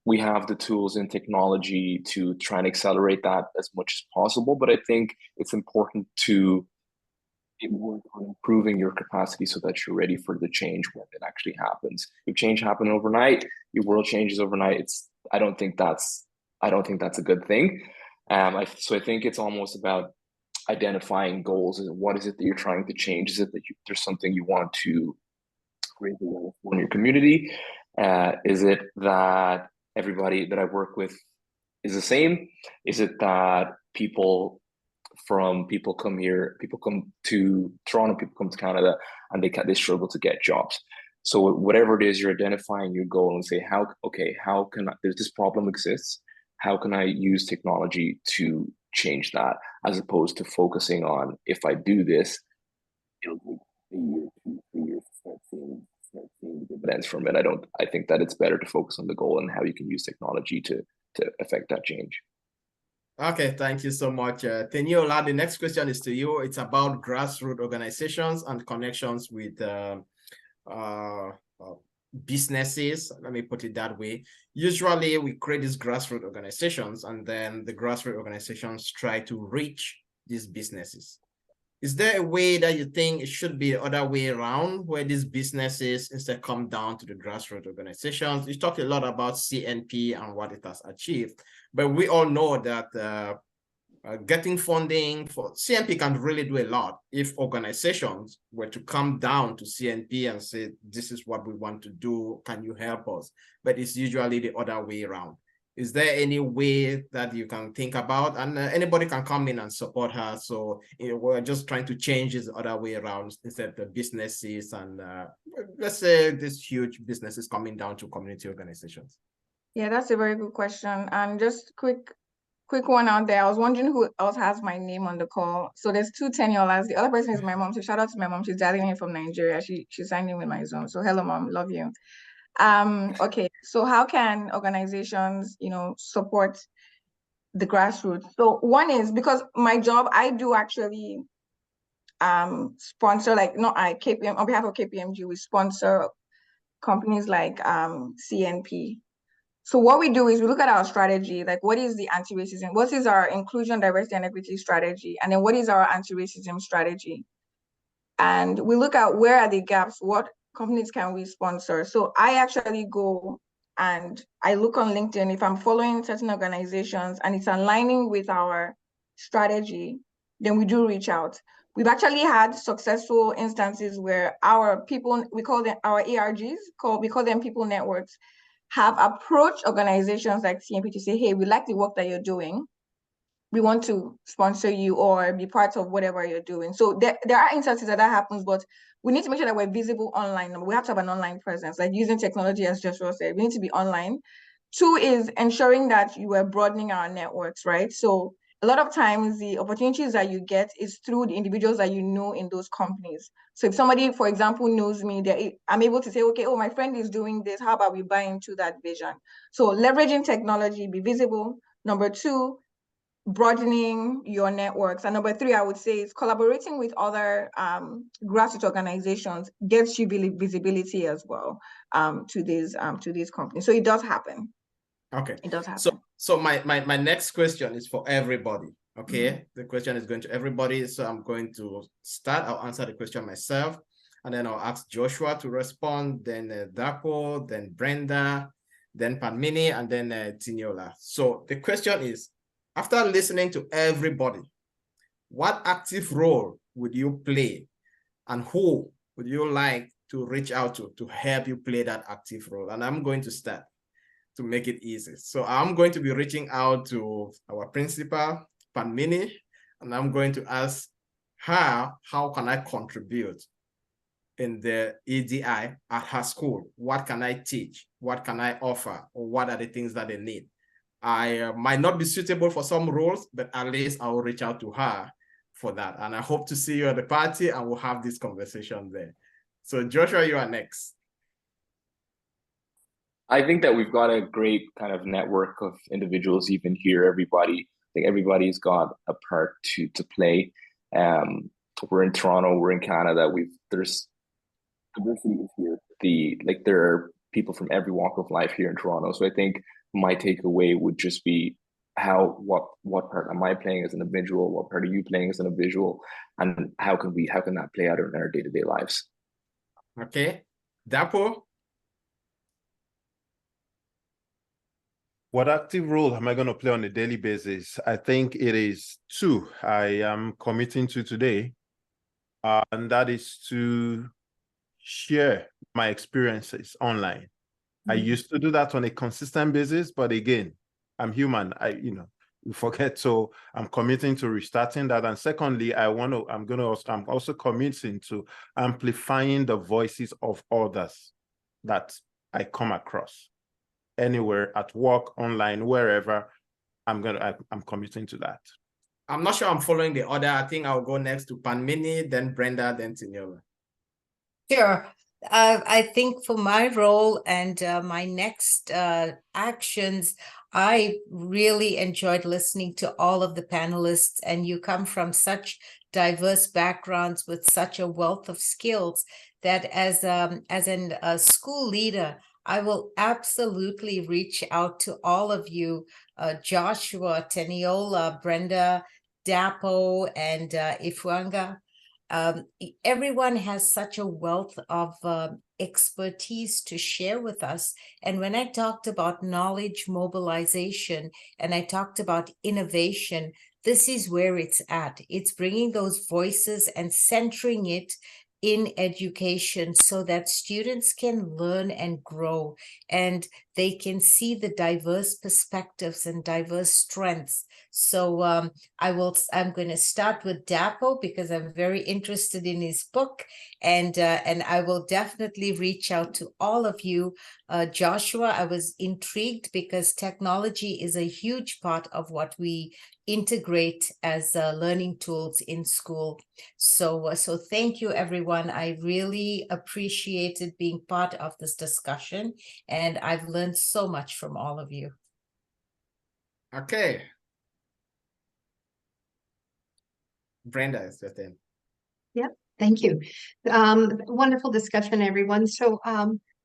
We have the tools and technology to try and accelerate that as much as possible, but I think it's important to work on improving your capacity so that you're ready for the change when it actually happens. If change happens overnight, your world changes overnight. I don't think that's a good thing. So I think it's almost about identifying goals. What is it that you're trying to change? Is it that there's something you want to raise awareness for in your community? Is it that everybody that I work with is the same? Is it that people come to Toronto, people come to Canada, and they struggle to get jobs? So whatever it is, you're identifying your goal and say, how can there's this problem exists, how can I use technology to change that, as opposed to focusing on, if I do this, it'll take a year, 2, 3 years to start seeing the dividends from it. I think that it's better to focus on the goal and how you can use technology to affect that change. Okay, thank you so much. Teniola, the next question is to you. It's about grassroots organizations and connections with businesses. Let me put it that way. Usually we create these grassroots organizations, and then the grassroots organizations try to reach these businesses. Is there a way that you think it should be the other way around, where these businesses instead come down to the grassroots organizations? You talked a lot about CNP and what it has achieved, but we all know that getting funding for CNP can really do a lot if organizations were to come down to CNP and say, this is what we want to do, can you help us? But it's usually the other way around. Is there any way that you can think about? And anybody can come in and support her. So we're just trying to change this other way around, instead of the businesses and let's say these huge businesses coming down to community organizations. Yeah, that's a very good question. And just quick one out there. I was wondering who else has my name on the call. So there's two Teniolas. The other person is my mom. So shout out to my mom. She's dialing in from Nigeria. She signed in with my Zoom. So hello, mom. Love you. Okay. So how can organizations, support the grassroots? So one is because my job, I do actually sponsor, KPM, on behalf of KPMG, we sponsor companies like CNP. So what we do is we look at our strategy, like what is the anti-racism, what is our inclusion, diversity, and equity strategy, and then what is our anti-racism strategy? And we look at where are the gaps, what companies can we sponsor? So I actually go and I look on LinkedIn if I'm following certain organizations and it's aligning with our strategy, then we do reach out. We've actually had successful instances where our people, we call them our ARGs, we call them people networks, have approached organizations like CNP to say, hey, we like the work that you're doing. We want to sponsor you or be part of whatever you're doing. So there are instances that happens, but we need to make sure that we're visible online. We have to have an online presence, like using technology, as Joshua said. We need to be online. Two is ensuring that you are broadening our networks, right? So a lot of times the opportunities that you get is through the individuals that you know in those companies. So if somebody, for example, knows me, I'm able to say, okay, oh, my friend is doing this. How about we buy into that vision? So leveraging technology, be visible. Number two, broadening your networks. And number three, I would say, is collaborating with other grassroots organizations gets you visibility as well to these companies. So it does happen. Okay. It does happen. So my next question is for everybody. Okay. The question is going to everybody. So I'm going to start. I'll answer the question myself, and then I'll ask Joshua to respond, then Dapo, then Brenda, then Padmini, and then Tiniola. So the question is, after listening to everybody, what active role would you play, and who would you like to reach out to help you play that active role? And I'm going to start to make it easy. So I'm going to be reaching out to our principal, Padmini, and I'm going to ask her, how can I contribute in the EDI at her school? What can I teach? What can I offer? Or what are the things that they need? I might not be suitable for some roles, but at least I will reach out to her for that. And I hope to see you at the party and we'll have this conversation there. So Joshua, you are next. I think that we've got a great kind of network of individuals even here. I think everybody's got a part to play. We're in Toronto, we're in Canada. There's diversity here. There are people from every walk of life here in Toronto. So I think my takeaway would just be what part am I playing as an individual? What part are you playing as an individual? And how can that play out in our day-to-day lives? Okay. Dapo? What active role am I going to play on a daily basis? I think it is two I am committing to today, and that is to share my experiences online. I used to do that on a consistent basis, but again, I'm human. We forget. So I'm committing to restarting that. And secondly, I'm also committing to amplifying the voices of others that I come across. Anywhere, at work, online, wherever, I'm committing to that. I'm not sure I'm following the order. I think I'll go next to Padmini, then Brenda, then Tiniola. Sure. I think for my role and my next actions, I really enjoyed listening to all of the panelists, and you come from such diverse backgrounds with such a wealth of skills that as a school leader, I will absolutely reach out to all of you, Joshua, Teniola, Brenda, Dapo and Ifwanga. Everyone has such a wealth of expertise to share with us. And when I talked about knowledge mobilization and I talked about innovation, this is where it's at. It's bringing those voices and centering it in education so that students can learn and grow and they can see the diverse perspectives and diverse strengths. So I'm going to start with Dapo because I'm very interested in his book, and I will definitely reach out to all of you. Joshua, I was intrigued because technology is a huge part of what we integrate as learning tools in school. So thank you, everyone. I really appreciated being part of this discussion, and I've learned so much from all of you. Okay. Brenda is your turn. Yeah, thank you. Wonderful discussion, everyone. So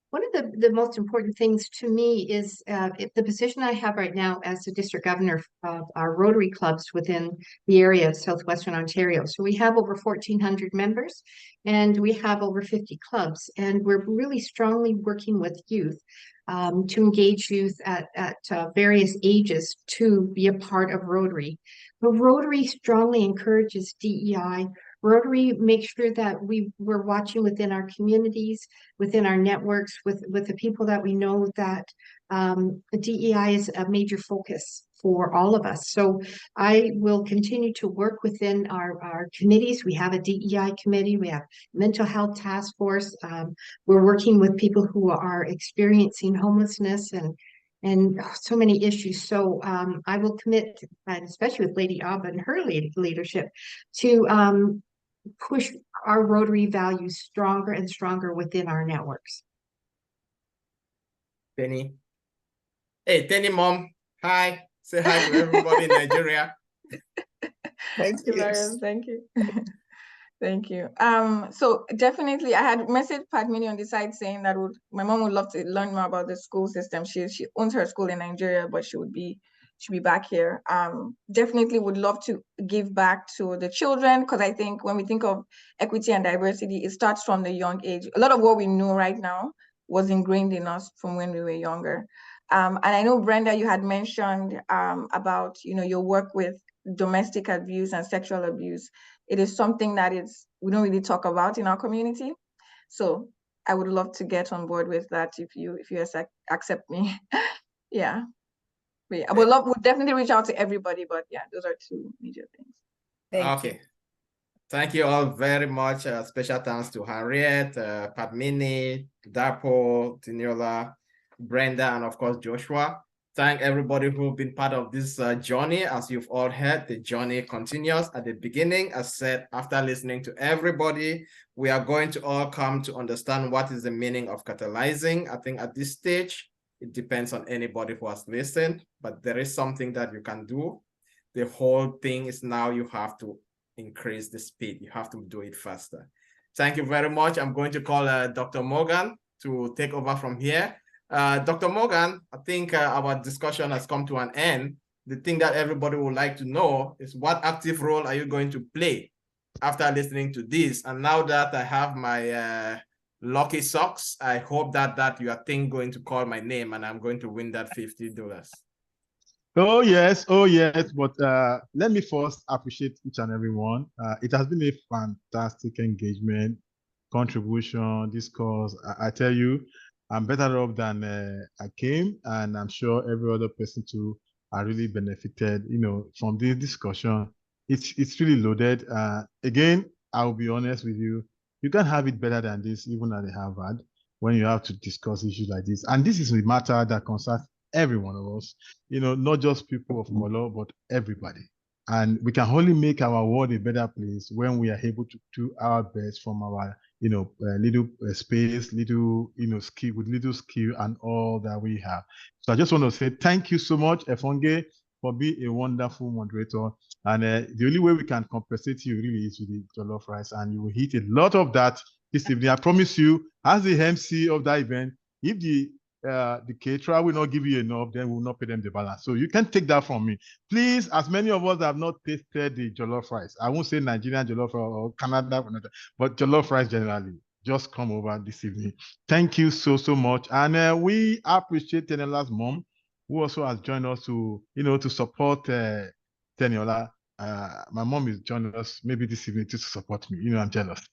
one of the most important things to me is the position I have right now as the district governor of our Rotary clubs within the area of Southwestern Ontario. So we have over 1,400 members and we have over 50 clubs, and we're really strongly working with youth to engage youth at various ages to be a part of Rotary. But Rotary strongly encourages DEI. Rotary makes sure that we're watching within our communities, within our networks, with the people that we know that DEI is a major focus for all of us. So I will continue to work within our committees. We have a DEI committee, we have mental health task force. We're working with people who are experiencing homelessness and so many issues. So I will commit, and especially with Lady Abba and her leadership, to push our Rotary values stronger and stronger within our networks. Tenny. Hey, Tenny mom. Hi. Say hi to everybody in Nigeria. Thank you, Mariam. Thank you. Thank you. So definitely, I had messaged Padmini on the side saying that my mom would love to learn more about the school system. She owns her school in Nigeria, but she'll be back here. Definitely would love to give back to the children, because I think when we think of equity and diversity, it starts from the young age. A lot of what we know right now was ingrained in us from when we were younger. And I know, Brenda, you had mentioned about your work with domestic abuse and sexual abuse. It is something that we don't really talk about in our community. So I would love to get on board with that if you accept me. Yeah. But I would definitely reach out to everybody, but yeah, those are two major things. Okay. Thank you all very much. Special thanks to Harriet, Padmini, Dapo, Tiniola, Brenda, and of course, Joshua. Thank everybody who've been part of this journey. As you've all heard, the journey continues. At the beginning, as said, after listening to everybody, we are going to all come to understand what is the meaning of catalyzing. I think at this stage, it depends on anybody who has listened, but there is something that you can do. The whole thing is now you have to increase the speed. You have to do it faster. Thank you very much. I'm going to call Dr. Morgan to take over from here. Dr. Morgan, I think our discussion has come to an end. The thing that everybody would like to know is what active role are you going to play after listening to this? And now that I have my lucky socks, I hope that you are going to call my name and I'm going to win that $50. Oh, yes. But let me first appreciate each and every one. It has been a fantastic engagement, contribution, discourse. I tell you, I'm better off than I came, and I'm sure every other person too are really benefited, from this discussion. It's really loaded. Again, I'll be honest with you. You can't have it better than this, even at the Harvard, when you have to discuss issues like this. And this is a matter that concerns every one of us, not just people of color, but everybody. And we can only make our world a better place when we are able to do our best from our, little space, little, skill, with little skill and all that we have. So I just want to say thank you so much, Efonge, for being a wonderful moderator. And the only way we can compensate you really is with the jollof rice, and you will hit a lot of that this evening. I promise you, as the MC of that event, if the the caterer will not give you enough, then we'll not pay them the balance. So you can take that from me. Please, as many of us have not tasted the jollof rice, I won't say Nigerian jollof or Canada, but jollof rice generally, just come over this evening. Thank you so much. And we appreciate Teniola's mom, who also has joined us to, to support Teniola. My mom is joining us maybe this evening to support me. I'm jealous.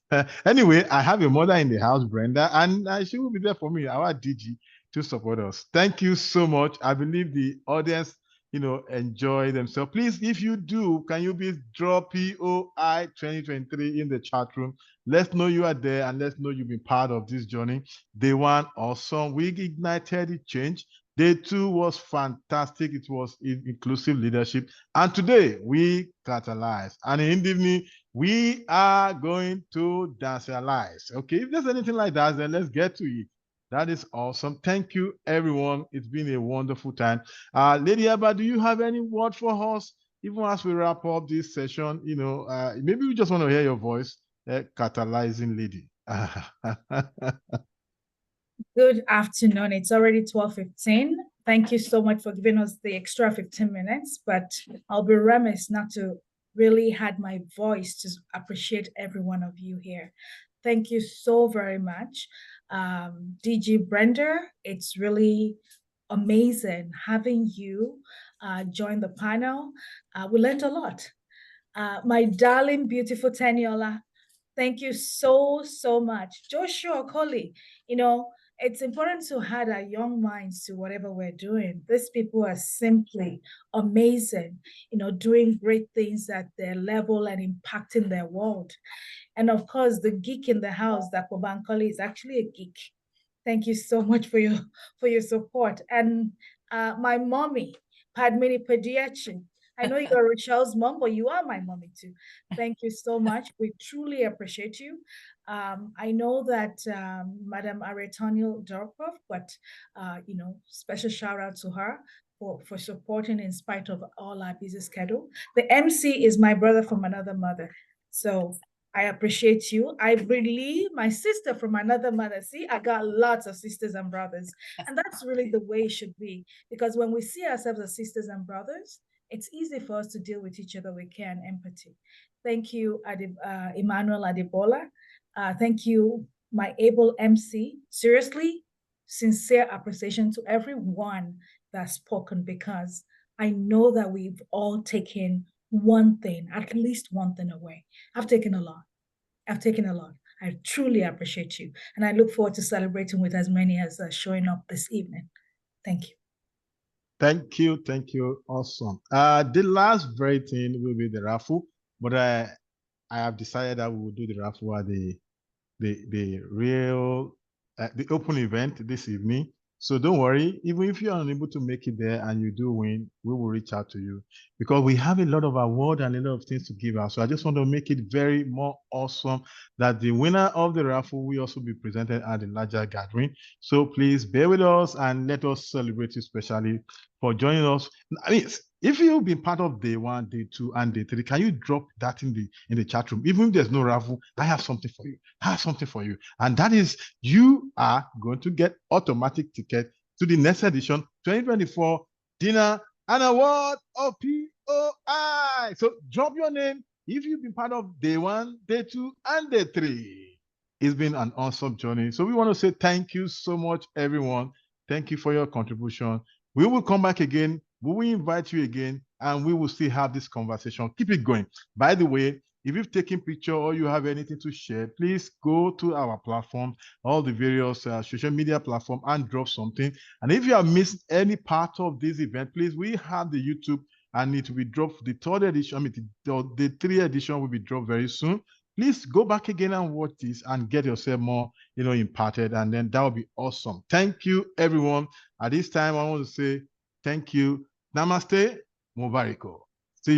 Anyway, I have a mother in the house, Brenda, and she will be there for me, our DG, to support us. Thank you so much. I believe the audience, enjoy themselves. Please, if you do, can you please drop POI 2023 in the chat room? Let's know you are there and let's know you've been part of this journey. Day one, awesome. We ignited the change. Day two was fantastic. It was inclusive leadership. And today we catalyze. And in the evening, we are going to dancialize. Okay, if there's anything like that, then let's get to it. That is awesome. Thank you, everyone. It's been a wonderful time. Lady Abba, do you have any word for us? Even as we wrap up this session, maybe we just want to hear your voice, catalyzing lady. Good afternoon. It's already 12:15. Thank you so much for giving us the extra 15 minutes, but I'll be remiss not to really add my voice to appreciate every one of you here. Thank you so very much. DG Brenda, it's really amazing having you join the panel. We learned a lot. My darling, beautiful Teniola, thank you so much. Joshua Okoli, it's important to add our young minds to whatever we're doing. These people are simply amazing, doing great things at their level and impacting their world. And of course, the geek in the house, that Bankole, is actually a geek. Thank you so much for your support. And my mommy, Padmini Pediachi. I know you're Rachel's mom, but you are my mommy too. Thank you so much. We truly appreciate you. I know that Madam Aretonio Dorkov, but special shout out to her for supporting in spite of all our busy schedule. The MC is my brother from another mother. So I appreciate you. I believe my sister from another mother. See, I got lots of sisters and brothers. And that's really the way it should be. Because when we see ourselves as sisters and brothers, it's easy for us to deal with each other with care and empathy. Thank you, Emmanuel Adebola. Thank you, my able MC. Seriously, sincere appreciation to everyone that's spoken, because I know that we've all taken one thing, at least one thing away. I've taken a lot. I truly appreciate you. And I look forward to celebrating with as many as are showing up this evening. Thank you. Thank you. Awesome. The last very thing will be the raffle, but I have decided that we will do the raffle at the open event this evening. So don't worry, even if you're unable to make it there and you do win, we will reach out to you, because we have a lot of awards and a lot of things to give out. So I just want to make it very more awesome that the winner of the raffle will also be presented at the larger gathering. So please bear with us and let us celebrate you specially for joining us. I mean, if you've been part of day 1, day 2, and day 3, can you drop that in the chat room? Even if there's no raffle, I have something for you. And that is, you are going to get automatic ticket to the next edition 2024 dinner and award of POI. So drop your name if you've been part of day 1, day 2, and day 3. It's been an awesome journey. So we want to say thank you so much, everyone. Thank you for your contribution. We will come back again. We will invite you again, and we will still have this conversation. Keep it going. By the way, if you've taken picture or you have anything to share, please go to our platform, all the various social media platform, and drop something. And if you have missed any part of this event, please, we have the YouTube, and it will be dropped. The 3rd edition, the 3rd edition will be dropped very soon. Please go back again and watch this and get yourself more, imparted, and then that will be awesome. Thank you, everyone. At this time, I want to say thank you. Namaste, Mubariko.